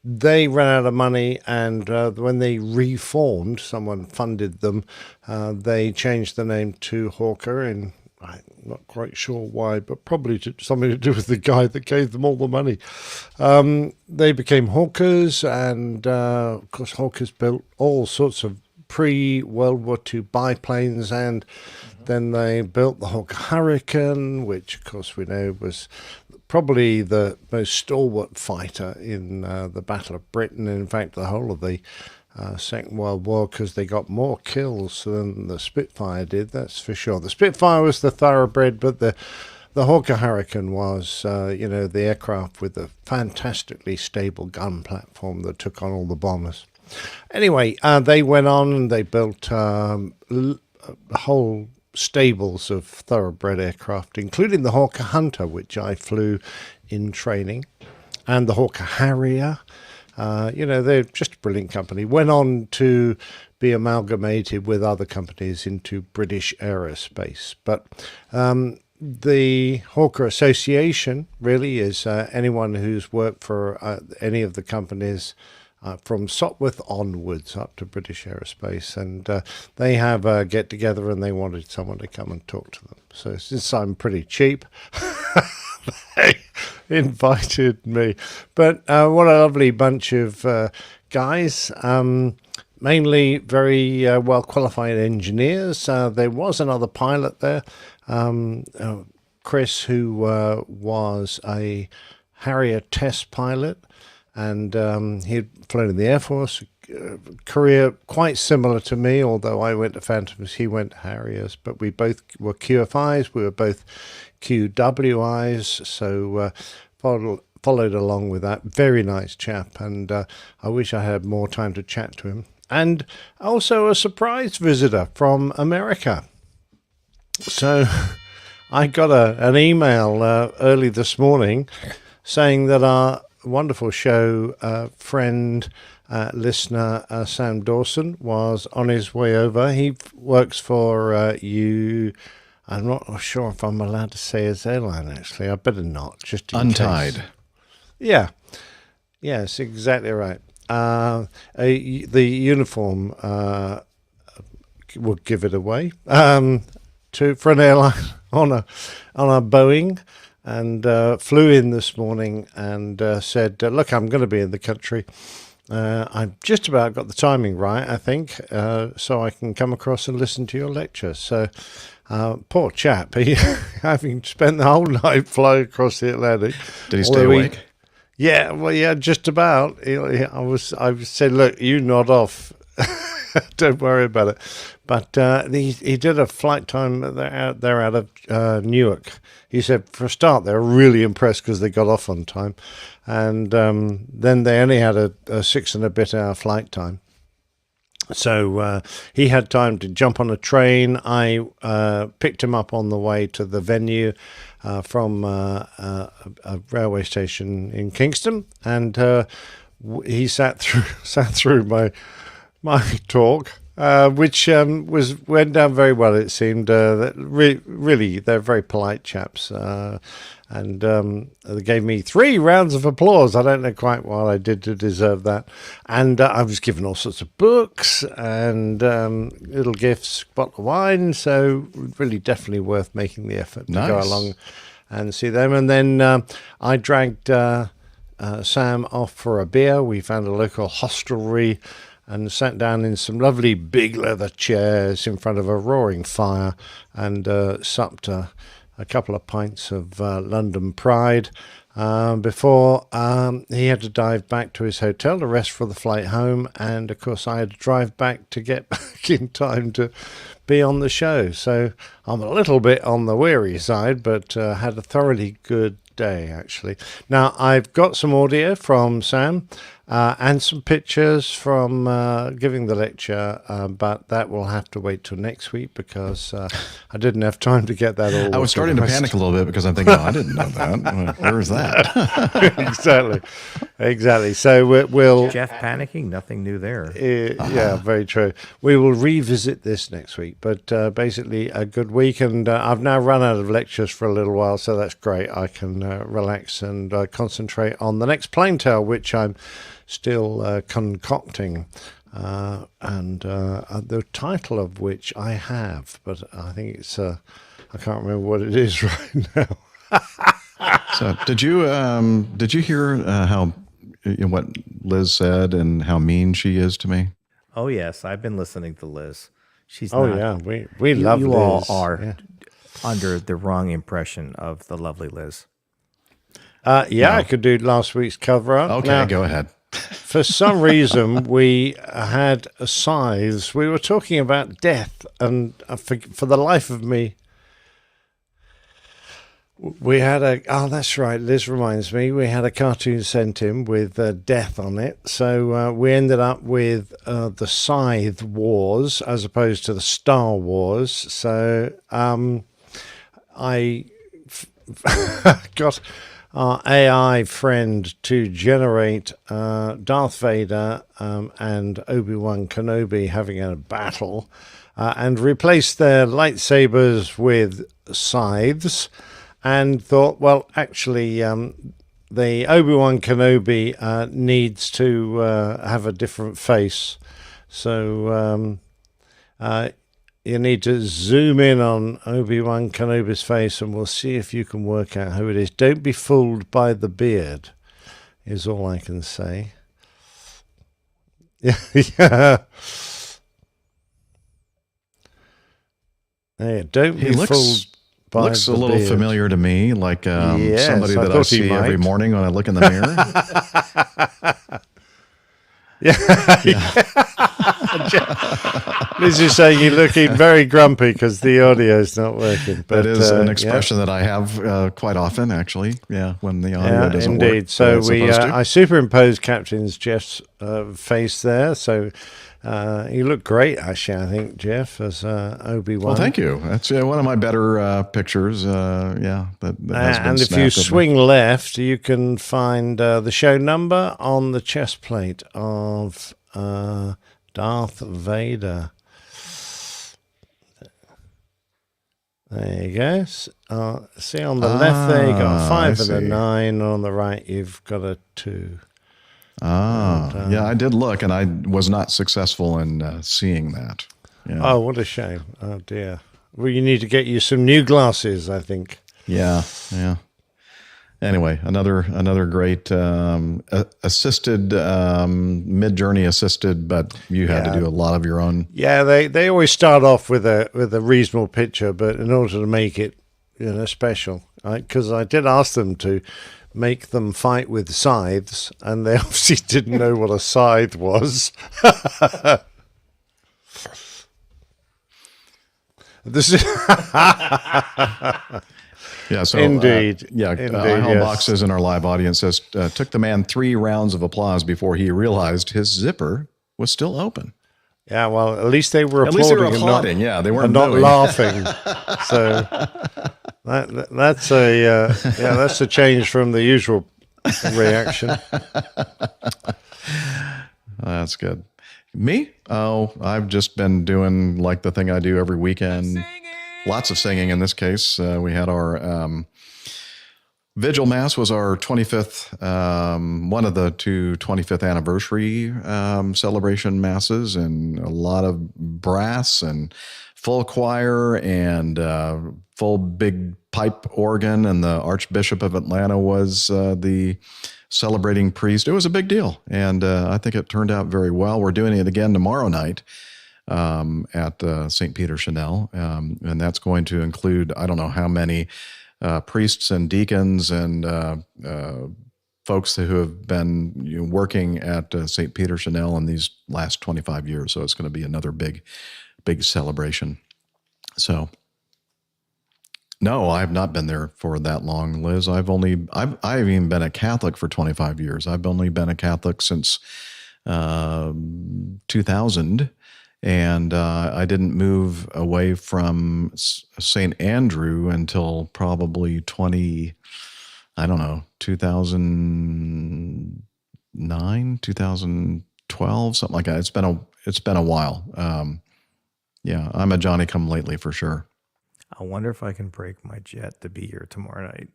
They ran out of money, and when they reformed, someone funded them, they changed the name to Hawker, and I'm not quite sure why, but probably something to do with the guy that gave them all the money. They became Hawkers, and of course Hawkers built all sorts of pre-World War II biplanes, and then they built the Hawker Hurricane, which of course we know was probably the most stalwart fighter in the Battle of Britain, and in fact the whole of the Second World War, because they got more kills than the Spitfire did, that's for sure. The Spitfire was the thoroughbred, but the Hawker Hurricane was, the aircraft with a fantastically stable gun platform that took on all the bombers. Anyway, they went on and they built whole stables of thoroughbred aircraft, including the Hawker Hunter, which I flew in training, and the Hawker Harrier. They're just a brilliant company. Went on to be amalgamated with other companies into British Aerospace. But the Hawker Association really is anyone who's worked for any of the companies from Sopwith onwards up to British Aerospace, and they have a get-together and they wanted someone to come and talk to them. So since I'm pretty cheap, they invited me. But what a lovely bunch of guys, mainly very well-qualified engineers. There was another pilot there, Chris, who was a Harrier test pilot, and he'd flown in the Air Force, career quite similar to me, although I went to Phantoms, he went to Harriers, but we both were QFIs, we were both QWIs, so followed along with that. Very nice chap, and I wish I had more time to chat to him. And also a surprise visitor from America. So I got an email early this morning saying that our wonderful show friend, listener Sam Dawson was on his way over. He works for you. I'm not sure if I'm allowed to say his airline, actually. I better not, just in Untied. case. Yeah. Yes, exactly right. The uniform would give it away for an airline on a Boeing. And flew in this morning and said, look, I'm going to be in the country. I've just about got the timing right, I think, so I can come across and listen to your lecture. So poor chap, he having spent the whole night flying across the Atlantic. Did he stay awake? Yeah, well, yeah, just about. I said, look, you nod off. Don't worry about it. But he did a flight time. They're out of Newark. He said, for a start, they were really impressed because they got off on time. And then they only had a 6 and a bit hour flight time. So he had time to jump on a train. I picked him up on the way to the venue from a railway station in Kingston. And he sat through my talk, which went down very well. It seemed really they're very polite chaps, and they gave me 3 rounds of applause. I don't know quite what I did to deserve that, and I was given all sorts of books and little gifts, bottle of wine. So really, definitely worth making the effort to go along and see them. And then I dragged Sam off for a beer. We found a local hostelry and sat down in some lovely big leather chairs in front of a roaring fire and supped a couple of pints of London Pride before he had to dive back to his hotel to rest for the flight home. And of course, I had to drive back to get back in time to be on the show. So I'm a little bit on the weary side, but had a thoroughly good day, actually. Now, I've got some audio from Sam and some pictures from giving the lecture, but that will have to wait till next week because I didn't have time to get that all. I was starting to panic a little bit because I'm thinking, I didn't know that. Where is that? Exactly. So we'll... Jeff panicking? Nothing new there. Yeah, very true. We will revisit this next week, but basically a good week, and I've now run out of lectures for a little while, so that's great. I can relax and concentrate on the next plane tale, which I'm still concocting, and the title of which I have, but I think it's I can't remember what it is right now. So did you hear how what Liz said and how mean she is to me? Oh yes, I've been listening to Liz. She's yeah, we love you Liz. all are under the wrong impression of the lovely Liz. I could do last week's cover up. Okay, now, go ahead. For some reason, we had scythes. We were talking about death, and for the life of me, we had that's right, Liz reminds me, we had a cartoon sent in with death on it. So we ended up with the Scythe Wars as opposed to the Star Wars. So I got our AI friend to generate Darth Vader and Obi-Wan Kenobi having a battle and replace their lightsabers with scythes, and thought, well, actually, the Obi-Wan Kenobi needs to have a different face. So you need to zoom in on Obi-Wan Kenobi's face, and we'll see if you can work out who it is. Don't be fooled by the beard, is all I can say. Yeah. Don't be fooled. Looks a little familiar to me, like somebody that I see every morning when I look in the mirror. Liz is saying you're looking very grumpy because the audio is not working. But, that is an expression that I have quite often, actually. Yeah, when the audio doesn't work. Indeed. So I superimposed Captain's Jeff's face there. So you look great, actually, I think, Jeff, as Obi-Wan. Well, thank you. That's one of my better pictures. That has been and if you swing left, you can find the show number on the chest plate of Darth Vader. There you go. See on the left there, you got a 5 and a 9. On the right, you've got a 2. Yeah, I did look, and I was not successful in seeing that. Yeah. Oh, what a shame. Oh, dear. Well, you need to get you some new glasses, I think. Yeah. Anyway, another great assisted, mid-journey assisted, but you had to do a lot of your own. Yeah, they always start off with a reasonable picture, but in order to make it special, because I did ask them to make them fight with scythes, and they obviously didn't know what a scythe was. This is yeah, so indeed. Hell Boxes in our live audience says took the man 3 rounds of applause before he realized his zipper was still open. Yeah, well, at least they were applauding. At least they were applauding. They weren't not laughing. So that's a change from the usual reaction. That's good. Me? Oh, I've just been doing like the thing I do every weekend. Lots of singing in this case. We had our Vigil Mass was our 25th, one of the 2 25th anniversary celebration masses, and a lot of brass and full choir and full big pipe organ, and the Archbishop of Atlanta was the celebrating priest. It was a big deal, and I think it turned out very well. We're doing it again tomorrow night at St. Peter Chanel, and that's going to include, I don't know how many priests and deacons and folks who have been working at St. Peter Chanel in these last 25 years. So it's going to be another big celebration. So, no, I've not been there for that long, Liz. I've even been a Catholic for 25 years. I've only been a Catholic since 2000. And I didn't move away from St. Andrew until probably 2009, 2012, something like that. It's been a while. Yeah, I'm a Johnny come lately for sure. I wonder if I can break my jet to be here tomorrow night.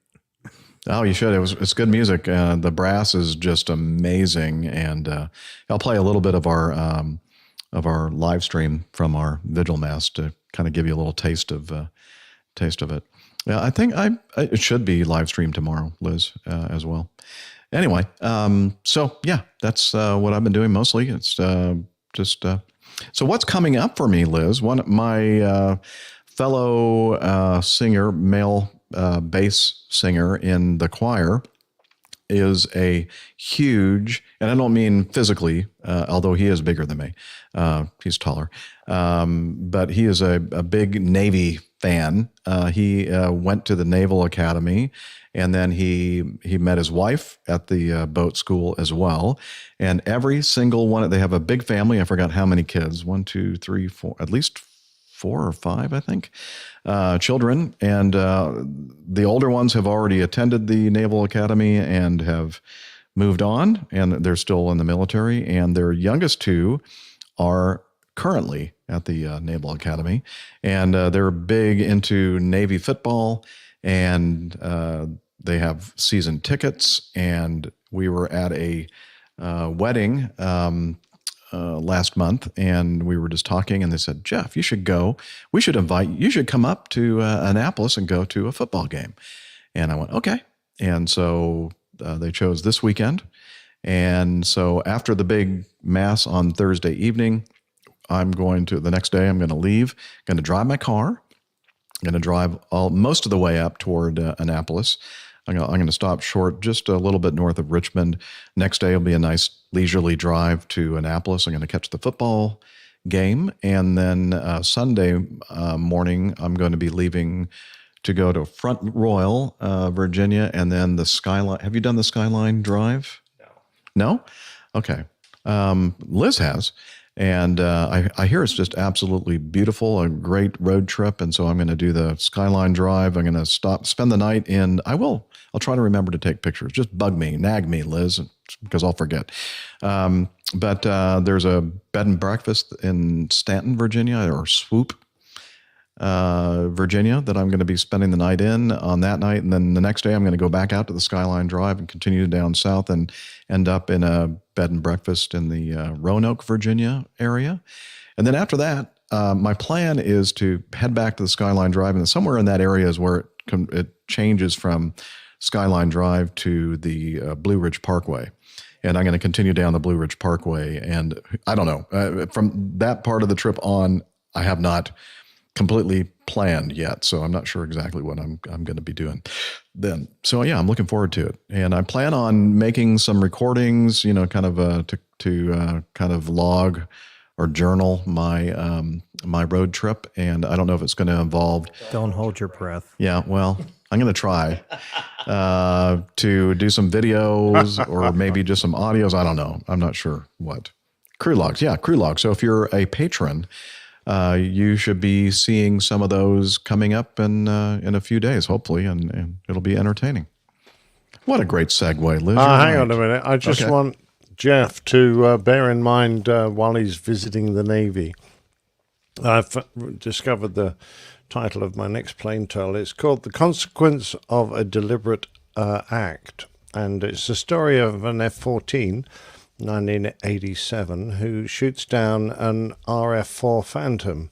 Oh, you should. It's good music. The brass is just amazing, and I'll play a little bit of our live stream from our Vigil Mass to kind of give you a little taste of it. Yeah, I think it should be live streamed tomorrow, Liz, as well. Anyway, so yeah, that's what I've been doing mostly. It's just so what's coming up for me, Liz? One of my fellow singer, male bass singer in the choir, is a huge, and I don't mean physically, although he is bigger than me. He's taller. But he is a big Navy fan. He went to the Naval Academy, and then he met his wife at the boat school as well. And every single one, they have a big family. I forgot how many kids, 1, 2, 3, 4, at least 4 or 5, I think, children. And the older ones have already attended the Naval Academy and have moved on, and they're still in the military. And their youngest 2 are currently at the Naval Academy, and they're big into Navy football, and they have season tickets. And we were at a wedding last month, and we were just talking, and they said, Jeff, you should go. You should come up to Annapolis and go to a football game. And I went, okay. And so they chose this weekend. And so after the big mass on Thursday evening, the next day I'm going to leave, going to drive my car. I'm going to drive most of the way up toward Annapolis. I'm going to stop short just a little bit north of Richmond. Next day will be a nice leisurely drive to Annapolis. I'm going to catch the football game. And then Sunday morning, I'm going to be leaving to go to Front Royal, Virginia, and then the Skyline. Have you done the Skyline Drive? No? Okay. Liz has. And I hear it's just absolutely beautiful, a great road trip. And so I'm going to do the Skyline Drive. I'm going to spend the night I'll try to remember to take pictures. Just nag me, Liz, because I'll forget. But there's a bed and breakfast in Stanton, Virginia, or Swoop, Virginia, that I'm going to be spending the night in on that night. And then the next day I'm going to go back out to the Skyline Drive and continue down south and end up in a bed and breakfast in the Roanoke, Virginia area. And then after that, my plan is to head back to the Skyline Drive, and somewhere in that area is where it changes from Skyline Drive to the Blue Ridge Parkway. And I'm going to continue down the Blue Ridge Parkway. And I don't know, from that part of the trip on, I have not completely planned yet, so I'm not sure exactly what I'm going to be doing then. So yeah, I'm looking forward to it, and I plan on making some recordings, kind of to kind of log or journal my my road trip. And I don't know if it's going to involve. Don't hold your breath. Yeah, well, I'm going to try to do some videos or maybe just some audios. I don't know. I'm not sure what. Crew logs, yeah, crew logs. So if you're a patron, you should be seeing some of those coming up in a few days, hopefully, and it'll be entertaining. What a great segue, Liz. Hang on a minute. I just want Jeff to bear in mind while he's visiting the Navy. I've discovered the title of my next plain tale. It's called The Consequence of a Deliberate Act. And it's the story of an F-14, 1987, who shoots down an RF-4 Phantom,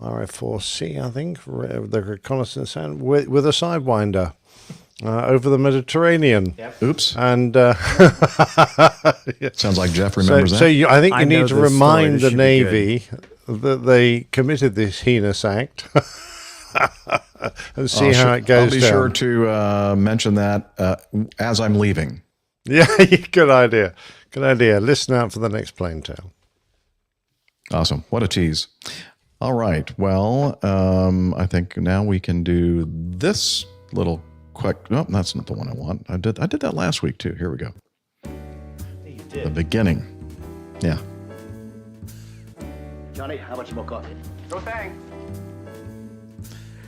RF-4C, I think, the reconnaissance, with a Sidewinder. over the Mediterranean. Yep. Oops. And sounds like Jeff remembers that. So I think you I know need to this story. remind This the should be good. Navy that they committed this heinous act and see how it goes I'll be down. sure to mention that as I'm leaving. Yeah, good idea. Good idea. Listen out for the next plane tale. Awesome. What a tease. All right. Well, I think now we can do this little quick. No, that's not the one I want. I did that last week too. Here we go. You did. The beginning. Yeah. Johnny, how much more coffee? No thanks.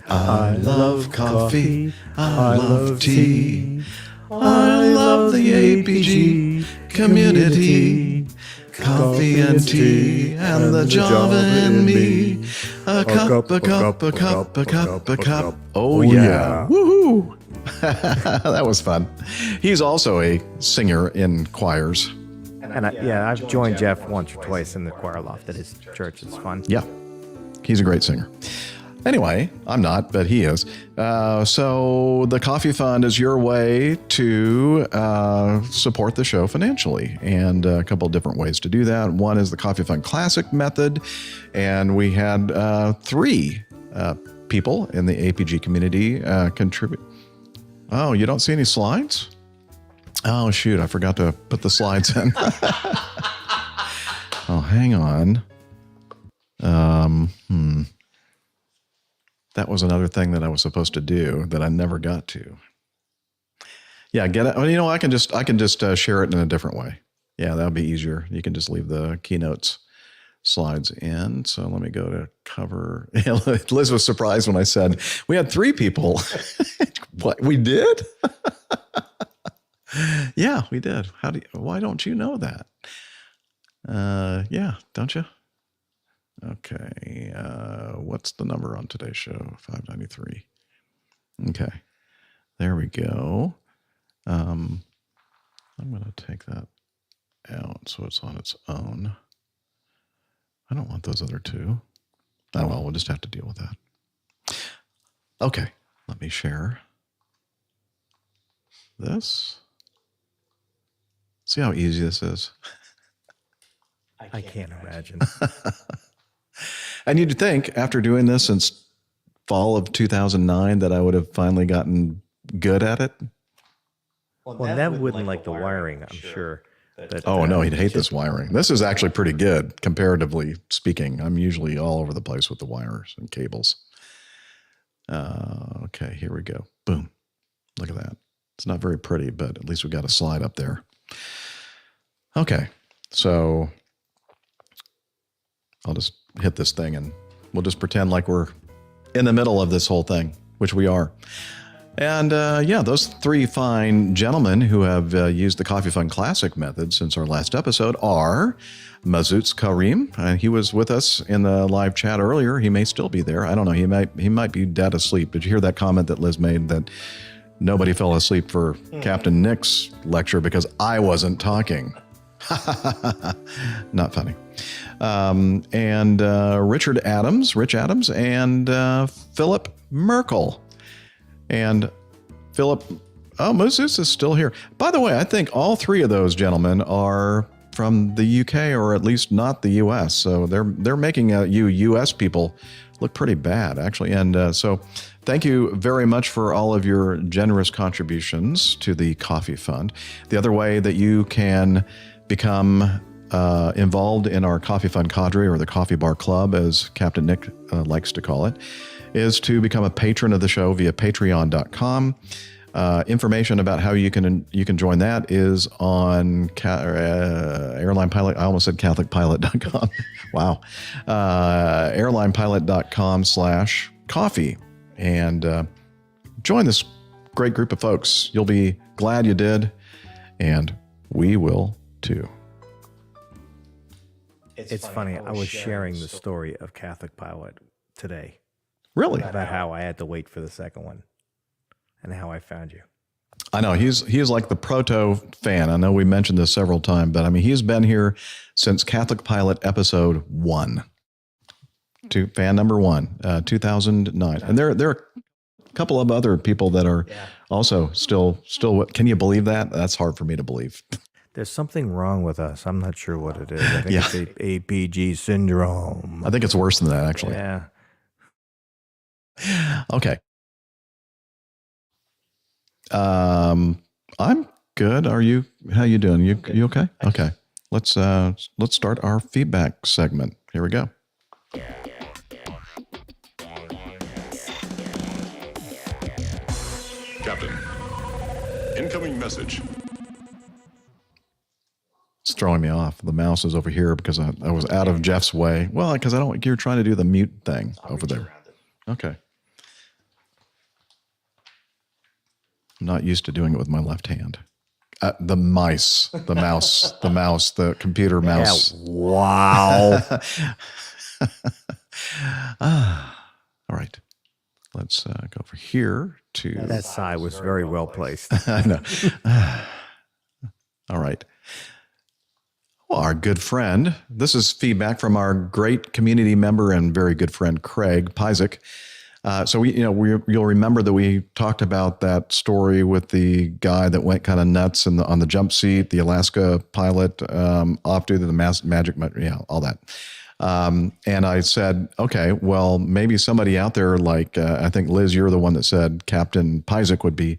I love coffee. I love tea. I love the APG community. Coffee and tea and the Java and me. A cup, a cup, a cup, a cup, a cup. Oh yeah. Woohoo. That was fun. He's also a singer in choirs. And I've joined Jeff once or twice in the choir loft at his church. It's fun. Yeah. He's a great singer. Anyway, I'm not, but he is. So the Coffee Fund is your way to support the show financially, and a couple of different ways to do that. One is the Coffee Fund Classic method, and we had 3 people in the APG community contribute. Oh, you don't see any slides? Oh, shoot, I forgot to put the slides in. Oh, hang on. That was another thing that I was supposed to do that I never got to. Yeah, get it. Well, I can just share it in a different way. Yeah, that would be easier. You can just leave the keynotes slides in. So let me go to cover. Liz was surprised when I said we had 3 people. What, we did? Yeah, we did. Why don't you know that? Yeah, don't you? Okay, what's the number on today's show? 593. Okay, there we go. I'm going to take that out so it's on its own. I don't want those other 2. Oh, well, we'll just have to deal with that. Okay, let me share this. See how easy this is? I can't imagine. And you'd think after doing this since fall of 2009 that I would have finally gotten good at it. Well, Nev wouldn't like the wiring, I'm sure. But, Oh, no, he'd hate this wiring. This is actually pretty good, comparatively speaking. I'm usually all over the place with the wires and cables. Okay, here we go. Boom. Look at that. It's not very pretty, but at least we got a slide up there. Okay, so I'll just hit this thing and we'll just pretend like we're in the middle of this whole thing, which we are. And yeah, those 3 fine gentlemen who have used the Coffee Fund Classic method since our last episode are Mazutz Karim. He was with us in the live chat earlier. He may still be there. I don't know. He might be dead asleep. Did you hear that comment that Liz made that nobody fell asleep for Captain Nick's lecture because I wasn't talking? Not funny. And Rich Adams, and Philip Merkel. And Philip, Moses is still here. By the way, I think all 3 of those gentlemen are from the UK, or at least not the US. So they're making you US people look pretty bad, actually. And so thank you very much for all of your generous contributions to the Coffee Fund. The other way that you can become involved in our Coffee Fund cadre, or the Coffee Bar Club, as Captain Nick likes to call it, is to become a patron of the show via patreon.com. Information about how you can join that is on Airline Pilot. I almost said CatholicPilot.com. Wow. AirlinePilot.com/coffee. And join this great group of folks. You'll be glad you did, and we will too. It's funny. I was sharing the story of Catholic Pilot today. Really? About how I had to wait for the second one and how I found you. I know he's like the proto fan. I know we mentioned this several times, but I mean, he's been here since Catholic Pilot episode 1. Fan number 1, 2009. And there are couple of other people that are also still. Can you believe that? That's hard for me to believe. There's something wrong with us. I'm not sure what it is. I think it's APG syndrome. I think it's worse than that, actually. Yeah. Okay. I'm good. Are you? How you doing? You okay? Okay. Let's start our feedback segment. Here we go. Captain, incoming message. It's throwing me off. The mouse is over here because I was out of Jeff's way. Well, because you're trying to do the mute thing over there. Okay. I'm not used to doing it with my left hand. The mouse, the computer mouse. Yeah, wow. All right. Let's go over here to... That sigh was very well placed. I know. All right. Well, our good friend, this is feedback from our great community member and very good friend, Craig Pyzik. So you'll remember that we talked about that story with the guy that went kind of nuts on the jump seat, the Alaska pilot, off due to the magic, all that. And I said, okay, well, maybe somebody out there, like I think Liz, you're the one that said Captain Pyzik would be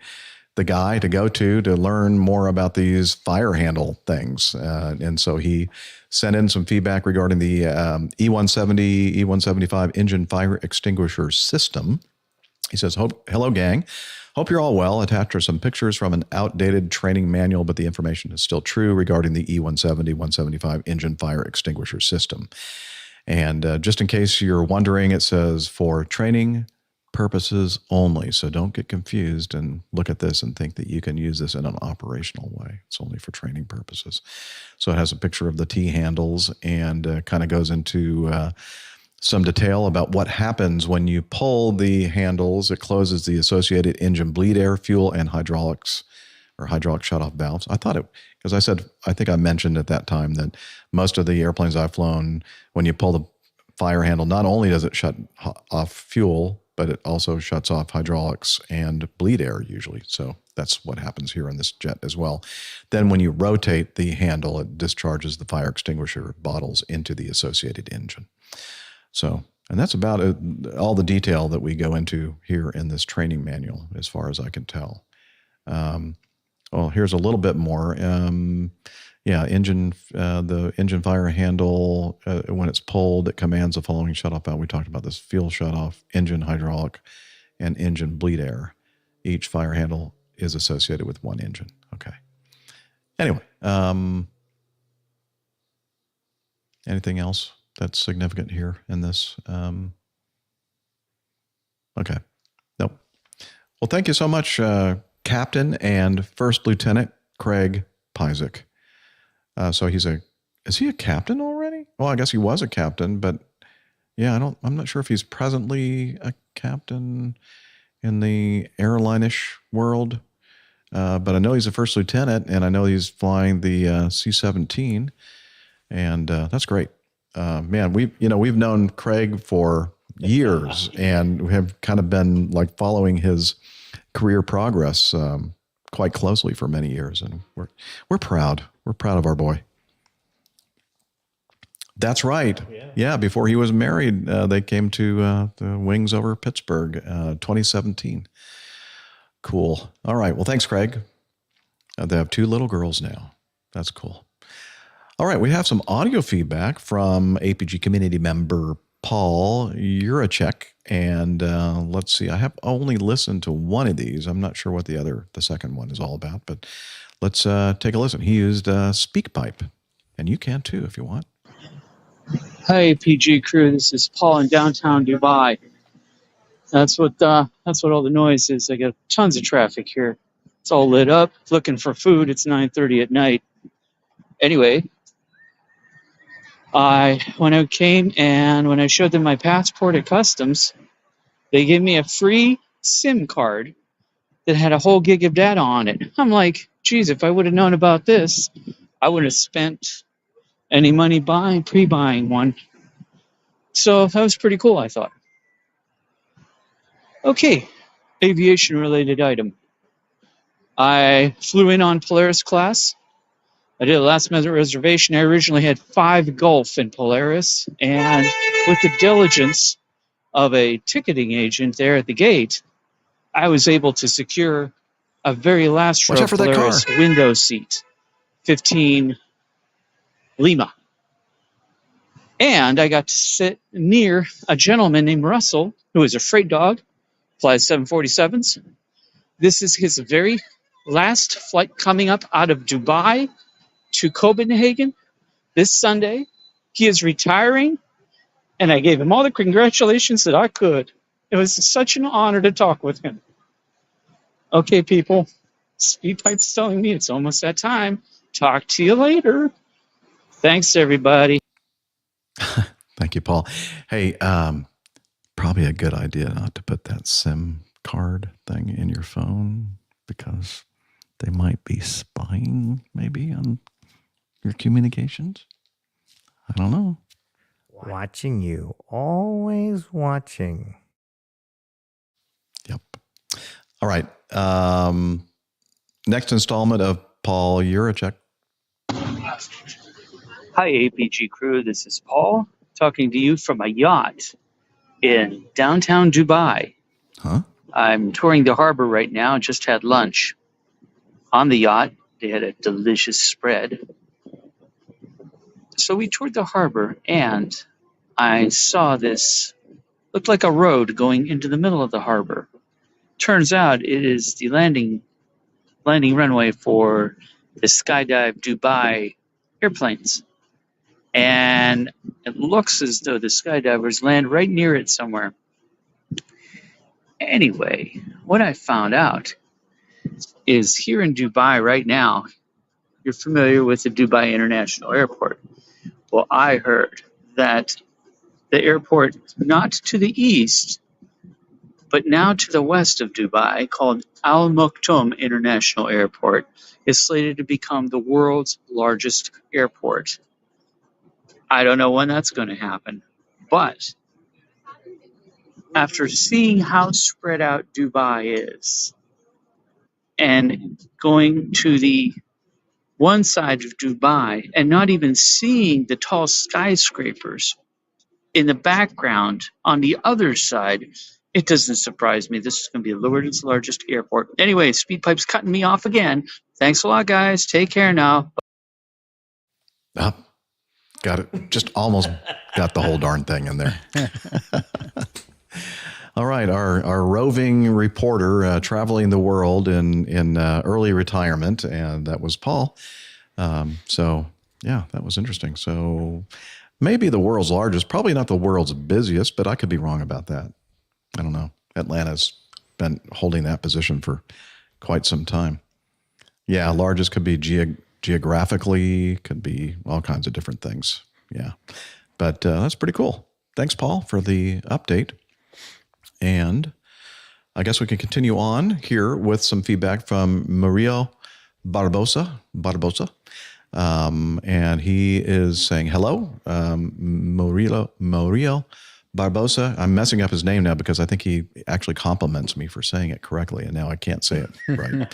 the guy to go to learn more about these fire handle things. And so he sent in some feedback regarding the E170, E175 engine fire extinguisher system. He says, hello, gang. Hope you're all well. Attached are some pictures from an outdated training manual, but the information is still true regarding the E170, 175 engine fire extinguisher system. And just in case you're wondering, it says for training purposes only. So don't get confused and look at this and think that you can use this in an operational way. It's only for training purposes. So it has a picture of the T handles and kind of goes into some detail about what happens when you pull the handles. It closes the associated engine bleed air, fuel, and hydraulic shutoff valves. I thought because I think I mentioned at that time that most of the airplanes I've flown, when you pull the fire handle, not only does it shut off fuel, but it also shuts off hydraulics and bleed air usually. So that's what happens here in this jet as well. Then when you rotate the handle, it discharges the fire extinguisher bottles into the associated engine. So, and that's about all the detail that we go into here in this training manual, as far as I can tell. Well, here's a little bit more. The engine fire handle, when it's pulled, it commands the following shutoff valve. We talked about this: fuel shutoff, engine hydraulic, and engine bleed air. Each fire handle is associated with one engine. Okay. Anyway, anything else that's significant here in this? Okay. Nope. Well, thank you so much, Captain and First Lieutenant Craig Pyzik. So is he a captain already? Well, I guess he was a captain, but yeah, I'm not sure if he's presently a captain in the airline-ish world. But I know he's a first lieutenant, and I know he's flying the C-17, and that's great. Man, we've known Craig for years, and we have kind of been like following his career progress quite closely for many years, and we're proud. We're proud of our boy. That's right. Yeah, before he was married, they came to the Wings over Pittsburgh, 2017. Cool. All right. Well, thanks, Craig. They have 2 little girls now. That's cool. All right. We have some audio feedback from APG community member Paul Urachek. And let's see. I have only listened to one of these. I'm not sure what the second one is all about, but let's take a listen. He used SpeakPipe, and you can too if you want. Hi, APG crew. This is Paul in downtown Dubai. That's what all the noise is. I got tons of traffic here. It's all lit up. Looking for food. It's 9:30 at night. Anyway, when I showed them my passport at customs, they gave me a free SIM card that had a whole gig of data on it. I'm like, geez, if I would have known about this, I wouldn't have spent any money pre-buying one. So that was pretty cool, I thought. Okay, aviation related item. I flew in on Polaris class. I did a last minute reservation. I originally had 5 Gulf in Polaris, and with the diligence of a ticketing agent there at the gate, I was able to secure a very last Watch row out for that Polaris car. window seat, 15 Lima. And I got to sit near a gentleman named Russell, who is a freight dog, flies 747s. This is his very last flight coming up out of Dubai to Copenhagen this Sunday. He is retiring, and I gave him all the congratulations that I could. It was such an honor to talk with him. Okay, people, Speedpipe's telling me it's almost that time. Talk to you later. Thanks, everybody. Thank you, Paul. Hey, probably a good idea not to put that SIM card thing in your phone because they might be spying maybe on your communications. I don't know. Watching you. Always watching. Yep. All right. Next installment of Paul Yurachek. Hi, APG crew. This is Paul talking to you from a yacht in downtown Dubai. Huh? I'm touring the harbor right now. Just had lunch on the yacht. They had a delicious spread. So we toured the harbor, and I saw this, looked like a road going into the middle of the harbor. Turns out it is the landing runway for the Skydive Dubai airplanes. And it looks as though the skydivers land right near it somewhere. Anyway, what I found out is here in Dubai right now, you're familiar with the Dubai International Airport. Well, I heard that the airport not to the east, but now to the west of Dubai, called Al Maktoum International Airport, is slated to become the world's largest airport. I don't know when that's going to happen, but after seeing how spread out Dubai is and going to the one side of Dubai and not even seeing the tall skyscrapers in the background on the other side, it doesn't surprise me. This is going to be the world's largest airport. Anyway, Speedpipe's cutting me off again. Thanks a lot, guys. Take care now. Got it. Just almost got the whole darn thing in there. All right. Our roving reporter traveling the world in early retirement, and that was Paul. So, yeah, that was interesting. So maybe the world's largest, probably not the world's busiest, but I could be wrong about that. I don't know. Atlanta's been holding that position for quite some time. Yeah, largest could be geographically, could be all kinds of different things. Yeah, but that's pretty cool. Thanks, Paul, for the update. And I guess we can continue on here with some feedback from Mario Barbosa. And he is saying, hello, Mario Barbosa. I'm messing up his name now because I think he actually compliments me for saying it correctly, and now I can't say it right.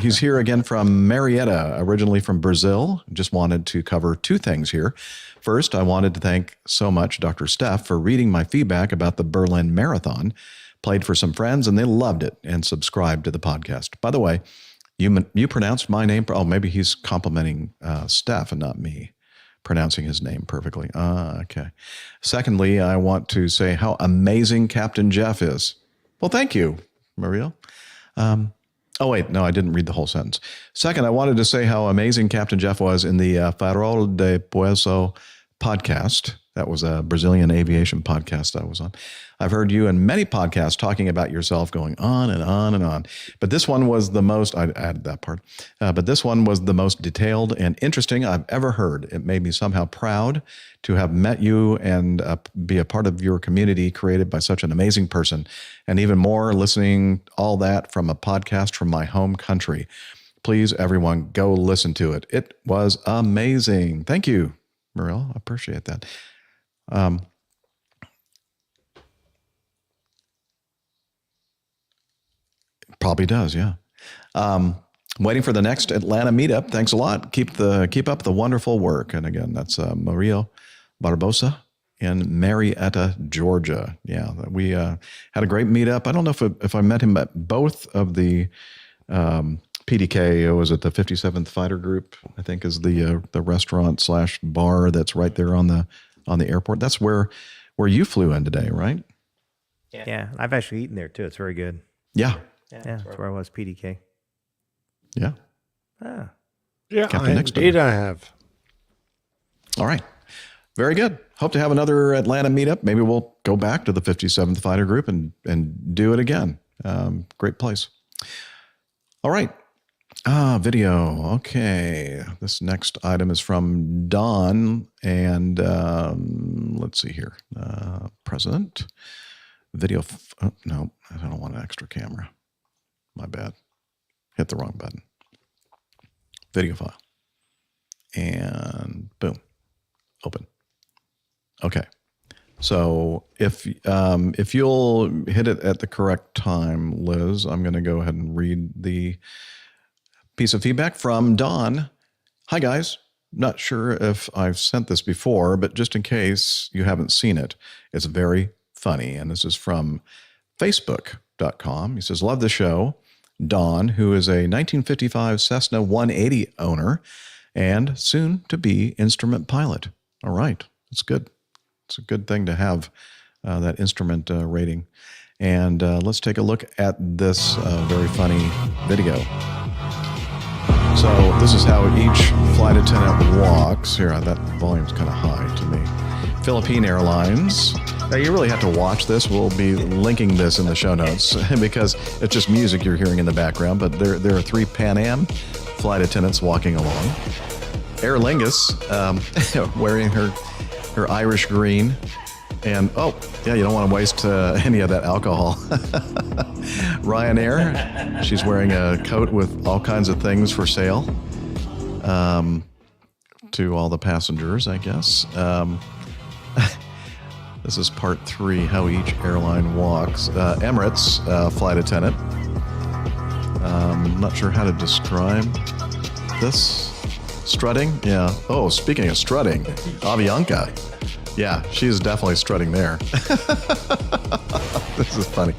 He's here again from Marietta, originally from Brazil. Just wanted to cover 2 things here. First, I wanted to thank so much Dr. Steph for reading my feedback about the Berlin Marathon. Played for some friends, and they loved it and subscribed to the podcast. By the way, you pronounced my name. Oh, maybe he's complimenting Steph and not me. Pronouncing his name perfectly. Okay. Secondly, I want to say how amazing Captain Jeff is. Well, thank you, Mario. Oh, wait. No, I didn't read the whole sentence. Second, I wanted to say how amazing Captain Jeff was in the Farol de Poeso podcast. That was a Brazilian aviation podcast I was on. I've heard you in many podcasts talking about yourself going on and on and on. But this one was the most, I added that part, but this one was the most detailed and interesting I've ever heard. It made me somehow proud to have met you and be a part of your community created by such an amazing person. And even more, listening all that from a podcast from my home country. Please, everyone, go listen to it. It was amazing. Thank you, Muriel. I appreciate that. Probably does, yeah. Waiting for the next Atlanta meetup. Thanks a lot. Keep up the wonderful work. And again, that's Mario Barbosa in Marietta, Georgia. Yeah, we had a great meetup. I don't know if I met him at both of the PDK. Was it the 57th Fighter Group? I think is the restaurant / bar that's right there on the airport. That's where you flew in today, right? Yeah, I've actually eaten there too. It's very good. Yeah. That's where I was, PDK. Yeah. Ah. Yeah, Captain Nixon. indeed I have. All right. Very good. Hope to have another Atlanta meetup. Maybe we'll go back to the 57th Fighter Group and do it again. Great place. All right. Video. Okay. This next item is from Don. And let's see here. President. Video. No, I don't want an extra camera. My bad. Hit the wrong button. Video file. And boom. Open. Okay. So if you'll hit it at the correct time, Liz, I'm going to go ahead and read the piece of feedback from Don. Hi, guys. Not sure if I've sent this before, but just in case you haven't seen it, it's very funny. And this is from Facebook.com. He says, love the show. Don, who is a 1955 Cessna 180 owner and soon to be instrument pilot. All right. It's good. It's a good thing to have that instrument rating. And let's take a look at this very funny video. So this is how each flight attendant walks. Here, that volume's kind of high to me. Philippine Airlines. Now, you really have to watch this. We'll be linking this in the show notes because it's just music you're hearing in the background. But there are 3 Pan Am flight attendants walking along. Aer Lingus wearing her Irish green. And, oh, yeah, you don't want to waste any of that alcohol. Ryanair, she's wearing a coat with all kinds of things for sale to all the passengers, I guess. This is part 3, how each airline walks. Emirates flight attendant. I'm not sure how to describe this. Strutting? Yeah. Oh, speaking of strutting, Avianca. Yeah, she's definitely strutting there. This is funny.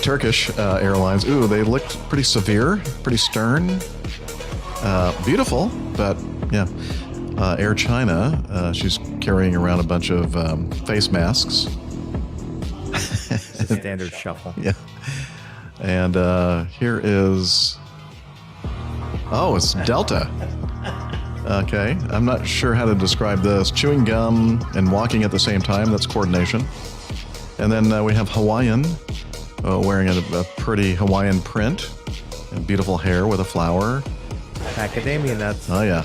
Turkish Airlines. Ooh, they looked pretty severe, pretty stern. Beautiful, but yeah. Air China, she's carrying around a bunch of face masks. It's a standard shuffle. Yeah. And here is... Oh, it's Delta. Okay, I'm not sure how to describe this. Chewing gum and walking at the same time, that's coordination. And then we have Hawaiian, wearing a pretty Hawaiian print. And beautiful hair with a flower. Macadamia nuts. Oh, yeah.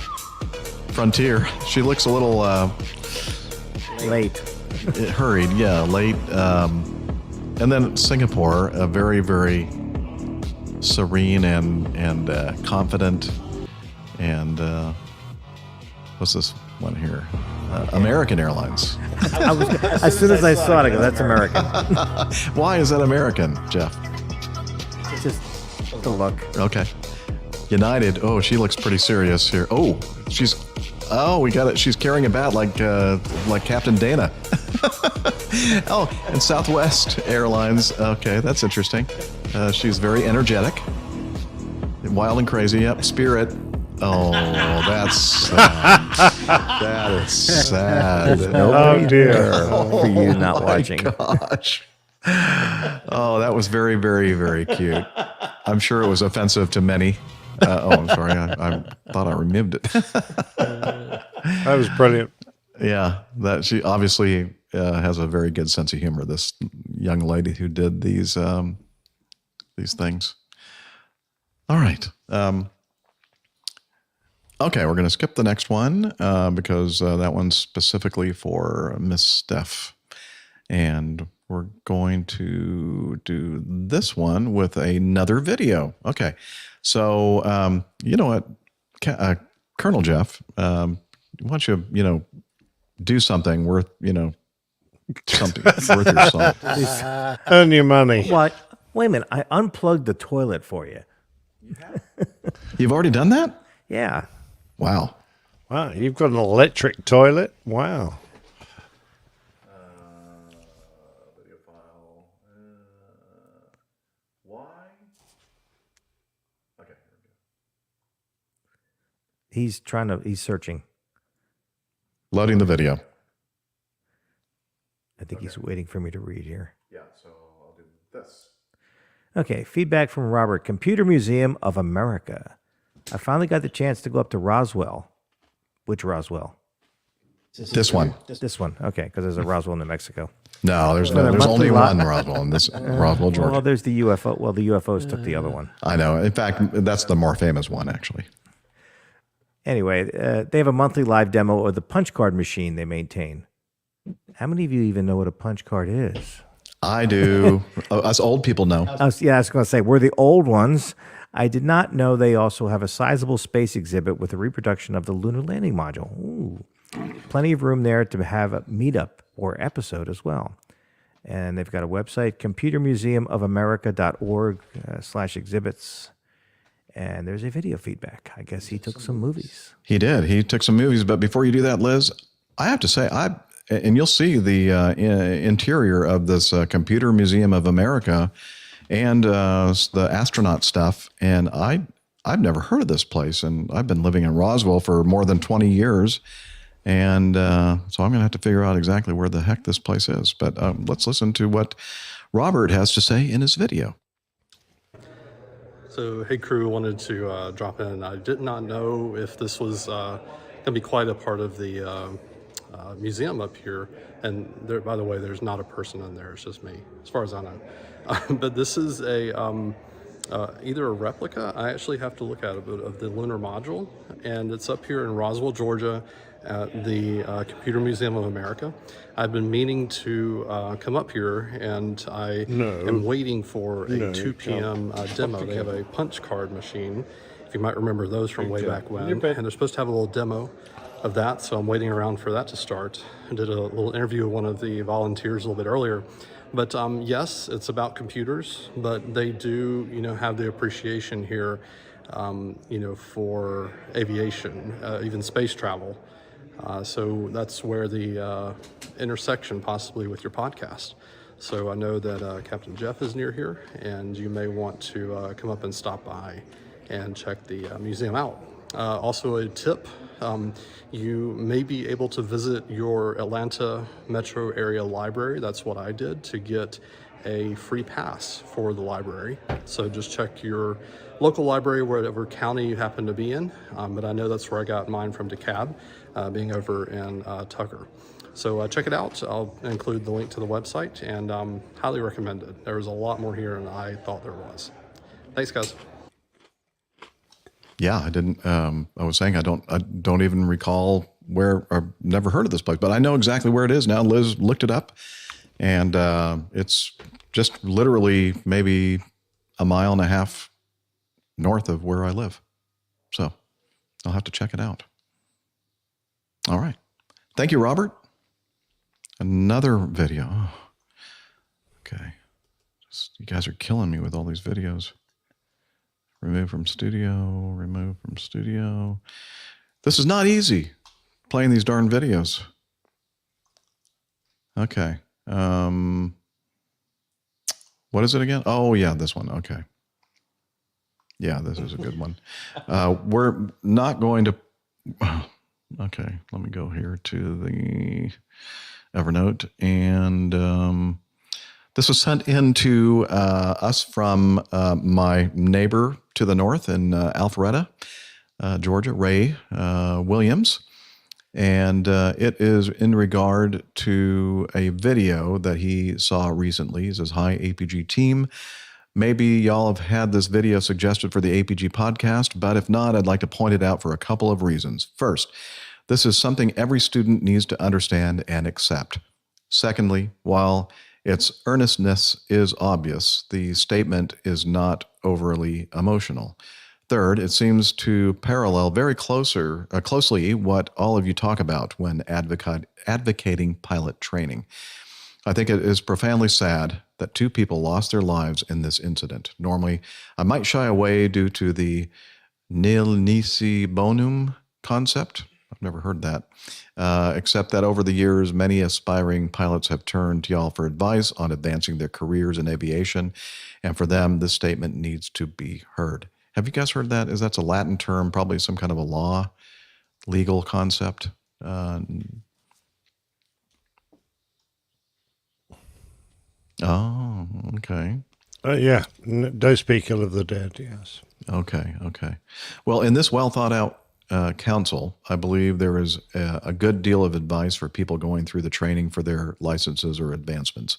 Frontier. She looks a little... late. Hurried, yeah, late. And then Singapore, a very, very serene and confident. And what's this one here? American Airlines. As soon as I saw it, I go, that's American. Why is that American, Jeff? Just the look. Okay. United. Oh, she looks pretty serious here. Oh, we got it. She's carrying a bat like Captain Dana. Oh, and Southwest Airlines. Okay, that's interesting. She's very energetic, wild and crazy. Yep. Spirit. Oh, that's sad. That is sad. Oh dear. For you not watching. Gosh. Oh, that was very, very, very cute. I'm sure it was offensive to many. I'm sorry. I thought I removed it. That was brilliant. Yeah, that she obviously has a very good sense of humor. This young lady who did these things. All right. Okay, we're going to skip the next one because that one's specifically for Miss Steph, and we're going to do this one with another video. Okay, so you know what, Colonel Jeff, why don't you do something worth something worth your salt. Earn your money. What? Wait a minute. I unplugged the toilet for you. You've already done that? Yeah. Wow. Wow, you've got an electric toilet? Wow. Video file. Why? Okay. He's searching. Loading the video. I think he's waiting for me to read here. Yeah, so I'll do this. Okay, feedback from Robert. Computer Museum of America. I finally got the chance to go up to Roswell. Which Roswell? This one. This one. Okay, because there's a Roswell, New Mexico. No, there's only one Roswell in this Roswell, Georgia. Well, there's the UFO. Well, the UFOs took the other one. I know. In fact, that's the more famous one, actually. Anyway, they have a monthly live demo of the punch card machine they maintain. How many of you even know what a punch card is? I do. Us old people know. I was going to say, we're the old ones. I did not know they also have a sizable space exhibit with a reproduction of the lunar landing module. Ooh. Plenty of room there to have a meetup or episode as well. And they've got a website, computermuseumofamerica.org/exhibits. And there's a video feedback. I guess he took some movies. He did. He took some movies. But before you do that, Liz, I have to say, and you'll see the interior of this Computer Museum of America and the astronaut stuff. And I've never heard of this place. And I've been living in Roswell for more than 20 years. And so I'm going to have to figure out exactly where the heck this place is. But let's listen to what Robert has to say in his video. So, hey crew, wanted to drop in. I did not know if this was going to be quite a part of the museum up here. And there, by the way, there's not a person in there. It's just me, as far as I know. But this is either a replica. I actually have to look at it, of the lunar module, and it's up here in Roswell, Georgia, at the Computer Museum of America. I've been meaning to come up here, and I am waiting for a 2 p.m. Demo. They have a punch card machine, if you might remember those from way back when, and they're supposed to have a little demo of that, so I'm waiting around for that to start. I did a little interview with one of the volunteers a little bit earlier. But yes, it's about computers, but they do, have the appreciation here, for aviation, even space travel. So that's where the intersection possibly with your podcast. So I know that Captain Jeff is near here, and you may want to come up and stop by and check the museum out. Also a tip, you may be able to visit your Atlanta metro area library. That's what I did to get a free pass for the library. So just check your local library, whatever county you happen to be in. But I know that's where I got mine from DeKalb, being over in Tucker. So check it out. I'll include the link to the website, and highly recommend it. There was a lot more here than I thought there was. Thanks, guys. Yeah, I didn't. I was saying I don't even recall where. I've never heard of this place, but I know exactly where it is now. Liz looked it up, and it's just literally maybe a mile and a half north of where I live. So I'll have to check it out. All right, thank you, Robert. Another video. Oh, okay, you guys are killing me with all these videos. Remove from studio, remove from studio. This is not easy, playing these darn videos. Okay. What is it again? Oh, yeah, this one. Okay. Yeah, this is a good one. We're not going to... Okay, let me go here to the Evernote. And this was sent in to us from my neighbor to the north in Alpharetta, Georgia, Ray Williams. And it is in regard to a video that he saw recently. He says, "Hi, APG team. Maybe y'all have had this video suggested for the APG podcast, but if not, I'd like to point it out for a couple of reasons. First, this is something every student needs to understand and accept. Secondly, while its earnestness is obvious, the statement is not overly emotional. Third, it seems to parallel very closely what all of you talk about when advocating pilot training. I think it is profoundly sad that 2 people lost their lives in this incident. Normally, I might shy away due to the nil nisi bonum concept. I've never heard that. Except that over the years, many aspiring pilots have turned to y'all for advice on advancing their careers in aviation. And for them, this statement needs to be heard. Have you guys heard that? That's a Latin term, probably some kind of a legal concept. Oh, okay. Yeah, don't speak ill of the dead, yes. Okay. Well, in this well thought out council, I believe there is a good deal of advice for people going through the training for their licenses or advancements.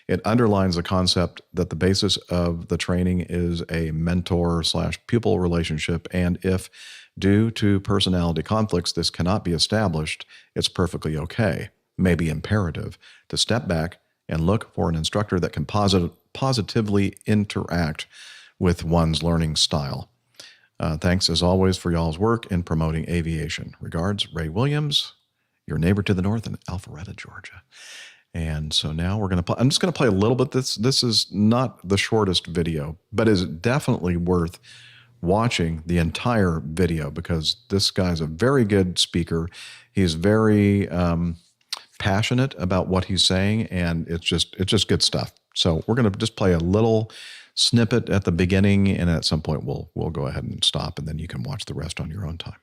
It underlines the concept that the basis of the training is a mentor/pupil relationship, and if, due to personality conflicts, this cannot be established, it's perfectly okay, maybe imperative, to step back and look for an instructor that can positively interact with one's learning style. Thanks, as always, for y'all's work in promoting aviation. Regards, Ray Williams, your neighbor to the north in Alpharetta, Georgia. And so now I'm just going to play a little bit. This is not the shortest video, but is definitely worth watching the entire video because this guy's a very good speaker. He's very passionate about what he's saying, and it's just good stuff. So we're going to just play a little snippet at the beginning, and at some point we'll go ahead and stop, and then you can watch the rest on your own time.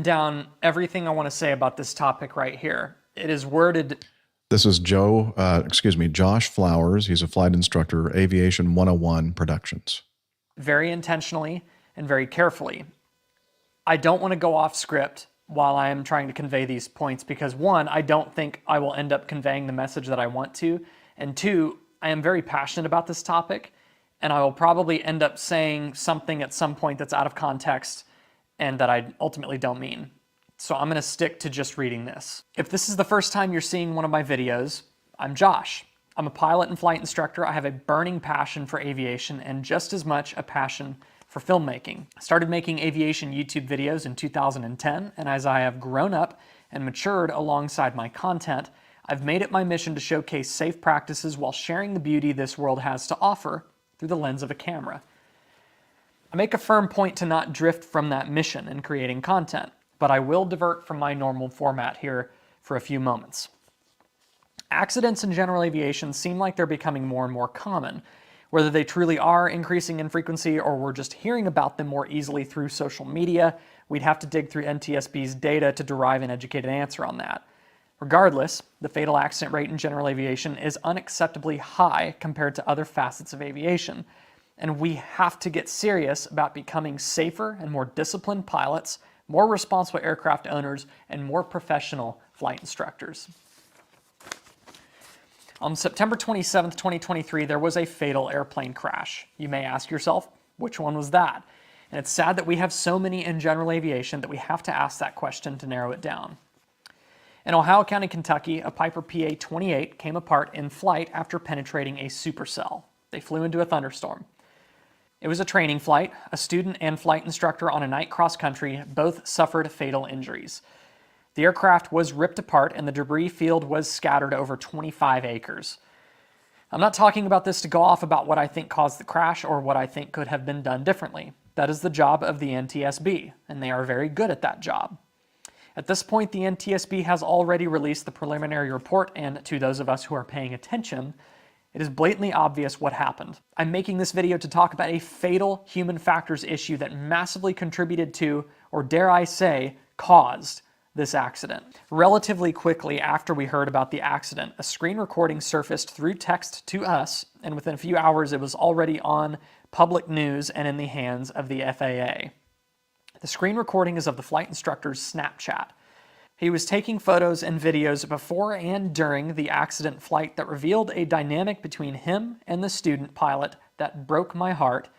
Down everything I want to say about this topic right here. It is worded. This is Josh Flowers. He's a flight instructor, Aviation 101 Productions. Very intentionally and very carefully. I don't want to go off script while I am trying to convey these points because 1, I don't think I will end up conveying the message that I want to, and 2, I am very passionate about this topic, and I will probably end up saying something at some point that's out of context and that I ultimately don't mean. So I'm going to stick to just reading this. If this is the first time you're seeing one of my videos, I'm Josh. I'm a pilot and flight instructor. I have a burning passion for aviation and just as much a passion for filmmaking. I started making aviation YouTube videos in 2010, and as I have grown up and matured alongside my content, I've made it my mission to showcase safe practices while sharing the beauty this world has to offer through the lens of a camera. I make a firm point to not drift from that mission in creating content, but I will divert from my normal format here for a few moments. Accidents in general aviation seem like they're becoming more and more common. Whether they truly are increasing in frequency or we're just hearing about them more easily through social media, we'd have to dig through NTSB's data to derive an educated answer on that. Regardless, the fatal accident rate in general aviation is unacceptably high compared to other facets of aviation, and we have to get serious about becoming safer and more disciplined pilots, more responsible aircraft owners, and more professional flight instructors. On September 27th, 2023, there was a fatal airplane crash. You may ask yourself, which one was that? And it's sad that we have so many in general aviation that we have to ask that question to narrow it down. In Ohio County, Kentucky, a Piper PA-28 came apart in flight after penetrating a supercell. They flew into a thunderstorm. It was a training flight. A student and flight instructor on a night cross country both suffered fatal injuries. The aircraft was ripped apart and the debris field was scattered over 25 acres. I'm not talking about this to go off about what I think caused the crash or what I think could have been done differently. That is the job of the NTSB, and they are very good at that job. At this point, the NTSB has already released the preliminary report, and to those of us who are paying attention, it is blatantly obvious what happened. I'm making this video to talk about a fatal human factors issue that massively contributed to, or dare I say, caused this accident. Relatively quickly after we heard about the accident, a screen recording surfaced through text to us, and within a few hours it was already on public news and in the hands of the FAA. The screen recording is of the flight instructor's Snapchat. He was taking photos and videos before and during the accident flight that revealed a dynamic between him and the student pilot that broke my heart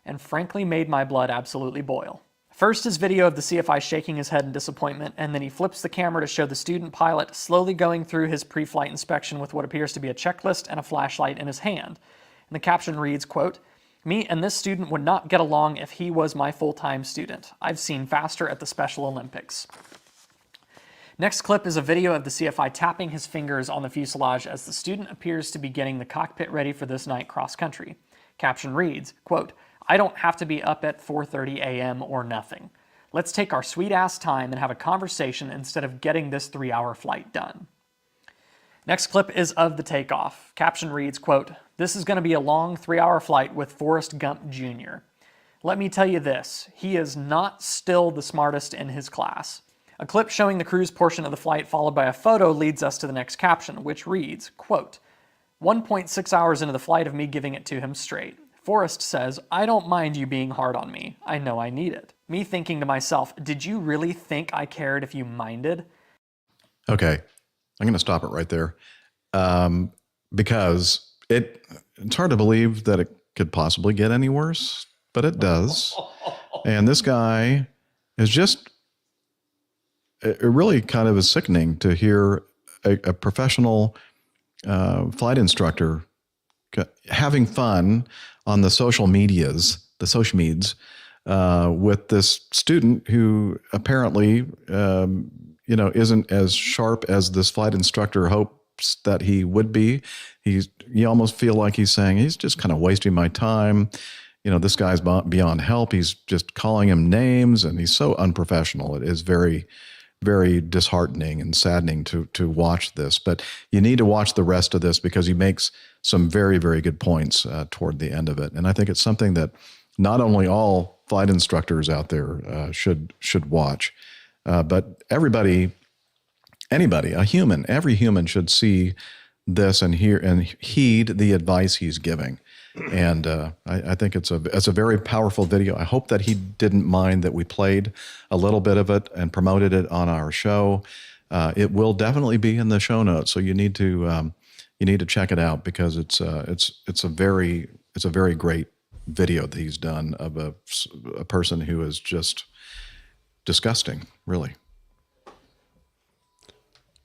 and frankly made my blood absolutely boil. First is video of the CFI shaking his head in disappointment, and then he flips the camera to show the student pilot slowly going through his pre-flight inspection with what appears to be a checklist and a flashlight in his hand. And the caption reads, quote, "Me and this student would not get along if he was my full-time student. I've seen faster at the Special Olympics." Next clip is a video of the CFI tapping his fingers on the fuselage as the student appears to be getting the cockpit ready for this night cross country. Caption reads, quote, "I don't have to be up at 4:30 a.m. or nothing. Let's take our sweet ass time and have a conversation instead of getting this 3-hour flight done." Next clip is of the takeoff. Caption reads, quote, "This is going to be a long 3-hour flight with Forrest Gump Jr. Let me tell you this, he is not still the smartest in his class." A clip showing the cruise portion of the flight followed by a photo leads us to the next caption, which reads, quote, 1.6 hours into the flight of me giving it to him straight. Forrest says, "I don't mind you being hard on me. I know I need it." Me thinking to myself, did you really think I cared if you minded? Okay, I'm going to stop it right there because it's hard to believe that it could possibly get any worse, but it does. And this guy is just, it really kind of is sickening to hear a professional flight instructor having fun on the social meds with this student who apparently, isn't as sharp as this flight instructor hopes that he would be. You almost feel like he's saying, he's just kind of wasting my time. This guy's beyond help. He's just calling him names and he's so unprofessional. It is very, very disheartening and saddening to watch this, but you need to watch the rest of this because he makes some very, very good points toward the end of it. And I think it's something that not only all flight instructors out there should watch, but everybody, anybody, every human should see this and hear and heed the advice he's giving. And I think it's a very powerful video. I hope that he didn't mind that we played a little bit of it and promoted it on our show. It will definitely be in the show notes, so you need to check it out because it's a very great video that he's done of a person who is just disgusting, really.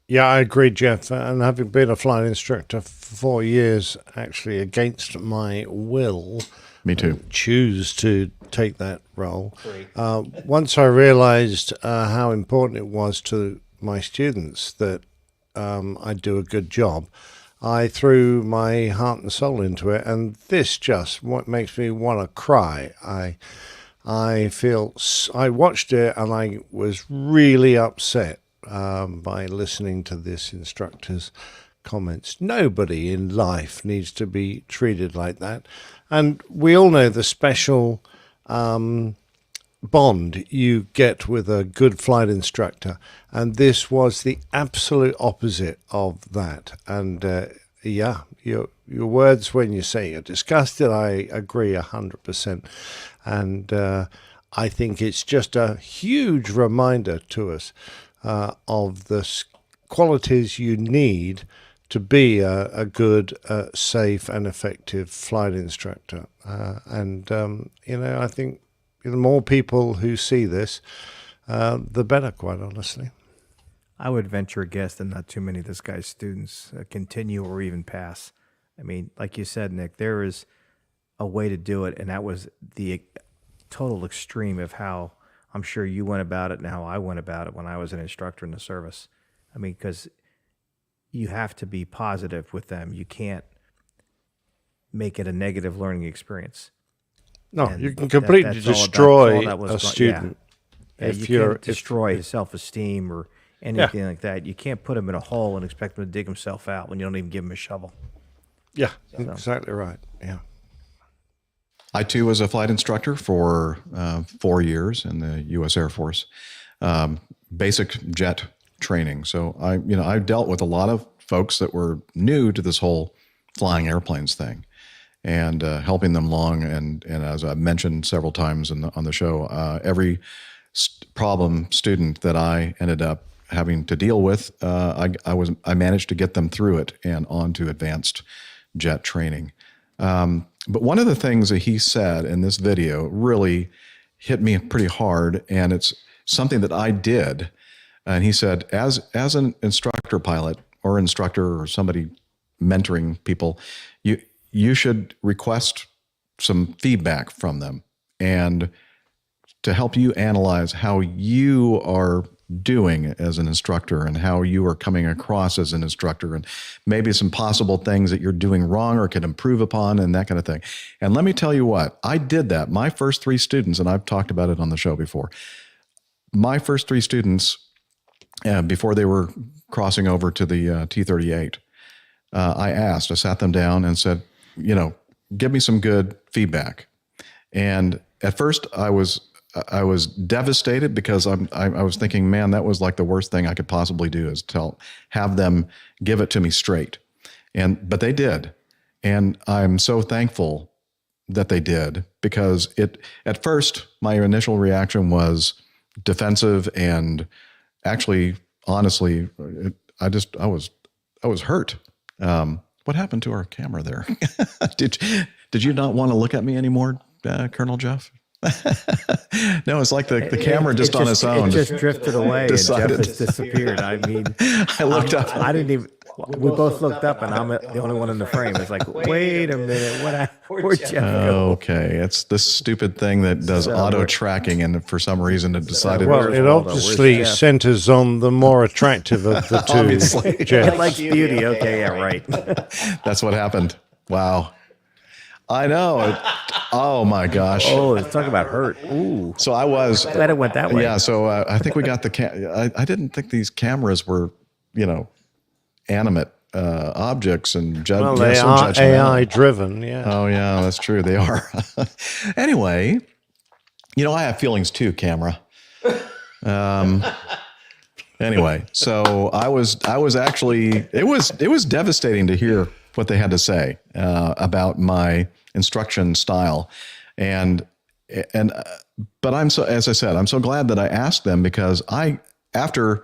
Yeah, I agree, Jeff. And having been a flight instructor for 4 years, actually against my will, me too, choose to take that role. Once I realized how important it was to my students that I do a good job, I threw my heart and soul into it, and this just what makes me want to cry. I watched it and I was really upset by listening to this instructor's comments. Nobody in life needs to be treated like that. And we all know the special bond you get with a good flight instructor. And this was the absolute opposite of that. And your words when you say you're disgusted, I agree 100%. And I think it's just a huge reminder to us of the qualities you need to be a good, safe and effective flight instructor. I think the more people who see this, the better, quite honestly. I would venture a guess that not too many of this guy's students continue or even pass. I mean, like you said, Nick, there is a way to do it, and that was the total extreme of how I'm sure you went about it and how I went about it when I was an instructor in the service. I mean, because you have to be positive with them. You can't make it a negative learning experience. No, And you can completely destroy a student. Yeah, you can't destroy his self-esteem or anything like that. You can't put him in a hole and expect him to dig himself out when you don't even give him a shovel. Yeah, exactly right. Yeah. I too was a flight instructor for 4 years in the U.S. Air Force, basic jet training. So I dealt with a lot of folks that were new to this whole flying airplanes thing, and helping them along. And as I mentioned several times on the show, every problem student that I ended up having to deal with, I managed to get them through it and on to advanced jet training. But one of the things that he said in this video really hit me pretty hard, and it's something that I did. And he said, as an instructor pilot or instructor or somebody mentoring people, you should request some feedback from them and to help you analyze how you are doing as an instructor and how you are coming across as an instructor, and maybe some possible things that you're doing wrong or could improve upon and that kind of thing. And let me tell you what, I did that. My first 3 students, and I've talked about it on the show before, my first 3 students, before they were crossing over to the T-38, I sat them down and said, give me some good feedback. And at first I was devastated because I was thinking, man, that was like the worst thing I could possibly do is have them give it to me straight. But they did. And I'm so thankful that they did, because at first my initial reaction was defensive, and actually, honestly, I was hurt. What happened to our camera there? Did you not want to look at me anymore, Colonel Jeff? No, it's like the camera just on its own. It just drifted away and Jeff has disappeared. I mean, I looked up. I didn't even. We both looked up, and I'm the only one in the frame. It's like, wait a minute, where'd Jeff go? Okay, it's this stupid thing that does auto tracking, and for some reason it decided. Well, it obviously centers on the more attractive of the two. Obviously, it likes beauty. Okay, yeah, right. That's what happened. Wow. I know. Oh my gosh. Oh, let's talk about hurt. Ooh. So I was glad it went that way. Yeah. So I think we got I didn't think these cameras were, animate objects and well, they are AI driven. Yeah. Oh yeah, that's true. They are. Anyway, I have feelings too, camera. Anyway, so I was actually, it was devastating to hear what they had to say about my instruction style, but as I said, I'm so glad that I asked them, because after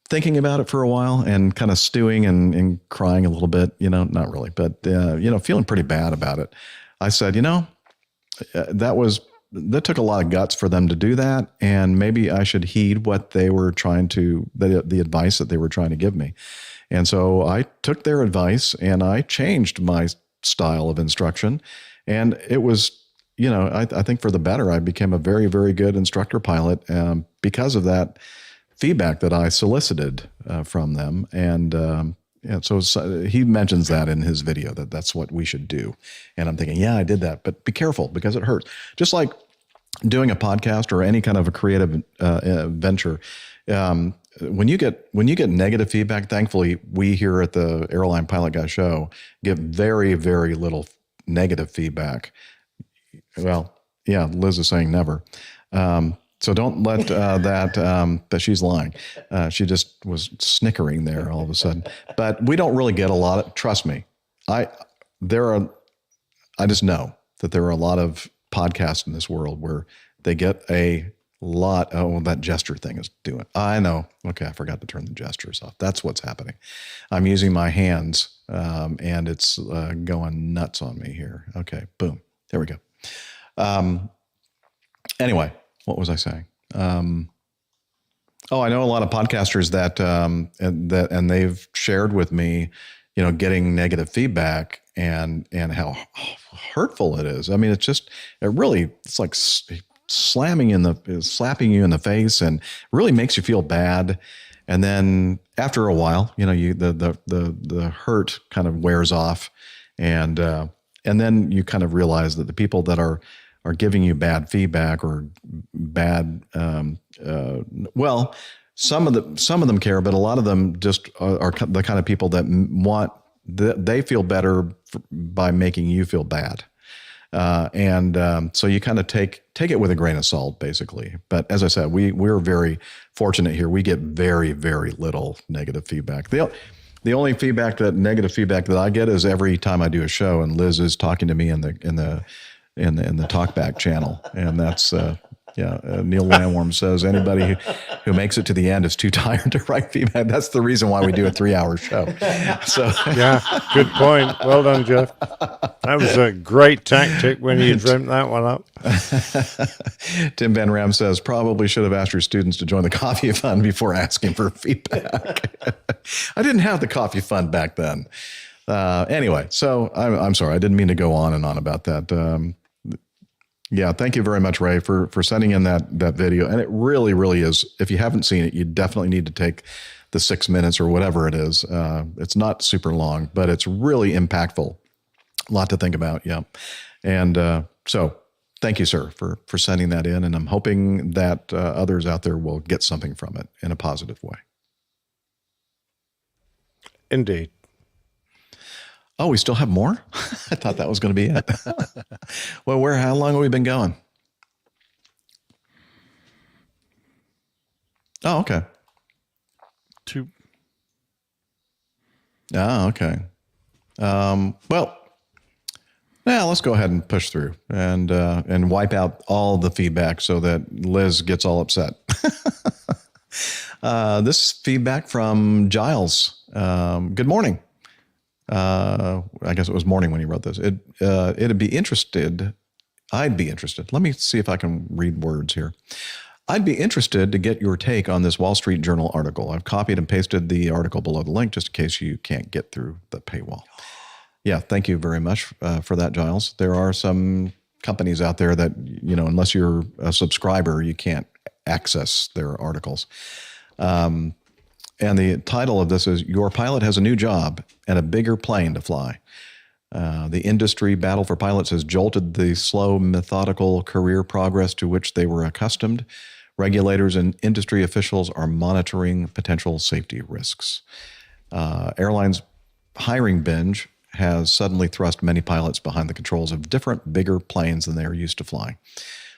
thinking about it for a while and kind of stewing and crying a little bit, not really, but feeling pretty bad about it, I said, that took a lot of guts for them to do that, and maybe I should heed what they were the advice that they were trying to give me. And so I took their advice and I changed my style of instruction, and it was, I think for the better. I became a very, very good instructor pilot because of that feedback that I solicited from them. And so he mentions that in his video, that's what we should do. And I'm thinking, yeah, I did that, but be careful because it hurts. Just like doing a podcast or any kind of a creative venture. When you get negative feedback, thankfully we here at the Airline Pilot Guy Show get very, very little negative feedback. Well, yeah, Liz is saying never. So don't let that she's lying. She just was snickering there all of a sudden. But we don't really get a lot of, trust me. I just know that there are a lot of podcasts in this world where they get a lot. Oh, that gesture thing is doing. I know. Okay, I forgot to turn the gestures off. That's what's happening. I'm using my hands, and it's going nuts on me here. Okay, boom. There we go. Anyway, what was I saying? I know a lot of podcasters that and they've shared with me, getting negative feedback and how hurtful it is. I mean, it's like slapping you in the face, and really makes you feel bad. And then after a while, the hurt kind of wears off, and then you kind of realize that the people that are giving you bad feedback or bad, some of them care, but a lot of them just are the kind of people that they feel better by making you feel bad. So you kind of take it with a grain of salt, basically. But as I said, we're very fortunate here. We get very, very little negative feedback. The only negative feedback that I get is every time I do a show and Liz is talking to me in the talkback channel, and that's Neil Landworm says anybody who makes it to the end is too tired to write feedback. That's the reason why we do a 3-hour show. So yeah, good point. Well done, Jeff. That was a great tactic when you dreamt that one up. Tim Van Ram says probably should have asked your students to join the coffee fund before asking for feedback. I didn't have the coffee fund back then. Anyway, so I'm sorry. I didn't mean to go on and on about that. Yeah, thank you very much, Ray, for sending in that video. And it really, really is. If you haven't seen it, you definitely need to take the 6 minutes or whatever it is. It's not super long, but it's really impactful. A lot to think about. Yeah. And so thank you, sir, for sending that in. And I'm hoping that others out there will get something from it in a positive way. Indeed. Oh, we still have more? I thought that was going to be it. Well, how long have we been going? Oh, okay. 2. Oh, okay. Well, let's go ahead and push through and wipe out all the feedback so that Liz gets all upset. This feedback from Giles. Good morning. I guess it was morning when he wrote this. I'd be interested. Let me see if I can read words here. I'd be interested to get your take on this Wall Street Journal article. I've copied and pasted the article below the link just in case you can't get through the paywall. Yeah, thank you very much for that, Giles. There are some companies out there that, unless you're a subscriber, you can't access their articles. And the title of this is Your Pilot Has a New Job and a Bigger Plane to Fly. The industry battle for pilots has jolted the slow, methodical career progress to which they were accustomed. Regulators and industry officials are monitoring potential safety risks. Airlines' hiring binge has suddenly thrust many pilots behind the controls of different, bigger planes than they are used to flying.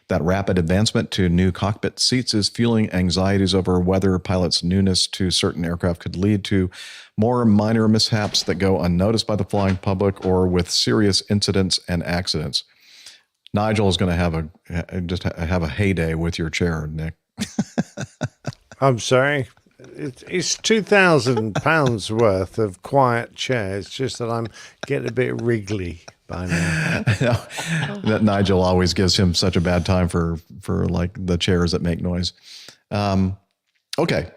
That rapid advancement to new cockpit seats is fueling anxieties over whether pilots' newness to certain aircraft could lead to more minor mishaps that go unnoticed by the flying public or with serious incidents and accidents. Nigel is going to have a heyday with your chair, Nick. I'm sorry. It's £2,000 worth of quiet chairs. Just that I'm getting a bit wriggly by now. That Nigel always gives him such a bad time for like the chairs that make noise. Okay.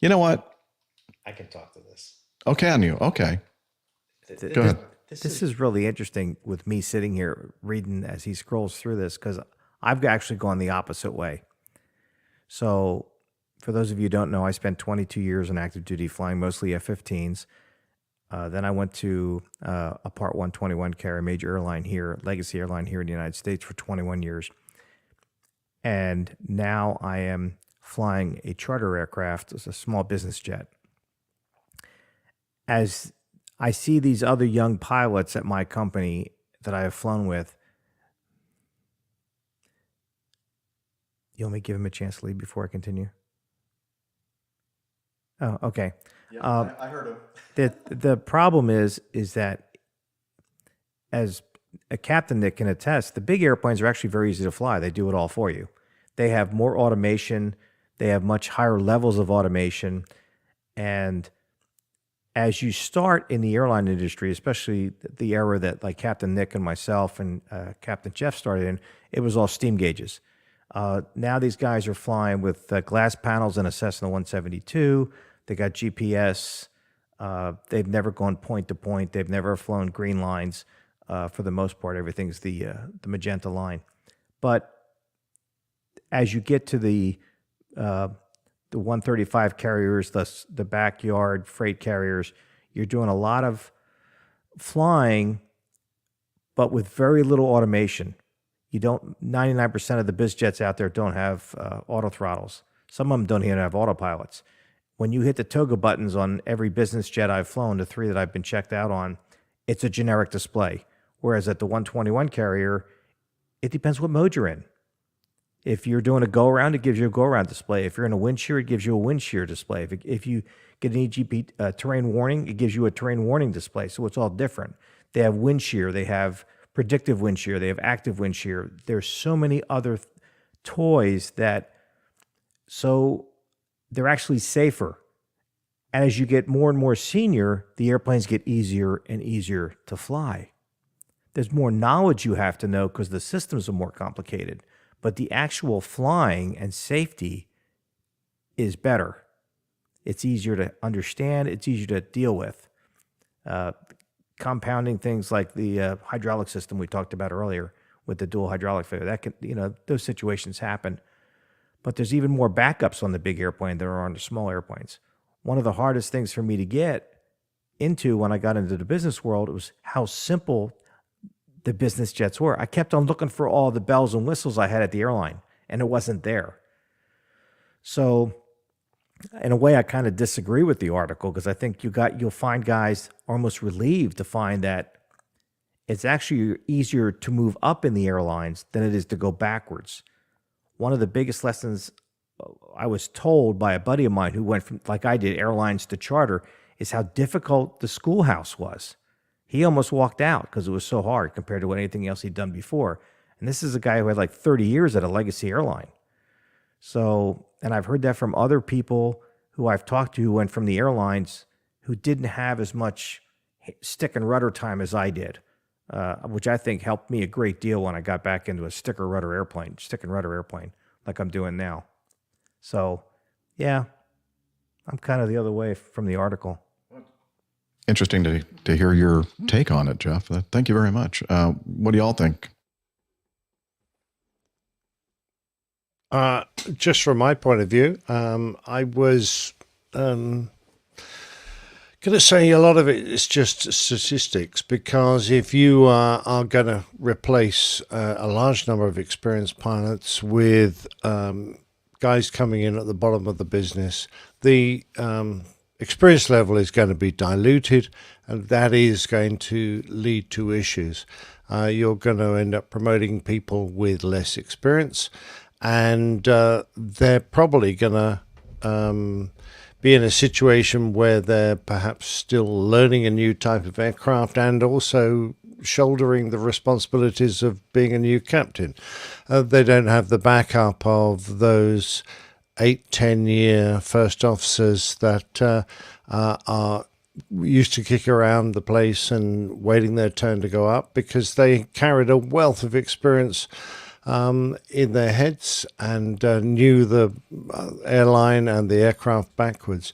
You know what? I can talk to this. Oh, can you? Okay. Go ahead. This is really interesting with me sitting here reading as he scrolls through this because I've actually gone the opposite way. So for those of you who don't know, I spent 22 years in active duty flying mostly F-15s. Then I went to a Part 121 carrier, major airline here, legacy airline here in the United States for 21 years. And now I am flying a charter aircraft, it's a small business jet. As I see these other young pilots at my company that I have flown with, you want me to give him a chance to leave before I continue? Oh, okay. Yeah, I heard him. The problem is that, as a captain that can attest, the big airplanes are actually very easy to fly. They do it all for you. They have more automation. They have much higher levels of automation. And as you start in the airline industry, especially the era that like Captain Nick and myself and Captain Jeff started in, it was all steam gauges. Now these guys are flying with glass panels and a Cessna 172. They got GPS. They've never gone point to point. They've never flown green lines. For the most part, everything's the magenta line. But as you get to the 135 carriers, the backyard freight carriers, you're doing a lot of flying, but with very little automation. 99% of the biz jets out there don't have auto throttles. Some of them don't even have autopilots. When you hit the toga buttons on every business jet I've flown, the 3 that I've been checked out on, it's a generic display. Whereas at the 121 carrier, it depends what mode you're in. If you're doing a go-around, it gives you a go-around display. If you're in a wind shear, it gives you a wind shear display. If you get an EGP terrain warning, it gives you a terrain warning display. So it's all different. They have wind shear. They have predictive wind shear. They have active wind shear. There's so many other toys so they're actually safer. And as you get more and more senior, the airplanes get easier and easier to fly. There's more knowledge you have to know because the systems are more complicated. But the actual flying and safety is better. It's easier to understand. It's easier to deal with. Compounding things like the hydraulic system we talked about earlier. with the dual hydraulic failure. That can, those situations happen. But there's even more backups on the big airplane than there are on the small airplanes. One of the hardest things for me to get into when I got into the business world was how simple the business jets were. I kept on looking for all the bells and whistles I had at the airline, and it wasn't there. So in a way, I kind of disagree with the article, because I think you'll find guys almost relieved to find that it's actually easier to move up in the airlines than it is to go backwards. One of the biggest lessons I was told by a buddy of mine who went from, like I did, airlines to charter, is how difficult the schoolhouse was. He almost walked out because it was so hard compared to anything else he'd done before. And this is a guy who had like 30 years at a legacy airline. So, and I've heard that from other people who I've talked to who went from the airlines who didn't have as much stick and rudder time as I did, which I think helped me a great deal when I got back into a stick and rudder airplane like I'm doing now. So, yeah, I'm kind of the other way from the article. Interesting to hear your take on it, Jeff. Thank you very much. What do y'all think? Just from my point of view, I was going to say a lot of it is just statistics, because if you are going to replace a large number of experienced pilots with guys coming in at the bottom of the business, the experience level is going to be diluted, and that is going to lead to issues. You're going to end up promoting people with less experience, and they're probably going to be in a situation where they're perhaps still learning a new type of aircraft and also shouldering the responsibilities of being a new captain. They don't have the backup of those 8-10-year first officers that are used to kick around the place and waiting their turn to go up, because they carried a wealth of experience in their heads and knew the airline and the aircraft backwards.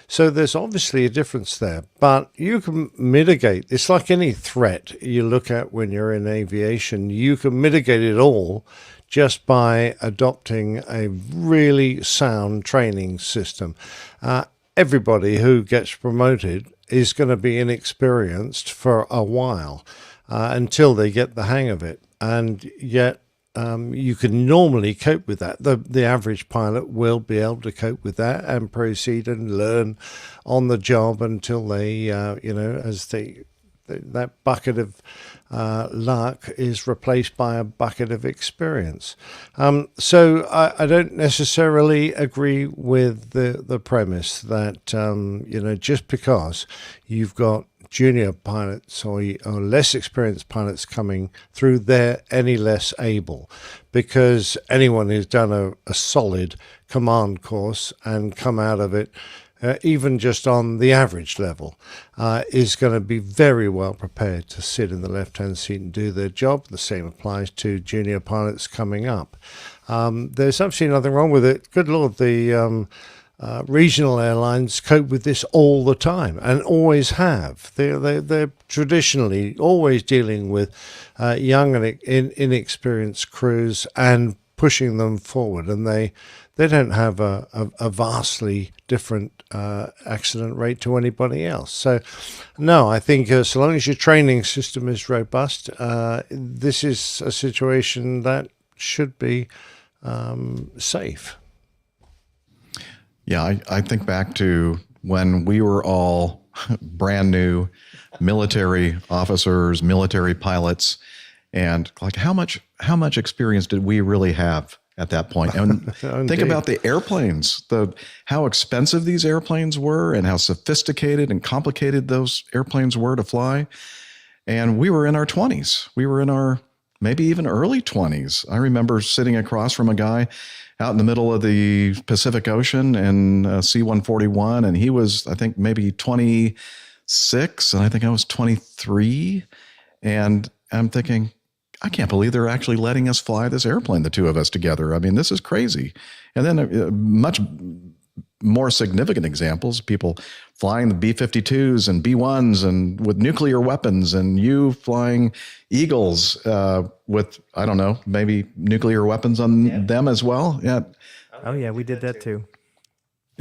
So there's obviously a difference there, but you can mitigate. It's like any threat you look at when you're in aviation. You can mitigate it all just by adopting a really sound training system. Everybody who gets promoted is going to be inexperienced for a while until they get the hang of it. And yet you can normally cope with that. The average pilot will be able to cope with that and proceed and learn on the job until they, that bucket of luck is replaced by a bucket of experience. So I don't necessarily agree with the premise that, just because you've got junior pilots or less experienced pilots coming through, they're any less able, because anyone who's done a solid command course and come out of it, even just on the average level, is going to be very well prepared to sit in the left-hand seat and do their job. The same applies to junior pilots coming up. There's absolutely nothing wrong with it. Good Lord, the regional airlines cope with this all the time and always have. They're traditionally always dealing with young and inexperienced crews and pushing them forward, and they don't have a vastly different accident rate to anybody else. So, no, I think so long as your training system is robust, this is a situation that should be safe. Yeah, I think back to when we were all brand new military officers, military pilots, and like how much experience did we really have at that point? And think about the airplanes, how expensive these airplanes were and how sophisticated and complicated those airplanes were to fly. And we were in our 20s. We were in our maybe even early 20s. I remember sitting across from a guy out in the middle of the Pacific Ocean in C-141, and he was, I think, maybe 26, and I think I was 23. And I'm thinking, I can't believe they're actually letting us fly this airplane, the two of us together. I mean, this is crazy. And then much more significant examples, people flying the B-52s and B-1s and with nuclear weapons, and you flying Eagles with, I don't know, maybe nuclear weapons on them as well. Yeah. Oh yeah, we did that too.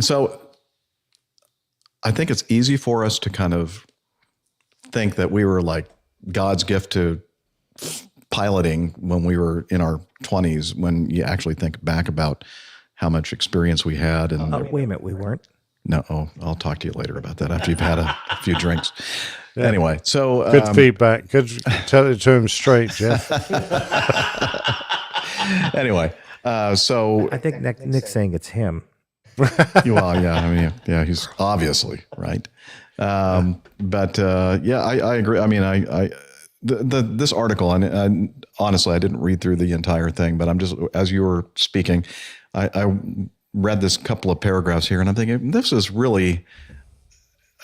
So I think it's easy for us to kind of think that we were like God's gift to piloting when we were in our 20s, when you actually think back about how much experience we had. And wait a minute, we weren't. No, I'll talk to you later about that after you've had a few drinks. Yeah. Anyway, so good feedback. Good, tell it to him straight, Jeff. Anyway, so I think Nick's saying it's him. Well, yeah, I mean, yeah, he's obviously right. But I agree. I mean, this article, and honestly, I didn't read through the entire thing, but I'm just, as you were speaking, I read this couple of paragraphs here, and I'm thinking, this is really,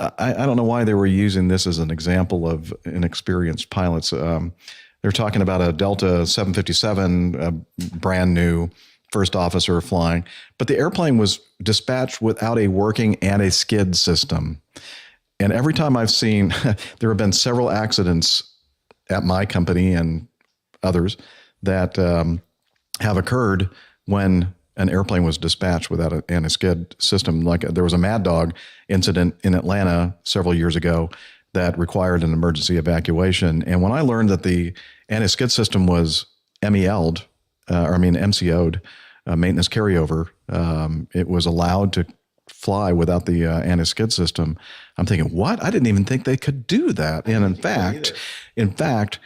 I don't know why they were using this as an example of inexperienced pilots. They're talking about a Delta 757, a brand new first officer flying, but the airplane was dispatched without a working anti-skid system. And every time I've seen, there have been several accidents at my company and others that have occurred when an airplane was dispatched without an anti-skid system. Like there was a Mad Dog incident in Atlanta several years ago that required an emergency evacuation. And when I learned that the anti-skid system was MCO'd, maintenance carryover, it was allowed to fly without the anti-skid system. I'm thinking, what? I didn't even think they could do that. And in fact,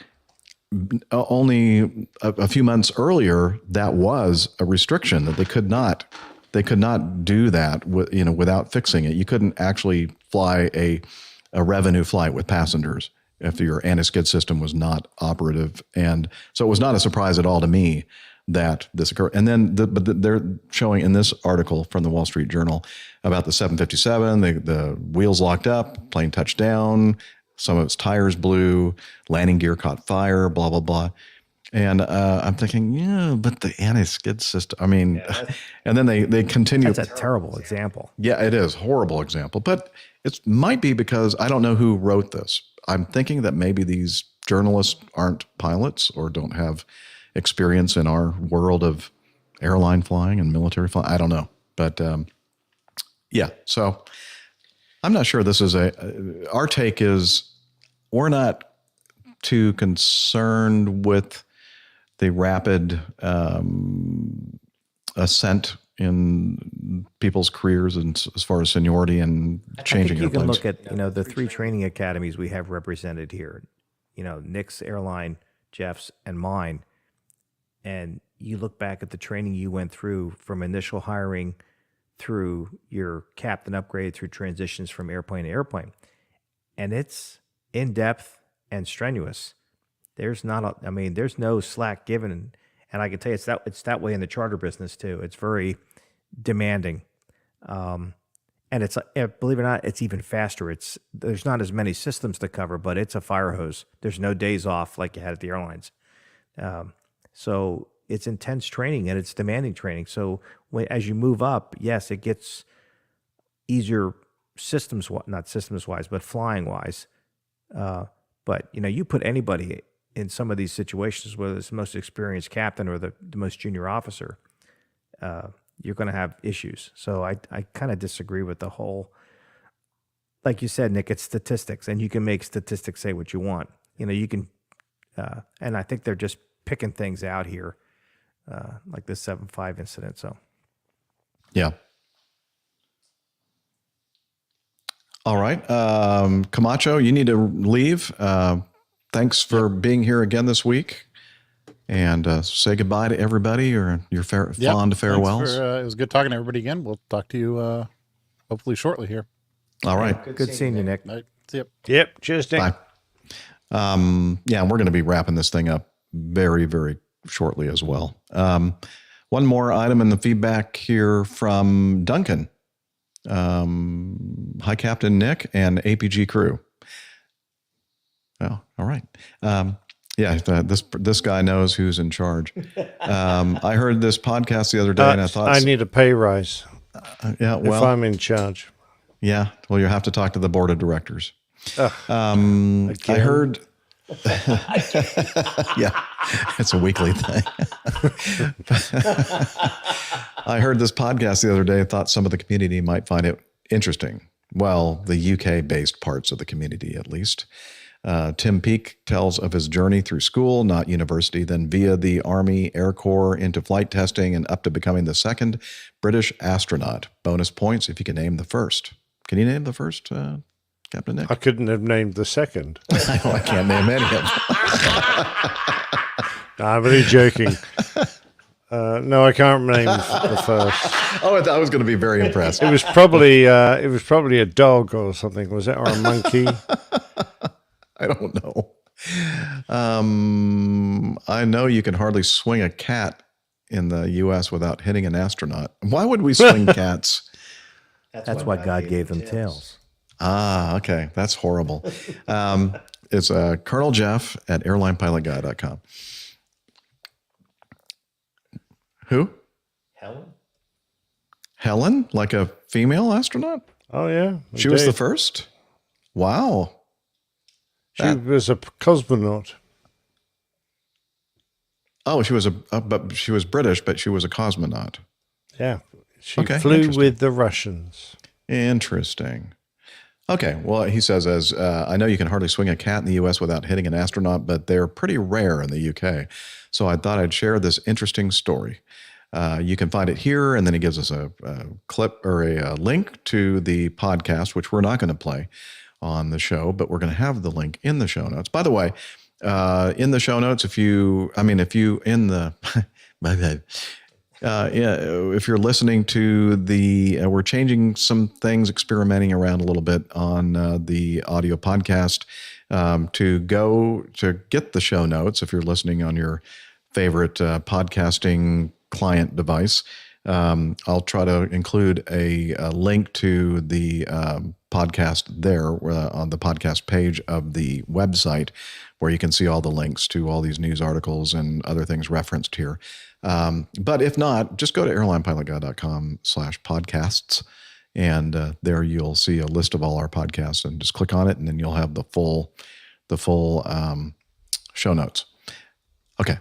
only a few months earlier, that was a restriction that they could not do that without fixing it. You couldn't actually fly a revenue flight with passengers if your anti-skid system was not operative. And so it was not a surprise at all to me that this occurred. And then they're showing in this article from the Wall Street Journal about the 757, the wheels locked up, plane touched down, some of its tires blew, landing gear caught fire, blah, blah, blah. And I'm thinking, yeah, but the anti-skid system, I mean, and then they continue. That's a terrible example. Yeah, it is. Horrible example. But it might be because I don't know who wrote this. I'm thinking that maybe these journalists aren't pilots or don't have experience in our world of airline flying and military flying. I don't know. But yeah, so I'm not sure this is our take is we're not too concerned with the rapid ascent in people's careers and as far as seniority and changing you airplanes. can look at, the 3 training academies we have represented here, Nick's airline, Jeff's, and mine. And you look back at the training you went through from initial hiring through your captain upgrade, through transitions from airplane to airplane. And it's in-depth and strenuous. There's there's no slack given. And I can tell you it's that way in the charter business too. It's very demanding. And it's, believe it or not, it's even faster. There's not as many systems to cover, but it's a fire hose. There's no days off like you had at the airlines. So it's intense training and it's demanding training. So as you move up, yes, it gets easier not systems wise, but flying wise. But you put anybody in some of these situations, whether it's the most experienced captain or the most junior officer, you're going to have issues. So I kind of disagree with the whole, like you said, Nick, it's statistics, and you can make statistics say what you want. You can, and I think they're just picking things out here, like this 7.5 incident. So, yeah. All right. Camacho, you need to leave. Thanks for being here again this week. And say goodbye to everybody or your fond farewells. It was good talking to everybody again. We'll talk to you hopefully shortly here. All right. Good seeing you, Nick. Right. See you. Yep. Cheers, Nick. Bye. Yeah, we're going to be wrapping this thing up very, very shortly as well. One more item in the feedback here from Duncan. Hi, Captain Nick and APG crew. Oh, all right. Yeah, this guy knows who's in charge. I heard this podcast the other day, and I thought I need a pay rise. Yeah, if well, I'm in charge. yeah. Well, you have to talk to the board of directors. I Again? heard. Yeah, it's a weekly thing. I heard this podcast the other day and thought some of the community might find it interesting. Well, the UK-based parts of the community, at least. Tim Peake tells of his journey through school, not university, then via the Army Air Corps into flight testing and up to becoming the second British astronaut. Bonus points if you can name the first. Can you name the first, Captain Nick? I couldn't have named the second. I can't name any of them. I'm really joking. No, I can't name the first. Oh, I was going to be very impressed. It was probably a dog or something, was it, or a monkey? I don't know. I know you can hardly swing a cat in the U.S. without hitting an astronaut. Why would we swing cats? That's why God gave them tails. Ah, okay. That's horrible. It's Colonel Jeff at airlinepilotguy.com. Who? Helen? Like a female astronaut? Oh, yeah. She was the first? Wow. She was a cosmonaut. Oh, she was but she was British, but she was a cosmonaut. Yeah. She flew with the Russians. Interesting. Okay. Well, he says, as I know you can hardly swing a cat in the U.S. without hitting an astronaut, but they're pretty rare in the U.K. So I thought I'd share this interesting story. You can find it here, and then he gives us a clip or a link to the podcast, which we're not going to play on the show, but we're going to have the link in the show notes. By the way, in the show notes, if you're listening to we're changing some things, experimenting around a little bit on the audio podcast to get the show notes. If you're listening on your favorite podcasting client device, I'll try to include a link to the podcast there on the podcast page of the website, where you can see all the links to all these news articles and other things referenced here. But if not, just go to airlinepilotguy.com/podcasts, and there you'll see a list of all our podcasts, and just click on it, and then you'll have the full show notes. Okay.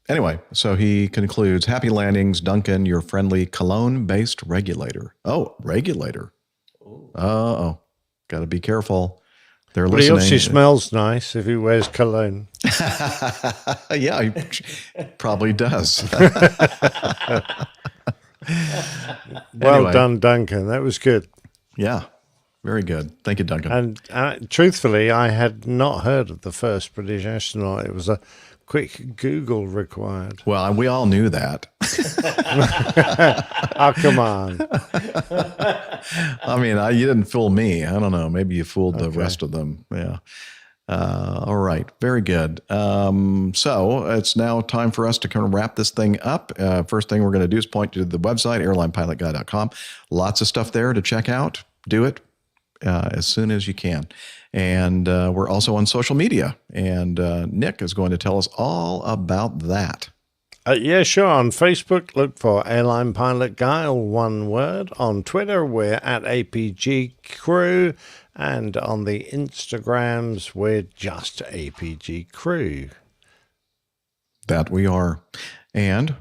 Anyway, so he concludes, happy landings, Duncan, your friendly Cologne-based regulator. Oh, regulator. Uh-oh. Got to be careful. They're listening. He obviously smells nice if he wears cologne. Yeah, he probably does. Well done, Duncan. That was good. Yeah, very good. Thank you, Duncan. And truthfully, I had not heard of the first British astronaut. It was a quick Google required. Well, we all knew that. Oh, come on. I mean, you didn't fool me. I don't know. Maybe you fooled the rest of them. Yeah. All right. Very good. So it's now time for us to kind of wrap this thing up. First thing we're going to do is point to the website, airlinepilotguy.com. Lots of stuff there to check out. Do it as soon as you can. And we're also on social media. And Nick is going to tell us all about that. Yeah, sure. On Facebook, look for Airline Pilot Guy, all one word. On Twitter, we're at APG Crew. And on the Instagrams, we're just APG Crew. That we are. And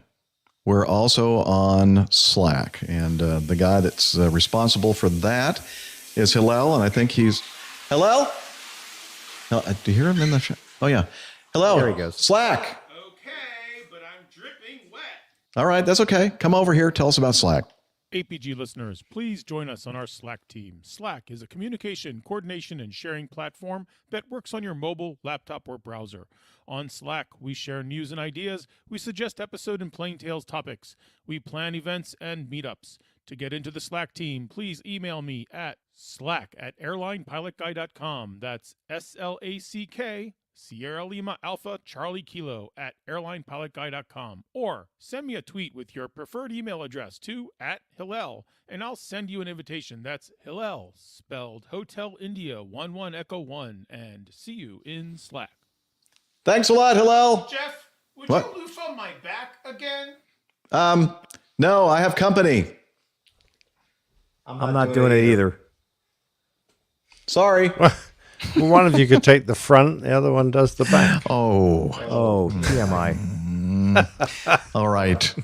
we're also on Slack. And the guy that's responsible for that is Hillel. And I think he's... Hillel? Do you hear him in the show? Oh, yeah. Hello. There he goes. Slack. All right, that's okay. Come over here. Tell us about Slack. APG listeners, please join us on our Slack team. Slack is a communication, coordination, and sharing platform that works on your mobile, laptop, or browser. On Slack, we share news and ideas. We suggest episode and Plain Tales topics. We plan events and meetups. To get into the Slack team, please email me at slack@airlinepilotguy.com. That's SLACK, Sierra Lima Alpha Charlie Kilo @airlinepilotguy.com, or send me a tweet with your preferred email address to @Hillel, and I'll send you an invitation. That's Hillel, spelled Hotel India 11 Echo 1, and see you in Slack. Thanks a lot, Hillel. Jeff, would What? you loose on my back again? No, I have company. I'm not doing it either. Sorry. Well, one of you could take the front, the other one does the back. Oh, TMI. All right.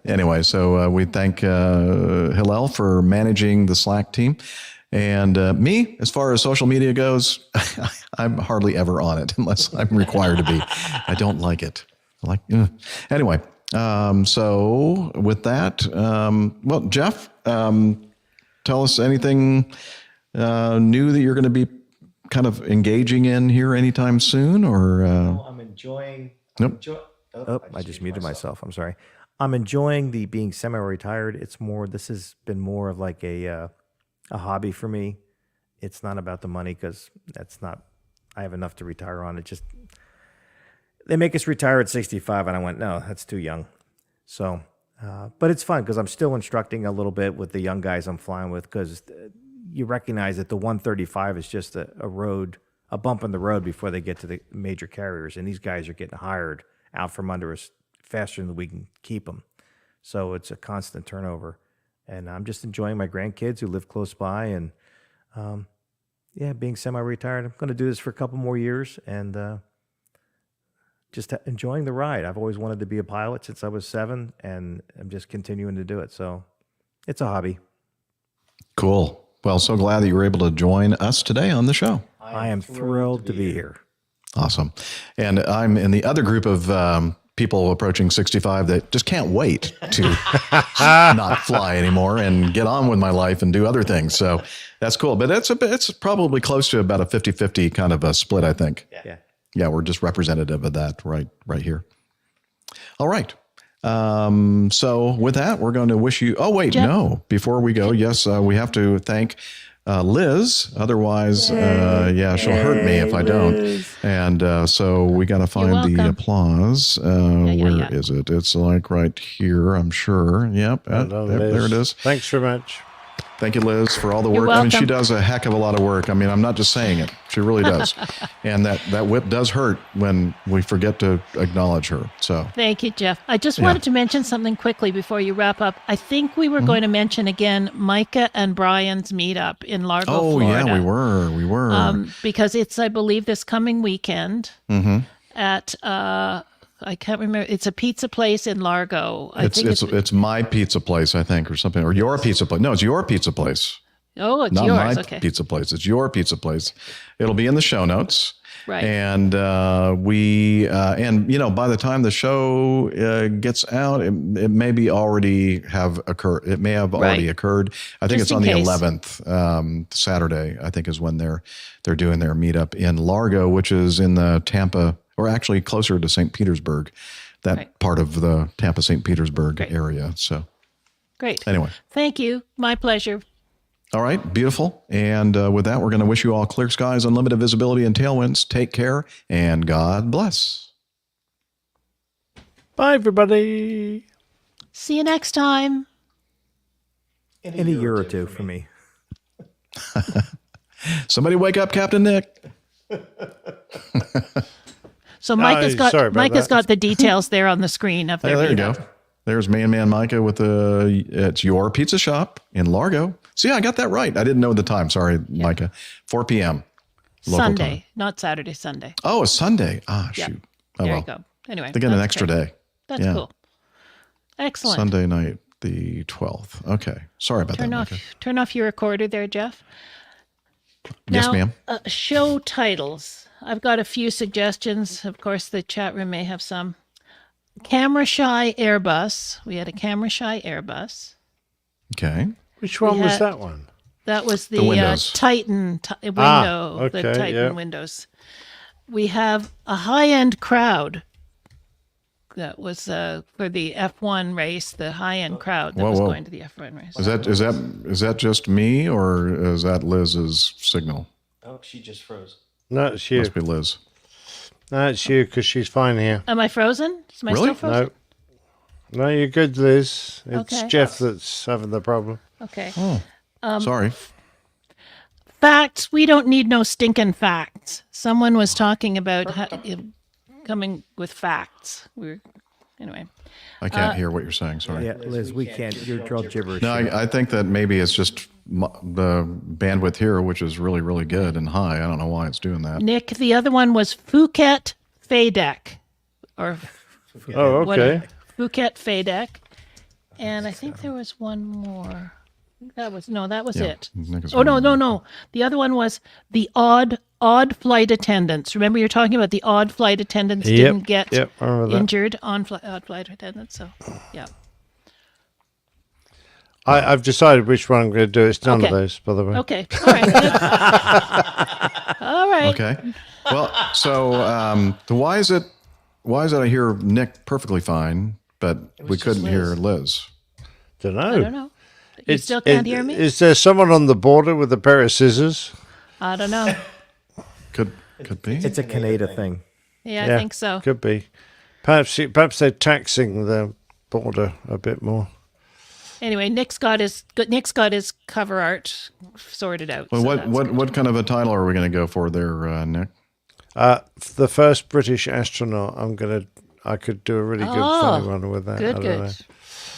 Anyway, so we thank Hillel for managing the Slack team. And me, as far as social media goes, I'm hardly ever on it unless I'm required to be. I don't like it. Anyway, so with that, well, Jeff, tell us anything new that you're going to be kind of engaging in here anytime soon, or? I'm enjoying. Nope. I just muted myself. I'm sorry. I'm enjoying the being semi-retired. This has been more of like a hobby for me. It's not about the money because I have enough to retire on. It just, they make us retire at 65 and I went, no, that's too young. So, but it's fun because I'm still instructing a little bit with the young guys I'm flying with, because you recognize that the 135 is just a bump in the road before they get to the major carriers. And these guys are getting hired out from under us faster than we can keep them. So it's a constant turnover. And I'm just enjoying my grandkids who live close by, and being semi-retired. I'm going to do this for a couple more years and just enjoying the ride. I've always wanted to be a pilot since I was 7, and I'm just continuing to do it. So it's a hobby. Cool. Well, so glad that you were able to join us today on the show. I am thrilled to be here. Awesome. And I'm in the other group of people approaching 65 that just can't wait to not fly anymore and get on with my life and do other things. So that's cool. But it's probably close to about a 50-50 kind of a split, I think. Yeah, we're just representative of that right here. All right. So with that, we're going to wish you, before we go, yes, we have to thank Liz. Otherwise, she'll hurt me if I don't. And so we got to find the applause. Where is it? It's like right here, I'm sure. Yep. There it is. Thanks very much. Thank you, Liz, for all the work. You're I mean, she welcome. does a heck of a lot of work. I mean, I'm not just saying it. She really does. And that whip does hurt when we forget to acknowledge her. So Thank you, Jeff. I just wanted to mention something quickly before you wrap up. I think we were going to mention again Micah and Brian's meetup in Largo, Florida. Yeah, we were. Because it's, I believe, this coming weekend at I can't remember. It's a pizza place in Largo. It's my pizza place, I think, or something, or your pizza place. No, it's your pizza place. Oh, it's not yours. my Okay. pizza place. It's your pizza place. It'll be in the show notes. Right. And by the time the show gets out, it may be already have occurred. It may have already occurred. I think Just it's on in the case. 11th, Saturday, I think is when they're doing their meetup in Largo, which is in the Tampa, or actually closer to St. Petersburg, that part of the Tampa, St. Petersburg area. So Great. Anyway. Thank you. My pleasure. All right, beautiful. And with that, we're going to wish you all clear skies, unlimited visibility, and tailwinds. Take care, and God bless. Bye, everybody. See you next time. In a year or two for me. Somebody wake up Captain Nick. So Micah's sorry about that. got the details there on the screen of their There you meetup. go. There's Man Micah with it's your pizza shop in Largo. See, I got that right. I didn't know the time. Sorry, Micah. 4 p.m. local Sunday, time. not Saturday, Sunday. Oh, it's Sunday. Yeah. Shoot. Oh, There well. you go. Anyway. They get an that's extra great. day. That's Yeah. cool. Excellent. Sunday night, the 12th. Okay. Sorry about that, Micah. Turn off your recorder there, Jeff. Yes, Now, ma'am. Show titles. I've got a few suggestions. Of course, the chat room may have some. Camera Shy Airbus. We had a Camera Shy Airbus. Okay. Which one We was had- that one? That was The the Windows. Titan window, okay, the Titan yeah. windows. We have a high-end crowd. That was for the F1 race, the high-end crowd that was going to the F1 race. Is that just me, or is that Liz's signal? Oh, she just froze. No, it's you. Must be Liz. No, it's you, because she's fine here. Am I frozen? Am I Really? still frozen? No, you're good, Liz. It's Okay. Jeff that's having the problem. Okay. Oh, sorry. Facts. We don't need no stinking facts. Someone was talking about coming with facts. Anyway. I can't hear what you're saying. Sorry. Yeah, Liz, we can't. You're all gibberish. No, I think that maybe it's just the bandwidth here, which is really, really good and high. I don't know why it's doing that. Nick, the other one was Phuket Fadek. Or okay. Phuket Fadek. And I think there was one more. That was it. Oh no. The other one was the odd flight attendants. Remember you're talking about the odd flight attendants didn't get injured on odd flight attendants. So yeah. I've decided which one I'm going to do. It's none of those, by the way. Okay. All right. All right. Okay. Well, so why is it I hear Nick perfectly fine, but we couldn't hear Liz? I don't know. You still can't hear me? Is there someone on the border with a pair of scissors? I don't know. Could be. It's a Canada thing. Yeah, I think so. Could be. Perhaps they're taxing the border a bit more. Anyway, Nick's got his cover art sorted out. Well, so what kind of a title are we going to go for there, Nick? The first British astronaut. I could do a really good funny one with that. Good. I don't know.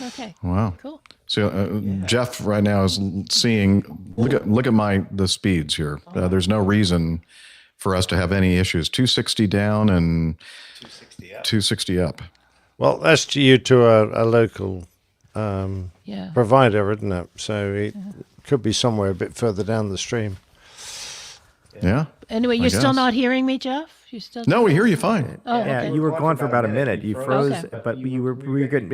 Okay. Wow. Cool. So Jeff right now is seeing. Look at the speeds here. There's no reason for us to have any issues. 260 down and 260 up. Well, that's due to a local provider, isn't it? So it could be somewhere a bit further down the stream. Yeah. Anyway, you're still not hearing me, Jeff? You still? No, we hear you fine. Oh, yeah, okay. you were gone for about a minute. You froze, but you were getting,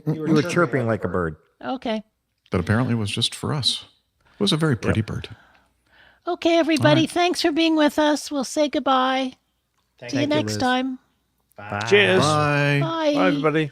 you were chirping like a bird. Okay. But apparently it was just for us. It was a very pretty bird. Okay, everybody. Right. Thanks for being with us. We'll say goodbye. See you next time. Bye. Cheers. Bye. Bye. Bye, everybody.